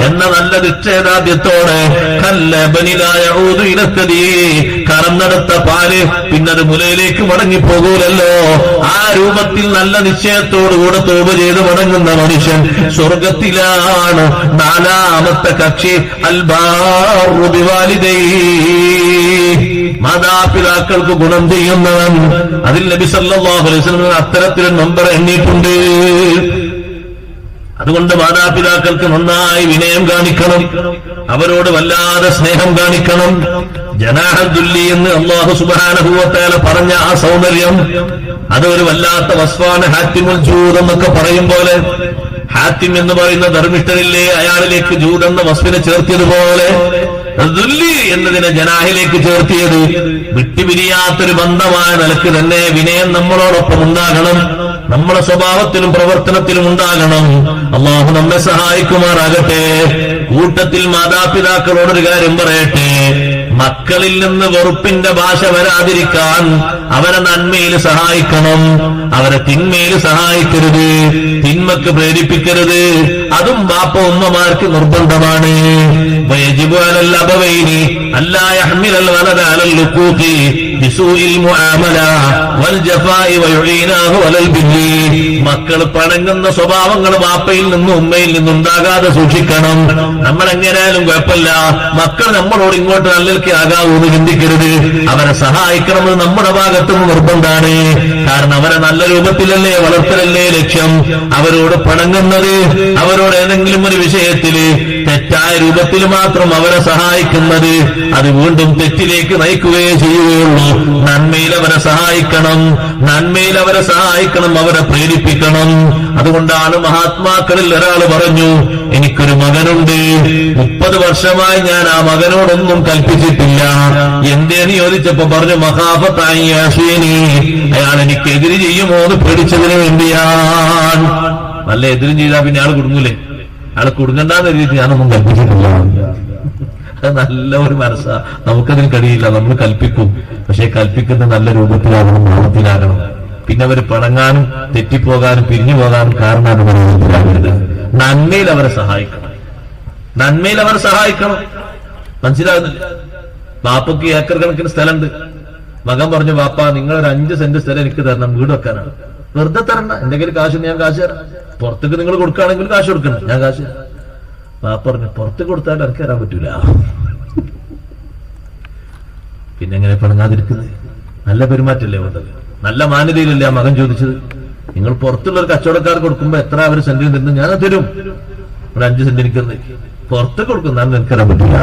എന്ന നല്ല നിശ്ചയദാർഢ്യത്തോടെ കറന്നെടുത്ത പാല് പിന്നത് മുലയിലേക്ക് മടങ്ങിപ്പോകൂലല്ലോ. ആ രൂപത്തിൽ നല്ല നിശ്ചയത്തോടുകൂടെ തൗബ ചെയ്ത് മടങ്ങുന്ന മനുഷ്യൻ സ്വർഗത്തിലാണ്. നാലാമത്തെ കക്ഷി അൽബാറു ബിവാലിദൈഹി, മാതാപിതാക്കൾക്ക് ഗുണം ചെയ്യുന്നവൻ. അതിൽ നബി സല്ലല്ലാഹു അലൈഹി വസല്ലം അത്തരത്തിലൊരു നമ്പർ എണ്ണിയിട്ടുണ്ട്. അതുകൊണ്ട് മാതാപിതാക്കൾക്ക് നന്നായി വിനയം കാണിക്കണം, അവരോട് വല്ലാതെ സ്നേഹം കാണിക്കണം. ജനാഹദ്ദുല്ലി എന്ന് അല്ലാഹു സുബ്ഹാനഹു വ തആല പറഞ്ഞ ആ സൗന്ദര്യം അതൊരു വല്ലാത്ത വസ്ഫാണ്. ഹാത്തിമുൽ ജൂദ് എന്നൊക്കെ പറയും പോലെ, ഹാത്തിം എന്ന് പറയുന്ന ധർമ്മിഷ്ഠനില്ലേ, അയാളിലേക്ക് ജൂദ് എന്ന വസ്ഫിനെ ചേർത്തിയതുപോലെ ദുല്ലി എന്നതിനെ ജനാഹിലേക്ക് ചേർത്തിയത് വിട്ടുപിരിയാത്തൊരു ബന്ധമായ നിലക്ക് തന്നെ വിനയം നമ്മളോടൊപ്പം ഉണ്ടാകണം, നമ്മുടെ സ്വഭാവത്തിലും പ്രവർത്തനത്തിലും ഉണ്ടാകണം. അല്ലാഹു നമ്മെ സഹായിക്കുമാറാകട്ടെ. കൂട്ടത്തിൽ മാതാപിതാക്കളോടൊരു കാര്യം പറയട്ടെ, മക്കളിൽ നിന്ന് വെറുപ്പിന്റെ ഭാഷ വരാതിരിക്കാൻ അവരെ നന്മയിൽ സഹായിക്കണം, അവരെ തിന്മയിൽ സഹായിക്കരുത്, തിന്മക്ക് പ്രേരിപ്പിക്കരുത്. അതും ബാപ്പ ഉമ്മമാർക്ക് നിർബന്ധമാണ്. വയജിബു അലൽ അബവൈനി അല്ലാ യഹ്മിലൽ വലദ അലൽ ലുഖൂഖി ബിസൂഇൽ മുആമല വൽ ജഫാഇ വയുഈനാഹു അലൽ ബിരി. മക്കൾ പണങ്ങുന്ന സ്വഭാവങ്ങൾ ബാപ്പയിൽ നിന്നും ഉമ്മയിൽ നിന്നും ഉണ്ടാകാതെ സൂക്ഷിക്കണം. നമ്മൾ എങ്ങനെയാലും കുഴപ്പമില്ല, മക്കൾ നമ്മളോട് ഇങ്ങോട്ട് നല്ലൽക്ക് ആകാവൂ എന്ന് ചിന്തിക്കരുത്. അവരെ സഹായിക്കണമെന്ന് നമ്മുടെ ഭാഗത്തുനിന്ന് നിർബന്ധമാണ്. കാരണം അവരെ നല്ല രൂപത്തിലല്ലേ വളർത്തലല്ലേ ലക്ഷ്യം. അവരോട് പണങ്ങുന്നത്, അവരോട് ഏതെങ്കിലും ഒരു വിഷയത്തില് തെറ്റായ രൂപത്തിൽ മാത്രം അവരെ സഹായിക്കുന്നത് അത് വീണ്ടും തെറ്റിലേക്ക് നയിക്കുകയേ ചെയ്യുകയുള്ളൂ. നന്മയിൽ അവരെ സഹായിക്കണം, നന്മയിൽ അവരെ സഹായിക്കണം, അവരെ പ്രേരിപ്പിക്കണം. അതുകൊണ്ടാണ് മഹാത്മാക്കളിൽ ഒരാൾ പറഞ്ഞു, എനിക്കൊരു മകനുണ്ട്, 30 വർഷമായി ഞാൻ ആ മകനോടൊന്നും കൽപ്പിച്ചിട്ടില്ല. എന്തേന്ന് ചോദിച്ചപ്പോ പറഞ്ഞു, മഹാഫത്തായി യാസീനി, അയാൾ എനിക്ക് എതിര് ചെയ്യുമോ എന്ന് പേടിച്ചതിന് വേണ്ടിയാണ്. നല്ല എതിരും ചെയ്താൽ പിന്നെ ആൾ കുടുങ്ങൂലേ? ആൾ കുടുങ്ങണ്ടെന്ന് എഴുതിയിട്ട് ഞാനൊന്നും കൽപ്പിച്ചിട്ടില്ല. അത് നല്ല ഒരു മനസ്സാ, നമുക്കതിന് കഴിയില്ല, നമ്മൾ കൽപ്പിക്കും. പക്ഷെ കൽപ്പിക്കുന്ന നല്ല രൂപത്തിലാകണം, നാമത്തിലാകണം. പിന്നെ അവർ പിണങ്ങാനും തെറ്റിപ്പോകാനും പിരിഞ്ഞു പോകാനും കാരണമാണ് രൂപത്തിലാകരുത്. നന്മയിൽ അവരെ സഹായിക്കണം, നന്മയിൽ അവരെ സഹായിക്കണം. മനസ്സിലാകുന്നില്ല? ബാപ്പയ്ക്ക് ഏക്കർ കണക്കിന് സ്ഥലമുണ്ട്. മകൻ പറഞ്ഞു, ബാപ്പ നിങ്ങളൊരു 5 സെന്റ് സ്ഥലം എനിക്ക് തരണം, വീട് വെക്കാനാണ്. വെറുതെ തരണ്ട, എന്റെ കയ്യിൽ കാശുണ്ട്, ഞാൻ കാശ് തരാം. പുറത്തേക്ക് നിങ്ങൾ കൊടുക്കുകയാണെങ്കിൽ കാശ് കൊടുക്കണം, ഞാൻ കാശ് തരാം. ബാപ്പ പറഞ്ഞു, പുറത്ത് കൊടുത്താൽ എനിക്ക് തരാൻ പറ്റൂല. പിന്നെ എങ്ങനെ പിണങ്ങാതിരിക്കുന്നത്? നല്ല പെരുമാറ്റല്ലേ വേണ്ടത്, നല്ല മാന്യതയിലല്ലേ ആ മകൻ ചോദിച്ചത്. നിങ്ങൾ പുറത്തുള്ള ഒരു കച്ചവടക്കാർ കൊടുക്കുമ്പോ എത്ര അവർ സെന്റിന് തരുന്നു, ഞാൻ തരും. ഒരു 5 സെന്റ് എനിക്ക് പുറത്ത് കൊടുക്കുന്ന എനിക്ക് തരാൻ പറ്റൂല.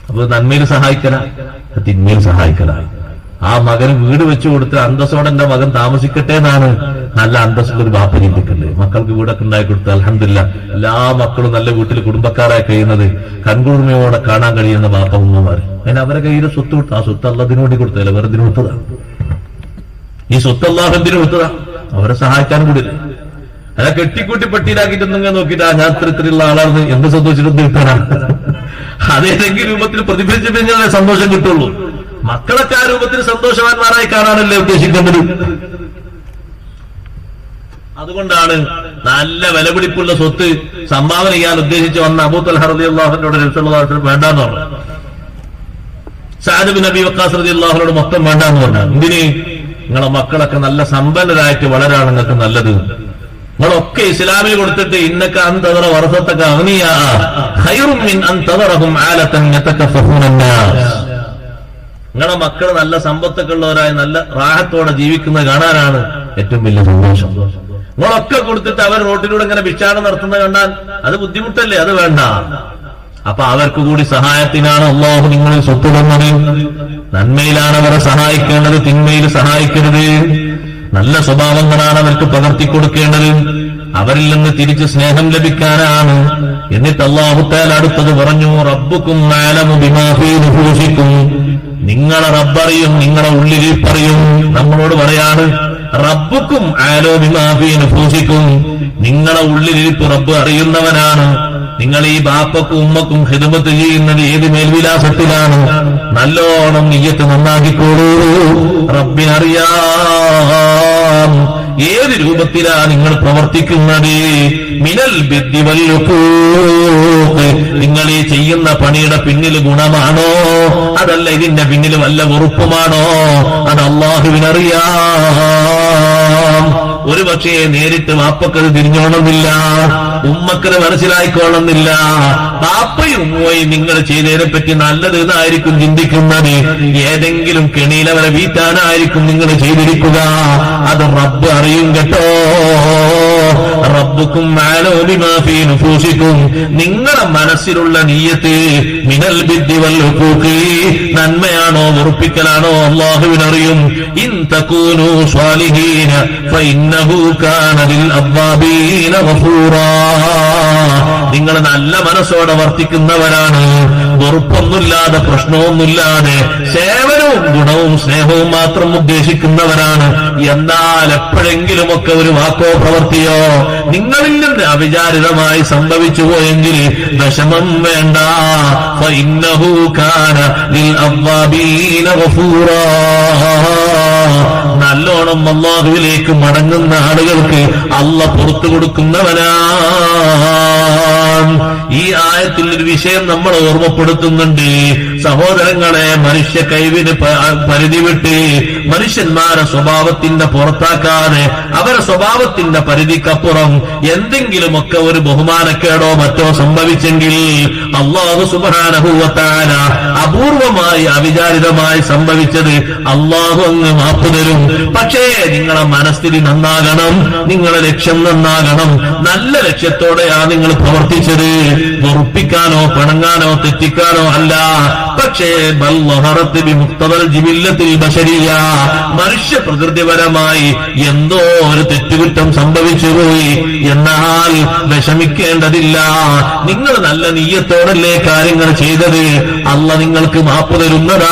അപ്പൊ നന്മയിൽ സഹായിക്കല, തിന്മയിൽ സഹായിക്കല. ആ മകന് വീട് വെച്ചു കൊടുത്ത് അന്തസ്സോടെ എന്റെ മകൻ താമസിക്കട്ടെ എന്നാണ് നല്ല അന്തസ്സുള്ളൊരു ബാപ്പ ചിന്തിക്കണ്ടേ. മക്കൾക്ക് വീടൊക്കെ ഉണ്ടായി കൊടുത്ത് അൽഹംദുലില്ലാ എല്ലാ മക്കളും നല്ല വീട്ടിൽ കുടുംബക്കാരായി കഴിയുന്നത് കൺകുളിർമയോടെ കാണാൻ കഴിയുന്ന ബാപ്പ ഉമ്മമാർ. അതിന് അവരെ കയ്യിൽ സ്വത്ത് കൊടുത്തു. ആ സ്വത്ത് അള്ളാഹുവിന് വേണ്ടി കൊടുത്തതല്ല, വെറുതെ കൊടുത്തതാണ്. ഈ സ്വത്ത് അള്ളാഹുവിന് കൊടുത്തതാ, അവരെ സഹായിക്കാൻ കൂടില്ല. അല്ല കെട്ടിക്കൂട്ടി പെട്ടിയിലാക്കിയിട്ടൊന്നും നോക്കിയിട്ട് ഞാൻ ഇത്രയുള്ള ആളാണെന്ന് എന്ത് സന്തോഷിച്ചിട്ടൊന്നും കിട്ടാനാണ്. അതേതെങ്കിലും രൂപത്തിൽ പ്രതിഫലിച്ചു കഴിഞ്ഞാൽ സന്തോഷം കിട്ടുള്ളൂ. മക്കളൊക്കെ ആ രൂപത്തിൽ സന്തോഷവാന്മാരായി കാണാനല്ലേ ഉദ്ദേശിക്കേണ്ടത്. അതുകൊണ്ടാണ് നല്ല വിലപിടിപ്പുള്ള സ്വത്ത് സംഭാവന ചെയ്യാൻ ഉദ്ദേശിച്ച് വന്ന അബൂ തൽഹ റളിയല്ലാഹു അൻഹുവിനോട് നബി സല്ലല്ലാഹു അലൈഹി വസല്ലം വേണ്ടാന്ന് പറഞ്ഞു. സഅദ് ബിൻ അബീ വഖാസ് റളിയല്ലാഹു അൻഹുവിനോട് മൊത്തം വേണ്ടാന്ന് പറഞ്ഞു. എന്തിന്? നിങ്ങളെ മക്കളൊക്കെ നല്ല സമ്പന്നരായിട്ട് വളരാണ് നിങ്ങൾക്ക് നല്ലത്. നിങ്ങളൊക്കെ ഇസ്ലാമിൽ കൊടുത്തിട്ട് ഇന്നക അൻതദറ വറസതക അഗ്നിയാ ഖൈറും മിൻ അൻ തദറഹും ആലതൻ യതകഫഫൂന അന്നാസ്. നിങ്ങളെ മക്കൾ നല്ല സമ്പത്തൊക്കെ ഉള്ളവരായി നല്ല റാഹത്തോടെ ജീവിക്കുന്നത് കാണാനാണ് ഏറ്റവും വലിയ സന്തോഷം. നിങ്ങളൊക്കെ കൊടുത്തിട്ട് അവർ റോട്ടിലൂടെ ഇങ്ങനെ ഭിക്ഷാടനം നടത്തുന്നത് കണ്ടാൽ അത് ബുദ്ധിമുട്ടല്ലേ? അത് വേണ്ട. അപ്പൊ അവർക്ക് കൂടി സഹായത്തിനാണ് അല്ലാഹു നിങ്ങളിൽ സ്വത്ത് തന്നത്. നന്മയിലാണ് അവരെ സഹായിക്കേണ്ടത്, തിന്മയിൽ സഹായിക്കരുത്. നല്ല സ്വഭാവങ്ങളാണ് അവർക്ക് പകർത്തി കൊടുക്കേണ്ടത്. അവരിൽ നിന്ന് തിരിച്ച് സ്നേഹം ലഭിക്കാനാണ്. എന്നിട്ട് അല്ലാഹു തആല അടുത്തത് പറഞ്ഞു, റബ്ബുക്കും അഅലമു ബിമാ ഫീ നുഫൂസിക്കും. നിങ്ങളെ റബ്ബറിയും നിങ്ങളെ ഉള്ളിലിരിപ്പറിയും. നമ്മളോട് പറയാണ്, റബ്ബുക്കും അഅലമു ബിമാ ഫീ നുഫൂസിക്കും. നിങ്ങളെ ഉള്ളിലിരിപ്പ് റബ്ബ് അറിയുന്നവനാണ്. നിങ്ങൾ ഈ ബാപ്പക്കും ഉമ്മക്കും ഖിദ്മത്ത് ചെയ്യുന്നത് ഏത് മേൽവിലാസത്തിലാണ്? നല്ലോണം നിയ്യത്ത് നന്നാക്കിക്കോളൂ. റബ്ബിനറിയാം ഏത് രൂപത്തിലാ നിങ്ങൾ പ്രവർത്തിക്കുന്നത്. മിനൽ ബിദ്ദി വൽ ഉഖൂഖ്, നിങ്ങൾ ഈ ചെയ്യുന്ന പണിയുടെ പിന്നിൽ ഗുണമാണോ അതല്ല ഇതിന്റെ പിന്നിൽ വല്ല വെറുപ്പുമാണോ? അത് അല്ലാഹുവിനറിയാം. ഒരു പക്ഷേ നേരിട്ട് വാപ്പക്കത് തിരിഞ്ഞോണമെന്നില്ല, ഉമ്മക്കത് മനസ്സിലായിക്കോണമെന്നില്ല. ബാപ്പയും ഉമ്മയും നിങ്ങൾ ചെയ്തതിനെ പറ്റി നല്ലത് എന്നായിരിക്കും ചിന്തിക്കുന്നത്. ഏതെങ്കിലും കെണിയിൽ അവരെ വീട്ടാനായിരിക്കും നിങ്ങൾ ചെയ്തിരിക്കുക. അത് റബ്ബ് അറിയും കേട്ടോ. റബ്ബുക്കും നിങ്ങളുടെ മനസ്സിലുള്ള നിയ്യത്ത് മിനൽ ബിദ്ദി വൽ ഉഖൂഖി, നന്മയാണോ വെറുപ്പിക്കലാണോ അല്ലാഹുവിനറിയും. ഇൻ തകൂനു സ്വാലിഹീന ഫഇന്നഹു കാന ലിൽ അവ്വാബീന ഗഫൂറാ. നിങ്ങൾ നല്ല മനസ്സോടെ വർത്തിക്കുന്നവരാണ്, വെറുപ്പൊന്നുമില്ലാതെ പ്രശ്നമൊന്നുമില്ലാതെ സേവനവും ഗുണവും സ്നേഹവും മാത്രം ഉദ്ദേശിക്കുന്നവരാണ്. എന്നാൽ എപ്പോഴെങ്കിലുമൊക്കെ ഒരു വാക്കോ പ്രവൃത്തിയോ നിങ്ങളിൽ നിന്ന് അവിചാരിതമായി സംഭവിച്ചു പോയെങ്കിൽ വിഷമം വേണ്ട. ഫഇന്നഹു കാന ലിൽ അവ്വാബീന ഗഫൂറാ. നല്ലോണം അല്ലാഹുവിലേക്ക് മടങ്ങുന്ന ആളുകൾക്ക് അല്ലാഹ് പുറത്തു കൊടുക്കുന്നവനാണ്. ഈ ആയത്തിൽ ഒരു വിഷയം നമ്മൾ ഓർമ്മപ്പെടുത്തുന്നുണ്ട്. സഹോദരങ്ങളെ, മനുഷ്യ കൈവിന് പരിധി വിട്ട് മനുഷ്യന്മാരെ സ്വഭാവത്തിന്റെ പുറത്താക്കാതെ അവരുടെ സ്വഭാവത്തിന്റെ പരിധിക്കപ്പുറം എന്തെങ്കിലുമൊക്കെ ഒരു ബഹുമാനക്കേടോ മറ്റോ സംഭവിച്ചെങ്കിൽ അല്ലാഹു സുബ്ഹാനഹു വ തആല അപൂർവമായി അവിചാരിതമായി സംഭവിച്ചത് അല്ലാഹു അങ്ങ് മാപ്പ് തരും. പക്ഷേ നിങ്ങളെ മനസ്ഥിതി നന്നാകണം, നിങ്ങളെ ലക്ഷ്യം നന്നാകണം. നല്ല ലക്ഷ്യത്തോടെയാ നിങ്ങൾ പ്രവർത്തിച്ചത്. വെറുപ്പിക്കാനോ പിണങ്ങാനോ തെറ്റിക്കാനോ അല്ല. പക്ഷേ മനുഷ്യ പ്രകൃതിപരമായി എന്തോ ഒരു തെറ്റുകുറ്റം സംഭവിച്ചുപോയി. എന്നാൽ വിഷമിക്കേണ്ടതില്ല. നിങ്ങൾ നല്ല നിയ്യത്തോടല്ലേ കാര്യങ്ങൾ ചെയ്തത്. അല്ലാഹ് നിങ്ങൾക്ക് മാപ്പ് തരുന്നതാണ്.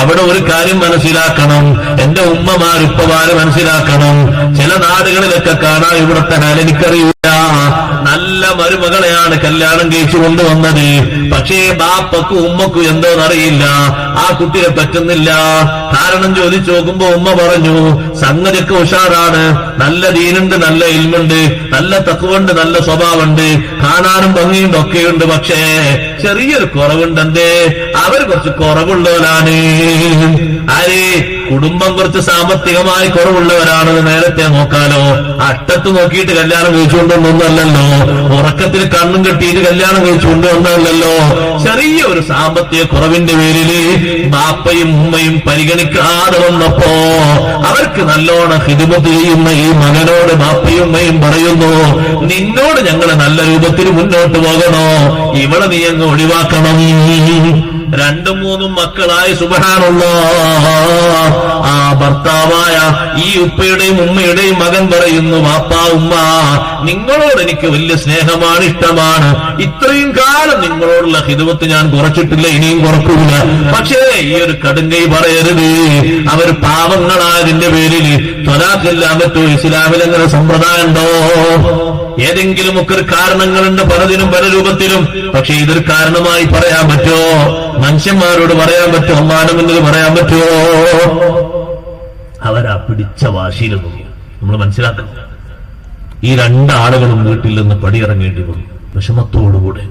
അവിടെ ഒരു കാര്യം മനസ്സിലാക്കണം, എന്റെ ഉമ്മമാരുപ്പമാര് മനസ്സിലാക്കണം. ചില നാടുകളിലൊക്കെ കാണാൻ ഇവിടുത്തെ എനിക്കറിയില്ല, നല്ല മരുമകളെയാണ് കല്യാണം കഴിച്ചു കൊണ്ടുവന്നത്. പക്ഷേ ബാപ്പക്കും ഉമ്മക്കും എന്തോന്നറിയില്ല, ആ കുട്ടിയെ പറ്റുന്നില്ല. കാരണം ചോദിച്ചു നോക്കുമ്പോ ഉമ്മ പറഞ്ഞു, സംഗതിയൊക്കെ ഉഷാറാണ്, നല്ല ദീനുണ്ട്, നല്ല ഇൽമുണ്ട്, നല്ല തഖ്വയുണ്ട്, നല്ല സ്വഭാവമുണ്ട്, കാണാനും ഭംഗിയുണ്ട്, ഒക്കെയുണ്ട്. പക്ഷേ ചെറിയൊരു കുറവുണ്ട്. എന്തേ? അവർ കുറച്ച് കുറവുള്ളവരാണ്. ആര്? കുടുംബം കുറച്ച് സാമ്പത്തികമായി കുറവുള്ളവരാണെന്ന് നേരത്തെ നോക്കാലോ. അട്ടത്ത് നോക്കിയിട്ട് കല്യാണം കഴിച്ചുകൊണ്ടൊന്നല്ലല്ലോ, ഉറക്കത്തിൽ കണ്ണും കെട്ടിയിട്ട് കല്യാണം കഴിച്ചുകൊണ്ടൊന്നല്ലല്ലോ. ചെറിയ ഒരു സാമ്പത്തിക കുറവിന്റെ പേരില് ബാപ്പയും ഉമ്മയും പരിഗണിക്കാതെ വന്നപ്പോ അവർക്ക് നല്ലോണം ഖിദ്മത്ത് ചെയ്യുന്ന ഈ മകനോട് ബാപ്പയും ഉമ്മയും പറയുന്നു, നിന്നോട് ഞങ്ങൾ നല്ല രൂപത്തിൽ മുന്നോട്ട് പോകണോ, ഇവിടെ നീ അങ്ങ് ഒഴിവാക്കണം. രണ്ടും മൂന്നും മക്കളായി സുബ്ഹാനല്ലാഹ് ആ ഭർത്താവായ ഈ ഉപ്പയുടെയും ഉമ്മയുടെയും മകൻ പറയുന്നു, വാപ്പാ ഉമ്മ, നിങ്ങളോട് എനിക്ക് വലിയ സ്നേഹമാണ്, ഇഷ്ടമാണ്. ഇത്രയും കാലം നിങ്ങളോടുള്ള ഖിദ്മത്ത് ഞാൻ കുറച്ചിട്ടില്ല, ഇനിയും കുറക്കൂല. പക്ഷേ ഈ ഒരു കടുങ്കൈ പറയരുത്. അവർ പാവങ്ങളായതിന്റെ പേരിൽ ത്വലാഖില്ലാൻ പറ്റൂ? ഇസ്ലാമിൽ അങ്ങനെ സമ്പ്രദായം ഉണ്ടോ? ഏതെങ്കിലുമൊക്കെ ഒരു കാരണങ്ങളുണ്ട്, പലതിനും പല രൂപത്തിലും. പക്ഷെ ഇതൊരു കാരണമായി പറയാൻ പറ്റുമോ? മനുഷ്യന്മാരോട് പറയാൻ പറ്റുമോ? അമ്മാനമെന്നത് പറയാൻ പറ്റുമോ? അവരാ പിടിച്ച വാശിയിലൊന്നും നമ്മൾ മനസ്സിലാക്കണം. ഈ രണ്ടാളുകളും വീട്ടിൽ നിന്ന് പടിയിറങ്ങേണ്ടി വന്നു, വിഷമത്തോടുകൂടെ,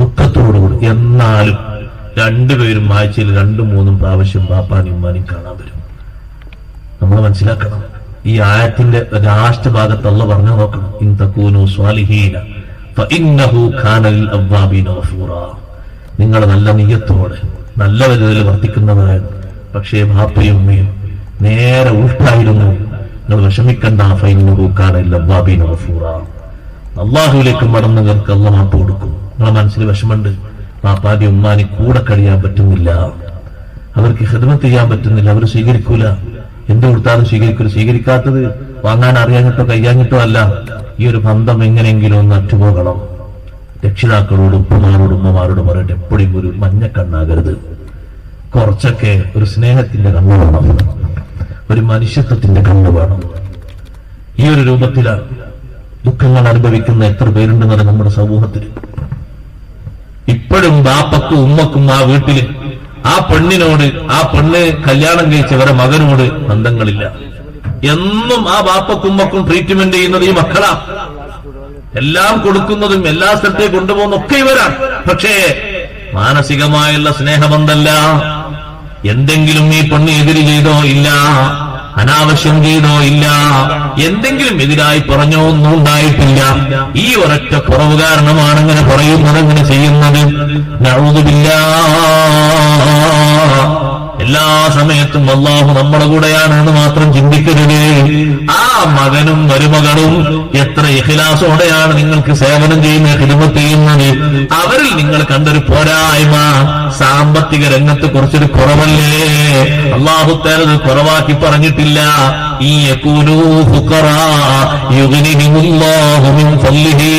ദുഃഖത്തോടുകൂടി. എന്നാലും രണ്ടുപേരും ആഴ്ചയിൽ 2-3 പ്രാവശ്യം ബാപ്പാനും ഉമ്മാനും കാണാൻ വരും. നമ്മൾ മനസ്സിലാക്കണം. ഈ ആയത്തിന്റെ ലാസ്റ്റ് ഭാഗത്ത് അല്ലാഹു പറഞ്ഞു നോക്കണം, ഇൻ തകൂനു സ്വാലിഹീന ഫഇന്നഹു കാന ലിൽ അവ്വാബീന ഗഫൂറാ. നിങ്ങൾ നല്ല നിയ്യത്തോടെ നല്ല വിധത്തിൽ വർത്തിക്കുന്നവരാണ്. പക്ഷേ ബാപ്പയും ഉമ്മയും നേരെ ഉൾട്ടായിരുന്നു. നിങ്ങൾ വിഷമിക്കണ്ട, ഫഇന്നഹു കാന ലിൽ അവ്വാബീന ഗഫൂറാ. അല്ലാഹുവിലേക്ക് മടങ്ങുന്നവർക്ക് അല്ലാഹു മാപ്പ് കൊടുക്കും. നിങ്ങളെ മനസ്സിൽ വിഷമമുണ്ട്, ബാപ്പാന്റെ ഉമ്മാനി കൂടെ കഴിയാൻ പറ്റുന്നില്ല, അവർക്ക് ഖിദ്മത്ത് ചെയ്യാൻ പറ്റുന്നില്ല, അവർ സ്വീകരിക്കൂല, എന്ത് കൊടുത്താലും സ്വീകരിക്കൂല. സ്വീകരിക്കാത്തത് വാങ്ങാൻ അറിയാഞ്ഞിട്ടോ കഴിയാഞ്ഞിട്ടോ അല്ല. ഈ ഒരു ബന്ധം എങ്ങനെയെങ്കിലും ഒന്ന് അറ്റുപോകണം. രക്ഷിതാക്കളോടും ഉപ്പമാരോടും ഉമ്മമാരോടും പറയട്ടെ, എപ്പോഴും ഒരു മഞ്ഞക്കണ്ണാകരുത്. കുറച്ചൊക്കെ ഒരു സ്നേഹത്തിന്റെ കണ്ണ് വേണം, ഒരു മനുഷ്യത്വത്തിന്റെ കണ്ണ് വേണം. ഈ ഒരു രൂപത്തിലാണ് ദുഃഖങ്ങൾ അനുഭവിക്കുന്ന എത്ര പേരുണ്ടെന്നത് നമ്മുടെ സമൂഹത്തിൽ. ഇപ്പോഴും ബാപ്പക്കും ഉമ്മക്കും ആ വീട്ടില് ആ പെണ്ണിനോട്, ആ പെണ്ണ് കല്യാണം കഴിച്ചവരെ മകനോട് ബന്ധങ്ങളില്ല. എന്നും ആ ബാപ്പക്കും ഉമ്മക്കും ട്രീറ്റ്മെന്റ് ചെയ്യുന്നത് ഈ മക്കളാ. എല്ലാം കൊടുക്കുന്നതും എല്ലാ സ്ഥലത്തേക്ക് കൊണ്ടുപോകുന്ന ഒക്കെ ഇവരാണ്. പക്ഷേ മാനസികമായുള്ള സ്നേഹബന്ധമല്ല. എന്തെങ്കിലും ഈ പെണ്ണ് എതിര് ചെയ്തോ ഇല്ല, അനാവശ്യം ചെയ്തോ ഇല്ല, എന്തെങ്കിലും എതിരായി പറഞ്ഞോ ഒന്നും ഉണ്ടായിട്ടില്ല. ഈ ഒരൊറ്റ കുറവ് കാരണമാണ് അങ്ങനെ പറയുന്നത്, അങ്ങനെ ചെയ്യുന്നത്. നഊദു ബില്ലാഹ്. എല്ലാ സമയത്തും അല്ലാഹു നമ്മുടെ കൂടെയാണ് എന്ന് മാത്രം ചിന്തിക്കരുത്. ആ മകനും മരുമകളും എത്ര ഇഖ്ലാസോടെയാണ് നിങ്ങൾക്ക് സേവനം ചെയ്യുന്ന ഖിദ്മത്ത് ചെയ്യുന്നത്. അവരിൽ നിങ്ങൾ കണ്ടൊരു പോരായ്മ സാമ്പത്തിക രംഗത്ത് കുറച്ചൊരു കുറവല്ലേ. അല്ലാഹു തആല കുറവാക്കി പറഞ്ഞിട്ടില്ല. ഈ യകൂനൂ ഫുഖറാ യുഗ്നിഹിമുല്ലാഹു മിൻ ഫളിഹി.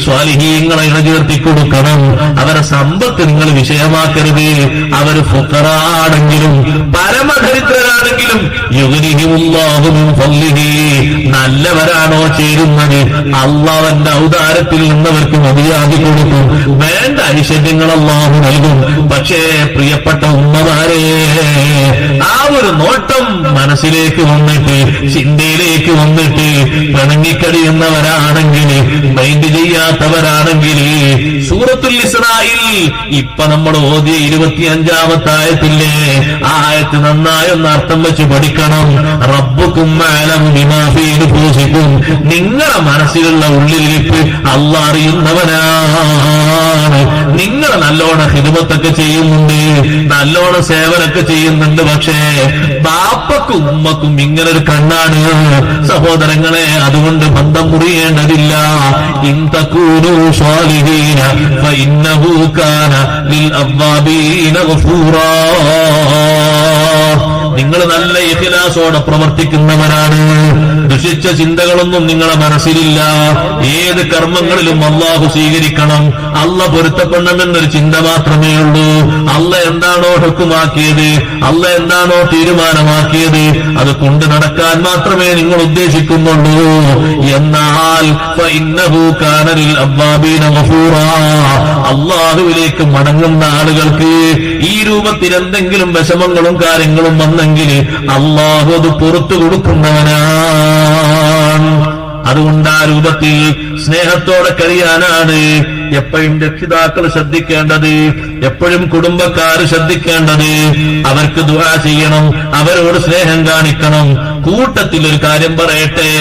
സ്വാലിഹീങ്ങളെ ഇണചേർത്തി കൊടുക്കണം. അവരെ സമ്പത്ത് നിങ്ങൾ വിഷയമാക്കരുത്. അവർ ഫുഖറാണെങ്കിലും പരമദരിദ്രരാണെങ്കിലും യുഗ്നിഹിമുല്ലാഹു മിൻ ഫളിഹി. നല്ലവരാണോ ചേരുന്നത്, അല്ലാഹുവിന്റെ ഔദാര്യത്തിൽ നിന്നവർക്ക് മതിയാക്കി കൊടുക്കും. വേണ്ട ഐശ്വര്യങ്ങൾ അല്ലാഹു നൽകും. പക്ഷേ പ്രിയപ്പെട്ട ഉമ്മമാരെ, ആ ഒരു നോട്ടം മനസ്സിലേക്ക് വന്നിട്ട്, ചിന്തയിലേക്ക് വന്നിട്ട് പിണങ്ങിക്കഴിയുന്നവരാണെങ്കിൽ, മൈൻഡ് ചെയ്യാത്തവരാണെങ്കിൽ, സൂറത്തുൽ ഇസ്രായിൽ ഇപ്പൊ നമ്മൾ ഓതിയ 25-ാമത്തെ ആയത്തില്ലേ, ആ ആയത്ത് നന്നായി ഒന്ന് അർത്ഥം വെച്ച് പഠിക്കണം. റബ്ബുക്കും അഅലമു ബിമാ ഫീ നുഫൂസിക്കും. നിങ്ങളുടെ മനസ്സിലുള്ള ഉള്ളിലിരിപ്പ് അല്ലാഹ് അറിയുന്നവനാണ്. നിങ്ങൾ നല്ലോണം ഖിദ്മത്തൊക്കെ ചെയ്യുന്നുണ്ട്, നല്ലോണം സേവനമൊക്കെ ചെയ്യുന്നുണ്ട്. പക്ഷേ ബാപ്പക്കും ഉമ്മക്കും ഇങ്ങനൊരു കണ്ണാണ് സഹോദരങ്ങളെ. അതുകൊണ്ട് ബന്ധം മുറിയേണ്ടതില്ല. ഇൻ തകൂനൂ സ്വാലിഹീന ഫഇന്നഹു കാന ലിൽ അവ്വാബീന ഗഫൂറാ. നിങ്ങൾ നല്ല ഇഖ്ലാസോടെ പ്രവർത്തിക്കുന്നവരാണ്. ദുഷിച്ച ചിന്തകളൊന്നും നിങ്ങളെ മനസ്സിലില്ല. ഏത് കർമ്മങ്ങളിലും അല്ലാഹു സ്വീകരിക്കണം, അല്ലാഹ് പൊരുത്തപ്പെടണമെന്നൊരു ചിന്ത മാത്രമേ ഉള്ളൂ. അല്ലാഹ് എന്താണോ ഹുക്കുമാക്കിയത്, അല്ലാഹ് എന്താണോ തീരുമാനമാക്കിയത്, അത് കൊണ്ടു നടക്കാൻ മാത്രമേ നിങ്ങൾ ഉദ്ദേശിക്കുന്നുള്ളൂ. എന്നാൽ ഫഇന്നഹു കാന ലിൽ അവ്വാബീന ഗഫൂറാ. അല്ലാഹുവിലേക്ക് മടങ്ങുന്ന ആളുകൾക്ക് ഈ രൂപത്തിൽ എന്തെങ്കിലും വിഷമങ്ങളും കാര്യങ്ങളും വന്നെങ്കിൽ അല്ലാഹു അത് പുറത്തു കൊടുക്കുന്നവനാണ്. അതുകൊണ്ട് ആ രൂപത്തിൽ സ്നേഹത്തോടെ കഴിയാനാണ് എപ്പോഴും രക്ഷിതാക്കൾ ശ്രദ്ധിക്കേണ്ടത്, എപ്പോഴും കുടുംബക്കാർ ശ്രദ്ധിക്കേണ്ടത്. അവർക്ക് ദുആ ചെയ്യണം, അവരോട് സ്നേഹം കാണിക്കണം. കൂട്ടത്തിൽ ഒരു കാര്യം പറയട്ടെ,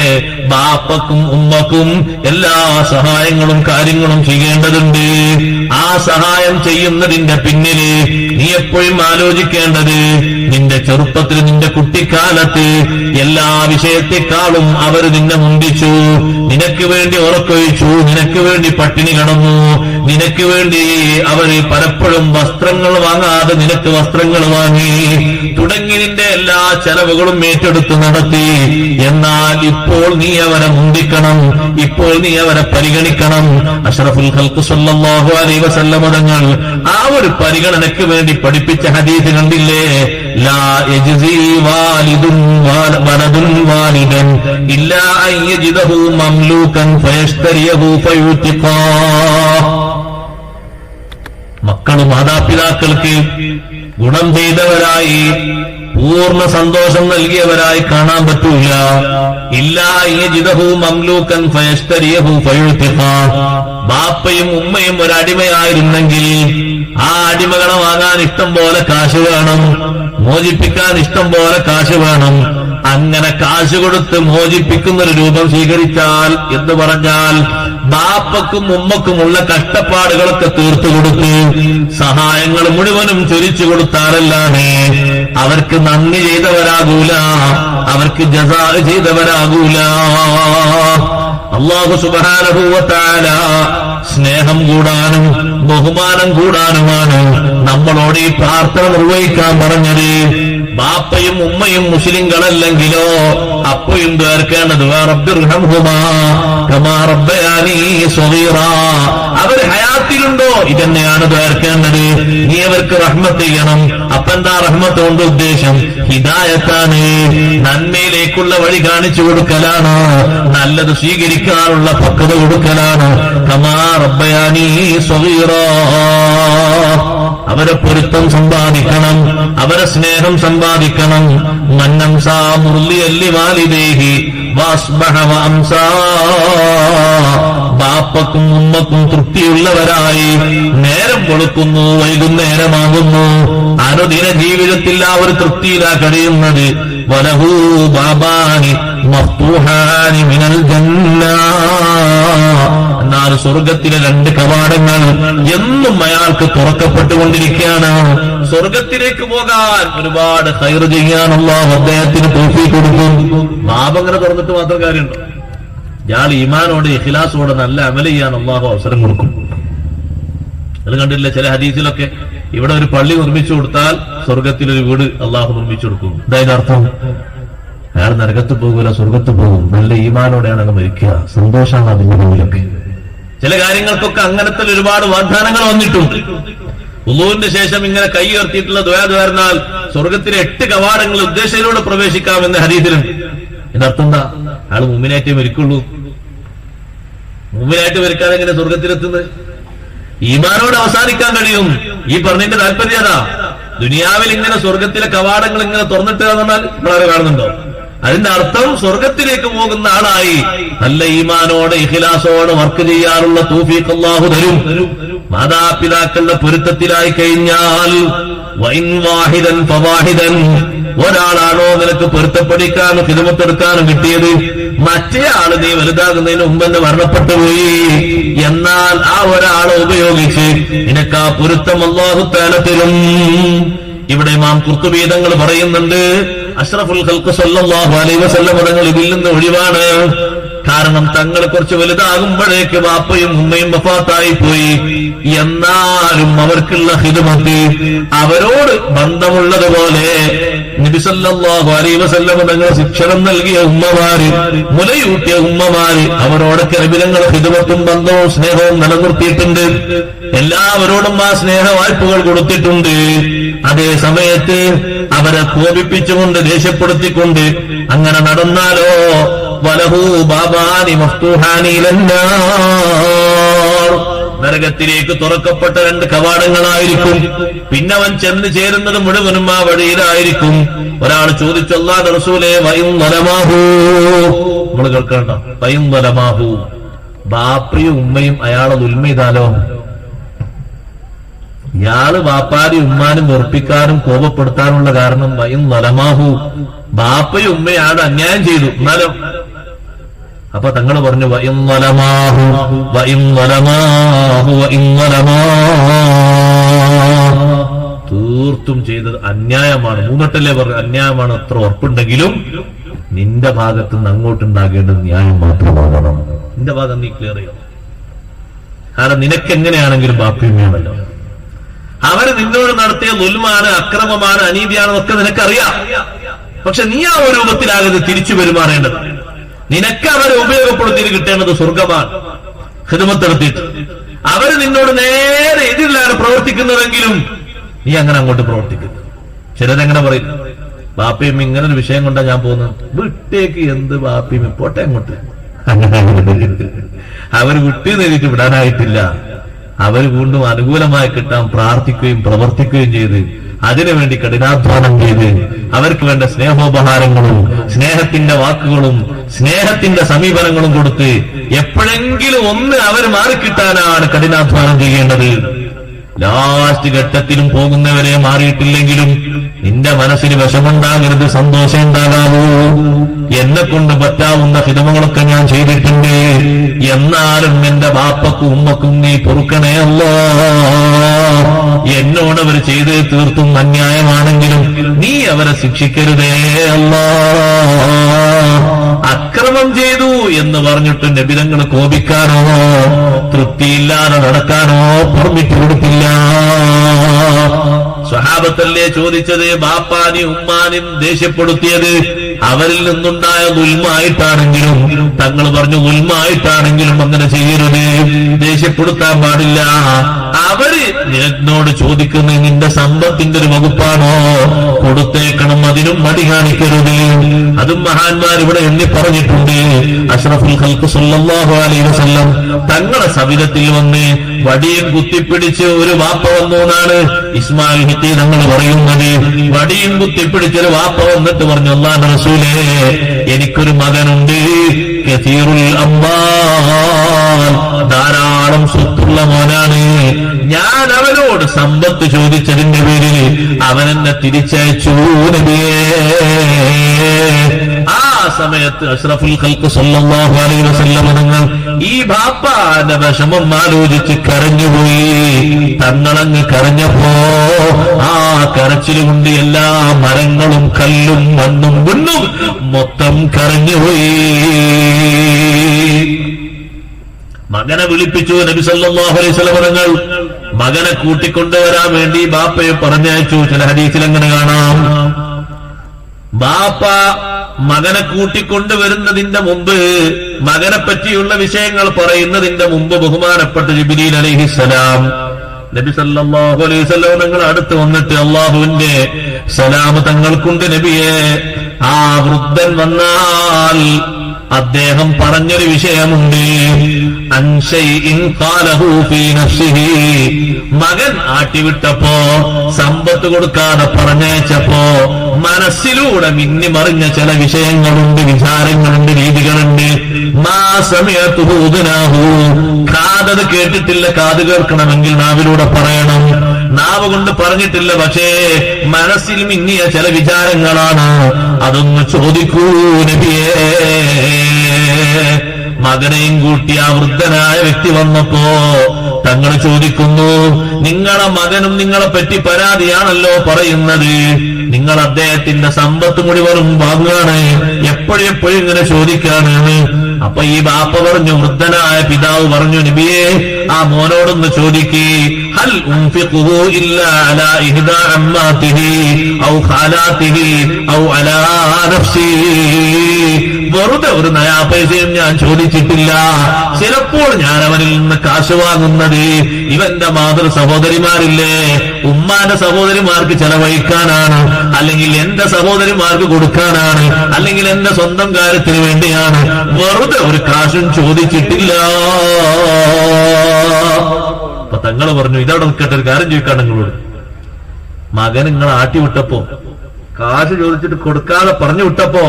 ബാപ്പക്കും ഉമ്മക്കും എല്ലാ സഹായങ്ങളും കാര്യങ്ങളും ചെയ്യേണ്ടതുണ്ട്. ആ സഹായം ചെയ്യുന്നതിന്റെ പിന്നില് നീ എപ്പോഴും ആലോചിക്കേണ്ടത്, നിന്റെ ചെറുപ്പത്തിൽ, നിന്റെ കുട്ടിക്കാലത്ത് എല്ലാ വിഷയത്തെക്കാളും അവർ നിന്നെ മുന്തിച്ചു, നിനക്ക് വേണ്ടി ഉറക്കൊഴിച്ചു, നിനക്ക് വേണ്ടി പട്ടിണി കിടന്നു, നിനക്ക് വേണ്ടി അവര് പലപ്പോഴും വസ്ത്രങ്ങൾ വാങ്ങാതെ നിനക്ക് വസ്ത്രങ്ങൾ വാങ്ങി തുടങ്ങി നിന്റെ എല്ലാ ചെലവുകളും ഏറ്റെടുത്ത് നടത്തി. എന്നാൽ ഇപ്പോൾ നീ അവരെ മുന്തിക്കണം, ഇപ്പോൾ നീ അവരെ പരിഗണിക്കണം. അഷ്റഫുൽ ഖൽഖ് സ്വല്ലല്ലാഹു അലൈഹി വസല്ലം തങ്ങൾ ആ ഒരു പരിഗണനയ്ക്ക് വേണ്ടി പഠിപ്പിച്ച ഹദീസ് കണ്ടില്ലേ? ലാ യജ്സി വാലിദുൻ വലദുൻ വാലിദൻ ഇല്ലാ അൻ യജിദഹു മംലൂകൻ ഫയശ്തരിയഹു ഫയുതിഖാ. മക്കളും മാതാപിതാക്കൾക്ക് ഗുണം ചെയ്തവരായി, പൂർണ്ണ സന്തോഷം നൽകിയവരായി കാണാൻ പറ്റൂല. ഇല്ലാ യജിദഹു മംലൂകൻ ഫയശ്തരിയഹു ഫയുതിഖാ. ബാപ്പയും ഉമ്മയും ഒരടിമയായിരുന്നെങ്കിൽ ആ അടിമകളെ വാങ്ങാൻ ഇഷ്ടം പോലെ കാശ് വേണം, മോചിപ്പിക്കാൻ ഇഷ്ടം പോലെ കാശ് വേണം. അങ്ങനെ കാശ് കൊടുത്ത് മോചിപ്പിക്കുന്ന ഒരു രൂപം സ്വീകരിച്ചാൽ എന്ന് പറഞ്ഞാൽ ബാപ്പക്കും ഉമ്മക്കുമുള്ള കഷ്ടപ്പാടുകളൊക്കെ തീർത്തു കൊടുത്ത് സഹായങ്ങൾ മുഴുവനും ചൊരിച്ചു കൊടുത്താലല്ലാതെ അവർക്ക് നന്ദി ചെയ്തവരാകൂല, അവർക്ക് ജസാ ചെയ്തവരാകൂല. അല്ലാഹു സുബ്ഹാനഹു വ തആല സ്നേഹം കൂടാനും ബഹുമാനം കൂടാനുമാണ് നമ്മളോട് ഈ പ്രാർത്ഥന നിർവഹിക്കാൻ പറഞ്ഞത്. ബാപ്പയും ഉമ്മയും മുസ്ലിങ്ങളല്ലെങ്കിലോ അപ്പോഴും ദ്വാരക്കേണ്ടത് റബ്ബിർഹംഹുമാ കമാ റബ്ബയാനീ സഗീറാ. അവർ ഹയാത്തിലുണ്ടോ ഇതന്നെയാണ് ദ്വാരക്കേണ്ടത്. നീ അവർക്ക് റഹ്മത്ത് ചെയ്യണം. അപ്പെന്താ റഹ്മത്ത് കൊണ്ട് ഉദ്ദേശം? ഹിദായത്താണ്, നന്മയിലേക്കുള്ള വഴി കാണിച്ചു കൊടുക്കലാണ്, നല്ലത് സ്വീകരിക്കാനുള്ള പക്വത കൊടുക്കലാണ്. കമാ റബ്ബയാനീ സഗീറാ. അവരെ പൊരുത്തം സമ്പാദിക്കണം, അവരെ സ്നേഹം സമ്പാദിക്കണം. മന്നംസാ മുർലിയല്ലി വാലിദേഹി വാസ്ബഹ വഅംസാ. ബാപ്പക്കും ഉമ്മക്കും തൃപ്തിയുള്ളവരായി നേരം വെളുക്കുന്നു, വൈകുന്നേരമാകുന്നു. അനുദിന ജീവിതത്തിൽ ആ ഒരു തൃപ്തിയിലാ കഴിയുന്നത്. വലഹു ബാബാനി മഫ്തൂഹാനി മിനൽ ജന്ന. എന്നാൽ സ്വർഗത്തിലെ 2 കവാടങ്ങൾ എന്നും അയാൾക്ക് തുറക്കപ്പെട്ടുകൊണ്ടിരിക്കുകയാണ്. സ്വർഗത്തിലേക്ക് പോകാൻ ഒരുപാട് ഖൈർ ചെയ്യാനുള്ള അദ്ദേഹത്തിന് തൗഫീഖ് കൊടുക്കും. ബാബങ്ങനെ തുറന്നിട്ട് മാത്രം കാര്യമുണ്ടോ? ഇയാൾ ഈമാനോട് ഇഖ്ലാസോടെ നല്ല അമൽ ചെയ്യാൻ അല്ലാഹു അവസരം കൊടുക്കും. അത് കണ്ടില്ല ചില ഹദീസിലൊക്കെ, ഇവിടെ ഒരു പള്ളി നിർമ്മിച്ചു കൊടുത്താൽ സ്വർഗത്തിലൊരു വീട് അള്ളാഹു നിർമ്മിച്ചു കൊടുക്കും. ഇതായത് അർത്ഥം അയാൾ നരകത്ത് പോകൂല, സ്വർഗത്ത് പോകും. നല്ല ഈമാനോടെയാണ് അങ്ങ് മരിക്കുക. സന്തോഷമാണ് അതിന്റെ മുമ്പിലൊക്കെ. ചില കാര്യങ്ങൾക്കൊക്കെ അങ്ങനത്തെ ഒരുപാട് വാഗ്ദാനങ്ങൾ വന്നിട്ടുണ്ട്. വുളൂവിന്റെ ശേഷം ഇങ്ങനെ കൈ ഉയർത്തിയിട്ടുള്ള ദുആ ദ്വാരനാൽ സ്വർഗത്തിലെ 8 കവാടങ്ങൾ ഉദ്ദേശയിലൂടെ പ്രവേശിക്കാമെന്ന് ഹദീസിലുണ്ട്. ഇതിന്റെ അർത്ഥം എന്താ? അയാൾ മുഅ്മിനായിട്ടേ മരിക്കുള്ളൂ. മുഅ്മിനായിട്ട് മരിക്കാതെ എങ്ങനെ സ്വർഗത്തിലെത്തുന്നത്? ഈമാനോട് അവസാനിക്കാൻ കഴിയും. ഈ പറഞ്ഞതിന്റെ താല്പര്യം അതാ. ദുനിയാവിൽ ഇങ്ങനെ സ്വർഗത്തിലെ കവാടങ്ങൾ ഇങ്ങനെ തുറന്നിട്ട് പറഞ്ഞാൽ വളരെ കാണുന്നുണ്ടോ? അതിന്റെ അർത്ഥം സ്വർഗത്തിലേക്ക് പോകുന്ന ആളായി നല്ല ഈമാനോടെ ഇഖ്ലാസോടെ വർക്ക് ചെയ്യാനുള്ള തൗഫീഖ് അല്ലാഹു തരും. മാതാപിതാക്കളുടെ പൊരുത്തത്തിലായി കഴിഞ്ഞാൽ വൈൻ വാഹിദൻ ഫവാഹിദൻ, ഒരാളാണോ നിനക്ക് പൊരുത്തപ്പെടിക്കാനും ഖിദ്മത്തെടുക്കാനും കിട്ടിയത്, മറ്റേ ആള് നീ വലുതാകുന്നതിന് മുമ്പ് തന്നെ മരണപ്പെട്ടു പോയി. എന്നാൽ ആ ഒരാളെ ഉപയോഗിച്ച് നിനക്ക് ആ പൊരുത്തം അല്ലാഹു തആല തരും. ഇവിടെ ഇമാം ഖുർത്തുബി തങ്ങൾ പറയുന്നുണ്ട്, അഷ്റഫുൽ ഖൽഖ് സല്ലല്ലാഹു അലൈഹി വസല്ലം തങ്ങൾ ഇതിൽ നിന്ന് ഒഴിവാണ്. കാരണം തങ്ങൾ കുറച്ച് വലുതാകുമ്പോഴേക്ക് ബാപ്പയും ഉമ്മയും വഫാത്തായി പോയി. എന്നാലും അവർക്കുള്ള ഖിദ്മത്ത് അവരോട് ബന്ധമുള്ളതുപോലെ നബി സല്ലല്ലാഹു അലൈഹി വസല്ലം തങ്ങൾ ശിക്ഷണം നൽകിയ ഉമ്മമാര്, മുലയൂട്ടിയ ഉമ്മമാര്, അവരോടൊക്കെ നബി തങ്ങൾ ഖിദ്മത്തും ബന്ധവും സ്നേഹവും നിലനിർത്തിയിട്ടുണ്ട്. എല്ലാവരോടും ആ സ്നേഹ വായ്പകൾ കൊടുത്തിട്ടുണ്ട്. അതേ സമയത്ത് അവരെ കോപിപ്പിച്ചുകൊണ്ട് ദേഷ്യപ്പെടുത്തിക്കൊണ്ട് അങ്ങനെ നടന്നാലോ വലഹു ബാബാനി മഫ്തൂഹാനി ലന്നാർ, നരകത്തിലേക്ക് തുറക്കപ്പെട്ട 2 കവാടങ്ങളായിരിക്കും. പിന്നെ അവൻ ചെന്ന് ചേരുന്നത് മുഴുവനും ആ വഴിയിലായിരിക്കും. ഒരാൾ ചോദിച്ചു, അല്ലാഹുവിന്റെ റസൂലേ വയും വലമാഹു, നമ്മൾ കേൾക്കണ്ട, വയും വലമാഹു, ബാപ്പയും ഉമ്മയും അയാളെ ദുൽമ ചെയ്താലോ? ഇയാള് ബാപ്പാരും ഉമ്മാനും വെറുപ്പിക്കാനും കോപപ്പെടുത്താനുള്ള കാരണം വയും വലമാഹു, ബാപ്പയും ഉമ്മയാണ് അന്യായം ചെയ്തു. എന്നാലും അപ്പൊ തങ്ങൾ പറഞ്ഞു വയും വലമാഹു വയും വലമാഹു വയും വലമാഹു, തീർത്തും ചെയ്തത് അന്യായമാണ്. 3 പറഞ്ഞു അന്യായമാണ്. അത്ര ഉറപ്പുണ്ടെങ്കിലും നിന്റെ ഭാഗത്ത് നിന്ന് അങ്ങോട്ടുണ്ടാകേണ്ടത് ന്യായം മാത്രമാകണം. നിന്റെ ഭാഗം നീ ക്ലിയർ ചെയ്യണം. കാരണം നിനക്ക് എങ്ങനെയാണെങ്കിലും ബാപ്പയുമ്മയാണല്ലോ. അവര് നിന്നോട് നടത്തിയ ദുൽമാണ്, അക്രമമാണ്, അനീതിയാണെന്നൊക്കെ നിനക്കറിയാം. പക്ഷെ നീ ആ ഒരു രൂപത്തിലാകരുത് തിരിച്ചു പെരുമാറേണ്ടത്. നിനക്ക് അവരെ ഉപയോഗപ്പെടുത്തിയിട്ട് കിട്ടേണ്ടത് സ്വർഗമാണ്. ഖിദ്മത്തെടുത്തിട്ട് അവര് നിന്നോട് നേരെ എതിരിലാണ് പ്രവർത്തിക്കുന്നതെങ്കിലും നീ അങ്ങനെ അങ്ങോട്ട് പ്രവർത്തിക്കുന്നു. ചിലരെങ്ങനെ പറയും, ബാപ്പയും ഇങ്ങനെ ഒരു വിഷയം കൊണ്ടാ ഞാൻ പോകുന്നത്, വിട്ടേക്ക്, എന്ത് ബാപ്പയും പോട്ടെ അങ്ങോട്ട്. അങ്ങനെ അവർ വിട്ടു നേരിട്ട് വിടാനായിട്ടില്ല. അവർ വീണ്ടും അനുകൂലമായി കിട്ടാൻ പ്രാർത്ഥിക്കുകയും പ്രവർത്തിക്കുകയും ചെയ്ത് അതിനുവേണ്ടി കഠിനാധ്വാനം ചെയ്ത് അവർക്ക് വേണ്ട സ്നേഹോപഹാരങ്ങളും സ്നേഹത്തിന്റെ വാക്കുകളും സ്നേഹത്തിന്റെ സമീപനങ്ങളും കൊടുത്ത് എപ്പോഴെങ്കിലും ഒന്ന് അവർ മാറിക്കിട്ടാനാണ് കഠിനാധ്വാനം ചെയ്യേണ്ടത്. ലാസ്റ്റ് ഘട്ടത്തിലും പോകുന്നവരെ മാറിയിട്ടില്ലെങ്കിലും നിന്റെ മനസ്സിന് വിഷമുണ്ടാകരുത്, സന്തോഷം ഉണ്ടാകാവൂ. എന്നെ കൊണ്ട് പറ്റാവുന്ന ഹിതമകളൊക്കെ ഞാൻ ചെയ്തിട്ടുണ്ട്. എന്നാലും എന്റെ ബാപ്പക്കും ഉമ്മക്കും നീ പൊറുക്കണേ അല്ലാ. എന്നോടവർ ചെയ്ത് തീർത്തും അന്യായമാണെങ്കിലും നീ അവരെ ശിക്ഷിക്കരുതേ അല്ലാ. അക്രമം ചെയ്തു എന്ന് പറഞ്ഞിട്ട് നബിതങ്ങൾ കോപിക്കാനോ തൃപ്തിയില്ലാതെ നടക്കാനോ പെർമിറ്റ് കൊടുത്തില്ല. സ്വഹാബത്തല്ലേ ചോദിച്ചത്, ബാപ്പാനും ഉമ്മാനും ദേഷ്യപ്പെടുത്തിയത് അവരിൽ നിന്നുണ്ടായ ദുൽമായിട്ടാണെങ്കിലും തങ്ങൾ പറഞ്ഞു ദുൽമായിട്ടാണെങ്കിലും അങ്ങനെ ചെയ്യരുത്, ദേഷ്യപ്പെടുത്താൻ പാടില്ല. അവര് എന്നോട് ചോദിക്കുന്നത് നിന്റെ സമ്പത്തിന്റെ ഒരു വകുപ്പാണോ, കൊടുത്തേക്കണം, അതിനും മടി കാണിക്കരുത്. അതും മഹാന്മാർ ഇവിടെ എണ്ണി പറഞ്ഞിട്ടുണ്ട്. അഷ്റഫുൽ ഖൽഖ് സല്ലല്ലാഹു അലൈഹി വസല്ലം തങ്ങളെ സവിധത്തിൽ വന്ന് വടിയും കുത്തിപ്പിടിച്ച് ഒരു വാപ്പ വന്നു എന്നാണ് ഇസ്മായിൽ ഹിത്തി തങ്ങൾ പറയുന്നത്. വടിയും കുത്തിപ്പിടിച്ചൊരു വാപ്പ വന്നിട്ട് പറഞ്ഞു, അല്ലാഹുവിന്റെ റസൂലേ, എനിക്കൊരു മകനുണ്ട്, കസീറുൽ അംവാൽ, ധാരാളം സ്വത്തുള്ള മോനാണ്. ഞാൻ അവനോട് സമ്പത്ത് ചോദിച്ചതിന്റെ പേരിൽ അവൻ എന്നെ തിരിച്ചയച്ചു നബിയേ. ആ സമയത്ത് അഷ്റഫുൽ ഖൽഖ് സല്ലല്ലാഹു അലൈഹി വസല്ലം തങ്ങൾ ഈ ബാപ്പാന്റെ വിഷമം ആലോചിച്ച് കരഞ്ഞുപോയി. തങ്ങളങ്ങ് കരഞ്ഞപ്പോ ആ കരച്ചിലുകൊണ്ട് എല്ലാ മരങ്ങളും കല്ലും മണ്ണും മുന്നും മൊത്തം കരഞ്ഞുപോയി. മകനെ വിളിപ്പിച്ചു നബി സല്ലല്ലാഹു അലൈഹി വസല്ലം തങ്ങൾ. മകനെ കൂട്ടിക്കൊണ്ടുവരാൻ വേണ്ടി ബാപ്പയെ പറഞ്ഞയച്ചു. ചില ഹദീസിൽ അങ്ങനെ കാണാം. ബാപ്പ മകനെ കൂട്ടിക്കൊണ്ടുവരുന്നതിന്റെ മുമ്പ്, മകനെ പറ്റിയുള്ള വിഷയങ്ങൾ പറയുന്നതിന്റെ മുമ്പ് ബഹുമാനപ്പെട്ട ജിബ്രീൽ അലൈഹിസ്സലാം നബി സല്ലല്ലാഹു അലൈഹി വസല്ലം തങ്ങൾ അടുത്ത് വന്നിട്ട്, അല്ലാഹുവിന്റെ സലാം തങ്ങൾക്കുണ്ട് നബിയെ, ആ വൃദ്ധൻ വന്നാൽ അദ്ദേഹം പറഞ്ഞൊരു വിഷയമുണ്ട്. മകൻ ആട്ടിവിട്ടപ്പോ സമ്പത്ത് കൊടുക്കാതെ പറഞ്ഞയച്ചപ്പോ മനസ്സിലൂടെ മിന്നി മറിഞ്ഞ ചില വിഷയങ്ങളുണ്ട്, വിചാരങ്ങളുണ്ട്, രീതികളുണ്ട്. കാതത് കേട്ടിട്ടില്ല, കാത് കേൾക്കണമെങ്കിൽ നാവിലൂടെ പറയണം. നാവ് കൊണ്ട് പറഞ്ഞിട്ടില്ല, പക്ഷേ മനസ്സിൽ മിന്നിയ ചില വിചാരങ്ങളാണ്. അതൊന്ന് ചോദിക്കൂ നബിയേ. മകനെയും കൂട്ടി ആ വൃദ്ധനായ വ്യക്തി വന്നപ്പോ തങ്ങൾ ചോദിക്കുന്നു, നിങ്ങളെ മകനും നിങ്ങളെ പറ്റി പരാതിയാണല്ലോ പറയുന്നത്, നിങ്ങൾ അദ്ദേഹത്തിന്റെ സമ്പത്ത് മുഴുവനും വാങ്ങാണ്, എപ്പോഴെപ്പോഴും ഇങ്ങനെ ചോദിക്കാണ്. അപ്പൊ ഈ ബാപ്പ പറഞ്ഞു, വൃദ്ധനായ പിതാവ് പറഞ്ഞു, നബിയേ, ആ മോനോടൊന്ന് ചോദിക്കേ, ഹൽ ഉൻഫിഖുഹു ഇല്ലാ അലാ ഇഹ്ദാ അമ്മാതിഹി ഔ ഖാലാതിഹി ഔ അലാ നഫ്സി. വെറുതെ ഒരു നയാ പൈസയും ഞാൻ ചോദിച്ചിട്ടില്ല. ചിലപ്പോൾ ഞാൻ അവനിൽ നിന്ന് കാശ് വാങ്ങുന്നത് ഇവന്റെ മാതൃ സഹോദരിമാരില്ലേ, ഉമ്മാന്റെ സഹോദരിമാർക്ക് ചെലവഴിക്കാനാണ്, അല്ലെങ്കിൽ എന്റെ സഹോദരിമാർക്ക് കൊടുക്കാനാണ്, അല്ലെങ്കിൽ എന്റെ സ്വന്തം കാര്യത്തിന് വേണ്ടിയാണ്. വെറുതെ ഒരു കാശും ചോദിച്ചിട്ടില്ല. അപ്പൊ തങ്ങൾ പറഞ്ഞു, ഇതവിടെ നിൽക്കട്ടെ, ഒരു കാര്യം ചോദിക്കാൻ നിങ്ങളോട്. മകൻ നിങ്ങളെ ആട്ടിവിട്ടപ്പോ, കാശ് ചോദിച്ചിട്ട് കൊടുക്കാതെ പറഞ്ഞു വിട്ടപ്പോ,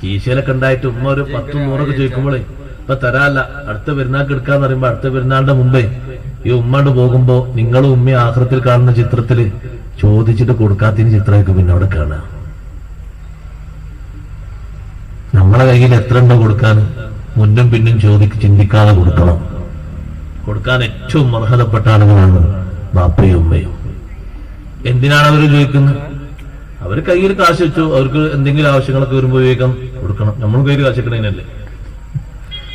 കീശയിലൊക്കെ ഉണ്ടായിട്ട് ഉമ്മ ഒരു 10-100 ചോദിക്കുമ്പോഴേ ഇപ്പൊ തരാല്ല, അടുത്ത പെരുന്നാൾക്ക് എടുക്കാന്ന് പറയുമ്പോ അടുത്ത പെരുന്നാളിന്റെ മുമ്പേ ഈ ഉമ്മണ്ട് പോകുമ്പോ നിങ്ങളും ഉമ്മയും ആഖിറത്തിൽ കാണുന്ന ചിത്രത്തില് ചോദിച്ചിട്ട് കൊടുക്കാത്തതിന് ചിത്രമൊക്കെ പിന്നെ അവിടെ കാണാം. നമ്മളെ കയ്യിൽ എത്ര ഉണ്ടോ കൊടുക്കാൻ, മുന്നും പിന്നും ചിന്തിക്കാതെ കൊടുക്കണം. കൊടുക്കാൻ ഏറ്റവും അർഹതപ്പെട്ട ആളുകളാണ് ബാപ്പയും ഉമ്മയും. എന്തിനാണ് അവർ ചോദിക്കുന്നത്? അവർ കയ്യിൽ കാശ് വെച്ചു, അവർക്ക് എന്തെങ്കിലും ആവശ്യങ്ങളൊക്കെ വരുമ്പോൾ ഉപയോഗിക്കാൻ കൊടുക്കണം. നമ്മൾ കയ്യിൽ കാശ് വെക്കണേനല്ലേ,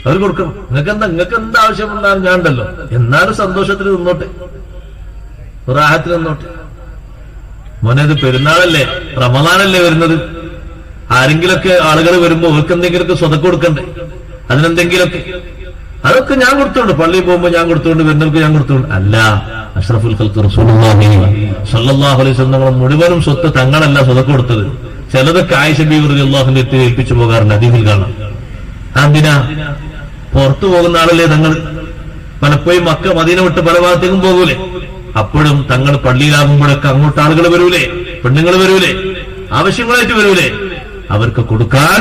അവർ കൊടുക്കണം. നിങ്ങൾക്ക് എന്ത് ആവശ്യമുണ്ടാകും, ഞാൻ ഉണ്ടല്ലോ, എന്നാലും സന്തോഷത്തിൽ നിന്നോട്ടെ, റാഹത്തിൽ നിന്നോട്ടെ. മോനെ, ഇത് പെരുന്നാളല്ലേ, റമദാനല്ലേ വരുന്നത്, ആരെങ്കിലൊക്കെ ആളുകൾ വരുമ്പോ അവർക്ക് എന്തെങ്കിലുമൊക്കെ സ്വതക്ക് കൊടുക്കണ്ടേ, അതിനെന്തെങ്കിലുമൊക്കെ. അതൊക്കെ ഞാൻ കൊടുത്തോണ്ട്, പള്ളിയിൽ പോകുമ്പോ ഞാൻ കൊടുത്തോണ്ട്, വരുന്നവർക്ക് ഞാൻ കൊടുത്തോണ്ട് അല്ല. അഷ്റഫുൽ ഖൽഖ് റസൂലുള്ളാഹി സ്വല്ലല്ലാഹു അലൈഹി വസല്ലം തങ്ങൾ മുഴുവനും സ്വത്ത് തങ്ങളല്ല സ്വതക്ക് കൊടുത്തത്. ചിലതൊക്കെ ആയിഷ ബീവി റളിയല്ലാഹു അൻഹയെ ഏൽപ്പിച്ചു പോകാറുണ്ട്, ഹദീസിൽ കാണാം. എന്തിനാ? പുറത്തു പോകുന്ന ആളല്ലേ തങ്ങൾ. പലപ്പോഴും മക്ക മദീന വിട്ട് പല ഭാഗത്തേക്കും പോകൂലേ, അപ്പോഴും തങ്ങൾ പള്ളിയിലാകുമ്പോഴൊക്കെ അങ്ങോട്ട് ആളുകൾ വരൂലേ, പെണ്ണുങ്ങൾ വരൂലേ, ആവശ്യങ്ങളായിട്ട് വരൂലേ, അവർക്ക് കൊടുക്കാൻ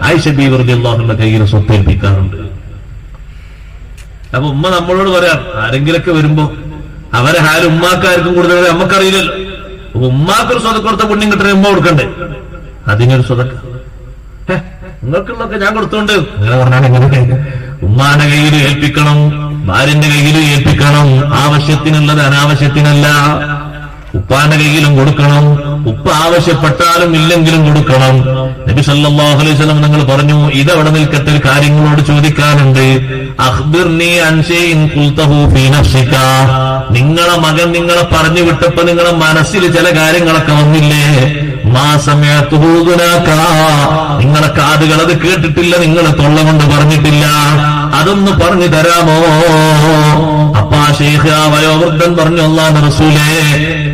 ആയിഷ ബീവി റളിയല്ലാഹു അൻഹയുടെ കയ്യിൽ സ്വത്ത് ഏൽപ്പിക്കാറുണ്ട്. അപ്പൊ ഉമ്മ നമ്മളോട് പറയാം, ആരെങ്കിലൊക്കെ വരുമ്പോ അവരെ ഹാൽ ഉമ്മാക്കാർക്കും കൂടുതൽ നമ്മക്കറിയില്ലല്ലോ. ഉമ്മാക്കൊരു സ്വതക്ക് കൊടുത്ത പുണ്യം കിട്ടണ ഉമ്മ കൊടുക്കണ്ടേ, അതിനൊരു സ്വതക്ക നിങ്ങൾക്കുള്ളതൊക്കെ ഞാൻ കൊടുത്തോണ്ട് അങ്ങനെ പറഞ്ഞാൽ എങ്ങനെ? ഉമ്മാന്റെ കയ്യിൽ ഏൽപ്പിക്കണം, ഭാര്യന്റെ കയ്യിൽ ഏൽപ്പിക്കണം, ആവശ്യത്തിനുള്ളത് അനാവശ്യത്തിനല്ല. ഉപ്പാന്റെ കയ്യിലും കൊടുക്കണം, ഉപ്പ ആവശ്യപ്പെട്ടാലും ഇല്ലെങ്കിലും കൊടുക്കണം. നബി സല്ലല്ലാഹു അലൈഹി വസല്ലം നിങ്ങൾ പറഞ്ഞു, ഇതവിടെ നിൽക്കട്ടെ, കാര്യങ്ങളോട് ചോദിക്കാനുണ്ട്. അഖ്ബിർനി അൻ ശൈഇൻ ഖുൽതഹു ഫീ നഫ്സിക. നിങ്ങളെ മകൻ നിങ്ങളെ പറഞ്ഞു വിട്ടപ്പോ നിങ്ങളെ മനസ്സിൽ ചില കാര്യങ്ങളൊക്കെ വന്നില്ലേ? മാ സമയത്തുഹു ദുനാക. നിങ്ങളെ കാതുകൾ അത് കേട്ടിട്ടില്ല, നിങ്ങളെ തൊള്ള കൊണ്ട് പറഞ്ഞിട്ടില്ല, അതൊന്ന് പറഞ്ഞു തരാമോ? അപ്പാ ശൈഖ് ആ വയോവൃദ്ധൻ പറഞ്ഞു, അല്ലാഹുവിന്റെ റസൂലേ,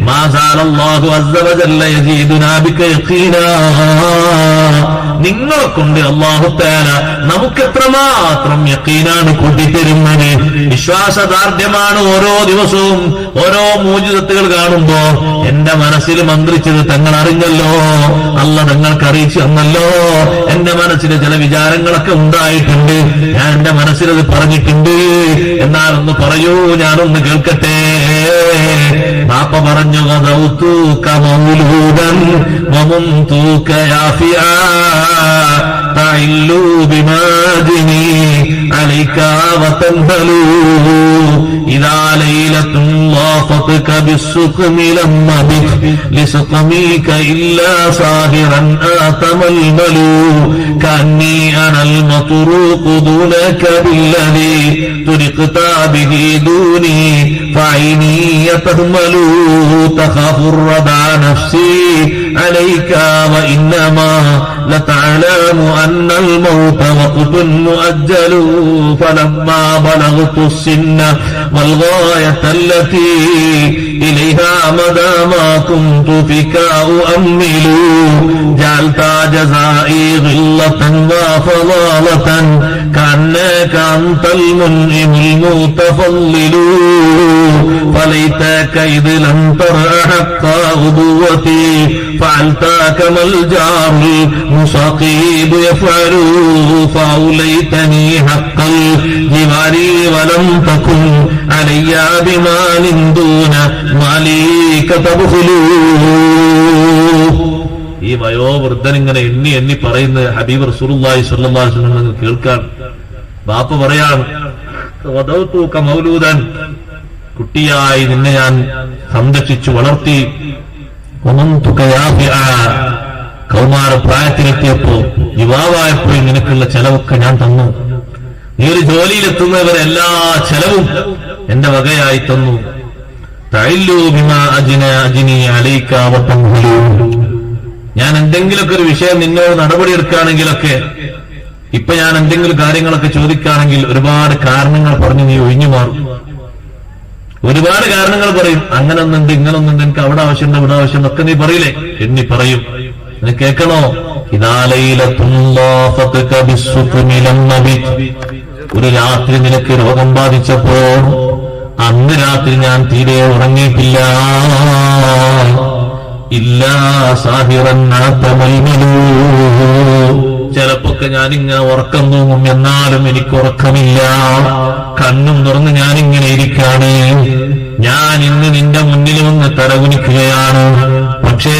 മാ സഅലല്ലാഹു അസ്സ വജല്ല യസീദുനാ ബിക യഖീനാ. നിങ്ങളെ കൊണ്ട് അല്ലാഹു തആല നമുക്ക് എത്രമാത്രം യഖീനാണ് കൂട്ടിത്തരുന്നത്, വിശ്വാസദാർഢ്യമാണ്. ഓരോ ദിവസവും ഓരോ മൂജിസത്തുകൾ കാണുമ്പോ എന്റെ മനസ്സിൽ മന്ത്രിച്ചത് തങ്ങൾ അറിഞ്ഞല്ലോ, അല്ല നിങ്ങൾക്ക് അറിയിച്ചു തന്നല്ലോ. എന്റെ മനസ്സിൽ ചില വിചാരങ്ങളൊക്കെ ഉണ്ടായിട്ടുണ്ട്, ഞാൻ എന്റെ മനസ്സിലത് പറഞ്ഞിട്ടുണ്ട്. എന്നാലൊന്ന് പറയൂ, ഞാനൊന്ന് കേൾക്കട്ടെ. ബാപ്പ പറഞ്ഞു, ഗദൗതുക മൗലൂദൻ വമുംതുക യാഫിആ തഇല്ലു ബിമാദിനി അലൈക വതൻഹലു ഇദാ ലൈലത്തുൻ ളാഫതുക ബിസ്സുഖ്മി ലമ്മ ബിക ലിസ്ഖമീക ഇല്ലാ സാഹിറൻ ആതമൽമലു കന്നി അനൽ മത്റൂഖു ദൂനക ബില്ലദി തുരിഖത ബിഹി ദൂനി ഫൈനി യതഹ്മലു തഖാഫു റദാ നഫ്സി അലൈക വഇന്നമാ ലതഅലമു അന്നൽ മൗത വഖ്തുൻ മുഅജ്ജലു ഫലമ്മാ ബലഗ്തു السن والغاية التي إليها مدى ما كنت فيك أؤمل جعلت جزائي غلة وفضالة كأنك أنت المنعم المتفضل فليتك إذ لم تر حق غدوتي فعلت كما الجار المصاقيب يفعل فأوليتني حق الجوار ولم تكن علي بمال دون مالك تبخل. ഈ വയോവൃദ്ധൻ ഇങ്ങനെ എണ്ണി എണ്ണി പറയുന്നത് ഹബീബ് റസൂലുള്ളാഹി സ്വല്ലല്ലാഹു അലൈഹി വസല്ലം കേൾക്കാൻ. ബാപ്പ പറയാണ്, വദൗതുക മൗലൂദൻ, കുട്ടിയായി നിന്നെ ഞാൻ സംരക്ഷിച്ചു വളർത്തി. വമംതുക യാഫിആ, കൗമാര പ്രായത്തിലെത്തിയപ്പോ യുവാവായപ്പോൾ നിനക്കുള്ള ചെലവൊക്കെ ഞാൻ തന്നു. നീ ഒരു ജോലിയിലെത്തുന്നവരെ എല്ലാ ചെലവും എന്റെ വകയായി തന്നു. തഇല്ലു ബിമാ അജ്നി അലൈക വതൻഹലു, ഞാൻ എന്തെങ്കിലുമൊക്കെ ഒരു വിഷയം നിന്നോട് നടപടിയെടുക്കുകയാണെങ്കിലൊക്കെ, ഇപ്പൊ ഞാൻ എന്തെങ്കിലും കാര്യങ്ങളൊക്കെ ചോദിക്കുകയാണെങ്കിൽ ഒരുപാട് കാരണങ്ങൾ പറഞ്ഞ് നീ ഒഴിഞ്ഞു മാറും. ഒരുപാട് കാരണങ്ങൾ പറയും, അങ്ങനെ ഒന്നുണ്ട് ഇങ്ങനൊന്നുണ്ട്, എനിക്ക് അവിടെ ആവശ്യമുണ്ട് ഇവിടെ ആവശ്യമുണ്ട് ഒക്കെ നീ പറയില്ലേ? എണ്ണി പറയും. നീ കേൾക്കണോ? ഒരു രാത്രി നിനക്ക് രോഗം ബാധിച്ചപ്പോ അന്ന് രാത്രി ഞാൻ തീരെ ഉറങ്ങിയിട്ടില്ല. ഇല്ലാ സാഹിറൻ ആതമൽമലൂ, ചിലപ്പൊക്കെ ഞാനിങ്ങനെ ഉറക്കം തൂങ്ങും, എന്നാലും എനിക്ക് ഉറക്കമില്ല. കണ്ണും തുറന്ന് ഞാനിങ്ങനെ ഇരിക്കാണ്. ഞാൻ ഇന്ന് നിന്റെ മുന്നിൽ വന്ന് തലകുനിക്കുകയാണ്, പക്ഷേ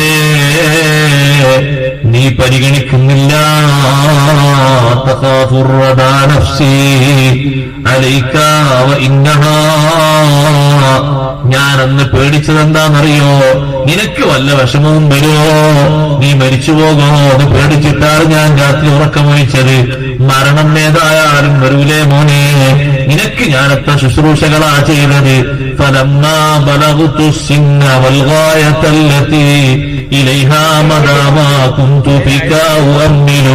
നീ പരിഗണിക്കുന്നില്ല. തഖാഫു റദാ നഫ്സി അലൈക വഇന്നഹാ, ഞാൻ അന്ന് പേടിച്ചത് എന്താണെന്നറിയോ? നിനക്ക് വല്ല വിഷമവും വരുമോ, നീ മരിച്ചു പോകോ എന്ന് പേടിച്ചിട്ടാണ് ഞാൻ രാത്രി ഉറക്കമൊഴിച്ചത്. മരണം ഏതായാലും വരൂലേ മോനെ, നിനക്ക് ഞാൻ എത്ര ശുശ്രൂഷകളാ ചെയ്തത്. ഫലമ്മാ ബലഗ്തു السن والغاية التي إليها مدى ما كنت فيك أؤمل,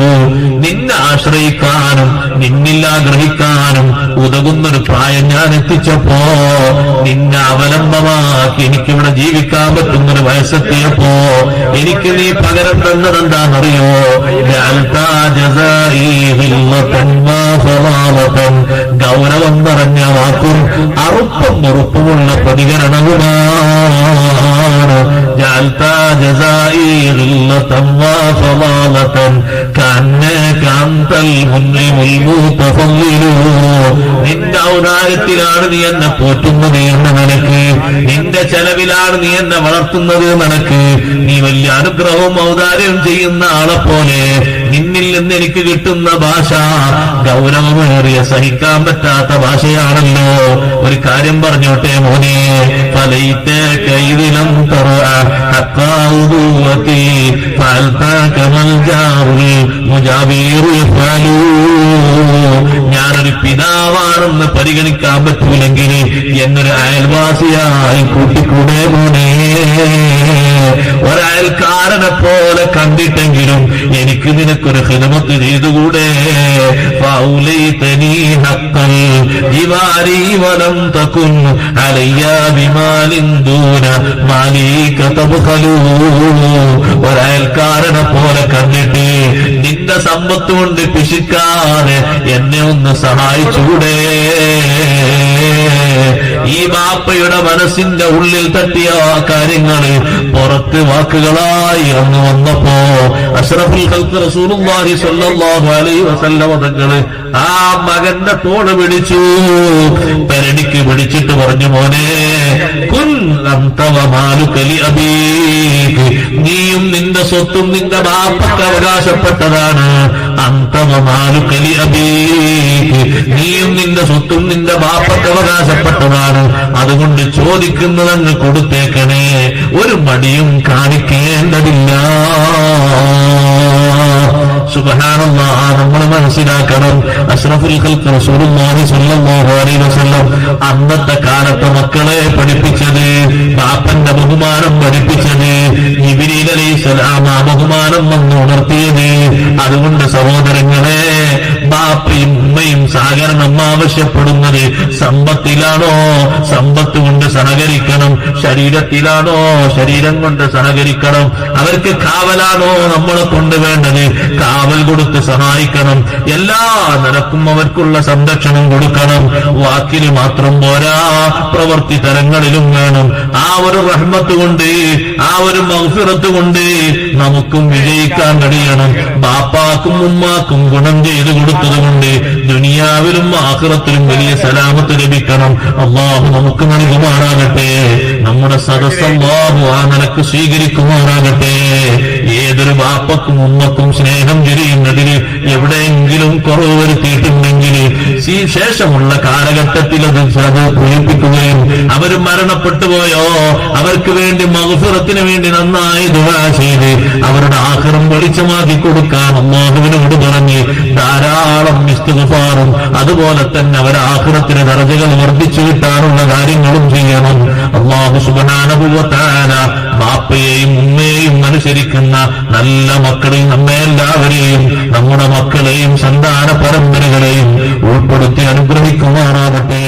നിന്നെ ആശ്രയിക്കാനും നിന്നിൽ ആഗ്രഹിക്കാനും ഉതകുന്നൊരു പ്രായം ഞാൻ എത്തിച്ചപ്പോ, നിന്നെ അവലംബമാക്കി എനിക്കിവിടെ ജീവിക്കാൻ പറ്റുന്നൊരു വയസ്സെത്തിയപ്പോ എനിക്ക് നീ പകരം തന്നതെന്താണെന്നറിയോ? ഗൗരവം നിറഞ്ഞ വാക്കും അറുപ്പും ഉറുപ്പുമുള്ള പ്രതികരണവുമാണ്. ജഅൽത ജസാഇ ഗില്ലതൻ വഫളാലതൻ കഅന്നക അൻത അൻതൽ മുൻഇമുൽ മുതഫദ്ദിലു. നിന്റെ ഔദാര്യത്തിലാണ് നീ എന്നെ പോറ്റുന്നത് എന്ന് നിനക്ക്, നിന്റെ ചെലവിലാണ് നീ എന്നെ വളർത്തുന്നത് നിനക്ക്. നീ വലിയ അനുഗ്രഹവും ഔദാര്യവും ചെയ്യുന്ന ആളെ പോലെ നിന്നിൽ നിന്ന് എനിക്ക് കിട്ടുന്ന ഭാഷ ഗൗരവമേറിയ സഹിക്കാൻ പറ്റാത്ത ഭാഷയാണല്ലോ. ഒരു കാര്യം പറഞ്ഞോട്ടെ മോനെ, ഞാനൊരു പിതാവാണെന്ന് പരിഗണിക്കാൻ പറ്റൂലെങ്കിൽ എന്നൊരു അയൽവാസിയായി കൂട്ടിക്കൂടെ മോനെ. ഒരയൽക്കാരനെ പോലെ കണ്ടിട്ടെങ്കിലും എനിക്ക് നിനക്കൊരു ഖിദ്മത്ത് ചെയ്തുകൂടെ? ഫൗലൈതനീ ഹഖ്ഖൽ ജിവാരി വലം തകുൻ അലയ്യ ബിമാലിൻ ദൂന മാലിക തബ്ഖലു. ഒരയൽക്കാരനെ പോലെ കണ്ടിട്ട് നിന്റെ സമ്പത്ത് കൊണ്ട് പിശിക്കാതെ എന്നെ ഒന്ന് സഹായിച്ചുകൂടെ? ഈ ബാപ്പയുടെ മനസ്സിന്റെ ഉള്ളിൽ തട്ടിയ ആ കാര്യങ്ങള് പുറത്ത് വാക്കുകളായി അന്ന് വന്നപ്പോ അഷ്റഫുൽ ഖൽഖ് റസൂലുള്ളാഹി സ്വല്ലല്ലാഹു അലൈഹി വസല്ലം തങ്ങള് ആ മകന്റെ തോള് പിടിച്ചു, പെരടിക്ക് പിടിച്ചിട്ട് പറഞ്ഞു, മോനെ കുൻ അൻത വമാലുക ലി അബീക്, നീയും നിന്റെ സ്വത്തും നിന്റെ ബാപ്പക്ക് അവകാശപ്പെട്ടതാണ്. അൻത വമാലുക ലി അബീക്, നീയും നിന്റെ സ്വത്തും നിന്റെ ബാപ്പക്ക് അവകാശപ്പെട്ടതാണ്. അതുകൊണ്ട് ചോദിക്കുന്നത് അങ്ങ് കൊടുത്തേക്കണേ, ഒരു മടിയും കാണിക്കേണ്ടതില്ല. സുബ്ഹാനല്ലാഹ്, നമ്മൾ മനസ്സിലാക്കണം, അഷ്റഫുൽ ഖൽഖ് റസൂലുള്ളാഹി സ്വല്ലല്ലാഹു അലൈഹി വസല്ലം അന്നത്തെ കാലത്തെ മക്കളെ പഠിപ്പിച്ചത്, ബാപ്പന്റെ ബഹുമാനം പഠിപ്പിച്ചത്, ജിബ്രീൽ അലൈഹിസ്സലാം ആ ബഹുമാനം വന്ന് ഉണർത്തിയത്. അതുകൊണ്ട് സഹോദരങ്ങളെ, ബാപ്പയും ഉമ്മയും സഹകരണം ആവശ്യപ്പെടുന്നത് സമ്പത്തിലാണോ? സമ്പത്ത് കൊണ്ട് സഹകരിക്കണം. ശരീരത്തിലാണോ? ശരീരം കൊണ്ട് സഹകരിക്കണം. അവർക്ക് കാവലാണോ നമ്മളെ കൊണ്ട് വേണ്ടത്? കാവൽ കൊടുത്ത് സഹായിക്കണം. എല്ലാ നിലക്കും അവർക്കുള്ള സംരക്ഷണം കൊടുക്കണം. വാക്കിന് മാത്രം പോരാ, പ്രവൃത്തി തരങ്ങളിലും വേണം. ആ ഒരു റഹ്മത്ത് കൊണ്ട്, ആ ഒരു മഗ്ഫിറത്ത് കൊണ്ട് നമുക്കും വിജയിക്കാൻ കഴിയണം. ബാപ്പാക്കും ഉമ്മാക്കും ഗുണം ചെയ്തു കൊടുത്തതുകൊണ്ട് ദുനിയാവിലും ആഖിറത്തിലും വലിയ സലാമത്ത് ലഭിക്കണം. അല്ലാഹു നമുക്ക് നൽകുമാറാകട്ടെ. നമ്മുടെ സദസ്സ് അല്ലാഹു ആ നിലക്ക് സ്വീകരിക്കുമാറാകട്ടെ. ഏതൊരു ബാപ്പക്കും ഉമ്മക്കും സ്നേഹം ചൊരിയുന്നതിന് എവിടെയെങ്കിലും കുറവ് വരുത്തിയിട്ടുണ്ടെങ്കിൽ ഈ ശേഷമുള്ള കാലഘട്ടത്തിൽ അത് പൂരിപ്പിക്കുകയും അവർ മരണപ്പെട്ടു പോയോ അവർക്ക് വേണ്ടി മഗ്ഫിറത്തിന് വേണ്ടി നന്നായി ദുആ ചെയ്ത് അവരുടെ ആഖിറം വെളിച്ചമാക്കി കൊടുക്കാൻ അല്ലാഹുവിനോട് പറഞ്ഞ് ധാരാളം ഇസ്തിഗ്ഫാറും അതുപോലെ തന്നെ അവരുടെ ആഖിറത്തിന് ദറജകൾ വർദ്ധിച്ചു കിട്ടാനുള്ള കാര്യങ്ങളും ചെയ്യണം. അല്ലാഹു സുബ്ഹാനഹു വ തആല ബാപ്പയെയും ഉമ്മയെയും അനുസരിക്കുന്ന നല്ല മക്കളെയും നമ്മെ എല്ലാവരെയും നമ്മുടെ മക്കളെയും സന്താന പരമ്പരകളെയും ഉൾപ്പെടുത്തി അനുഗ്രഹിക്കുമാറാകട്ടെ.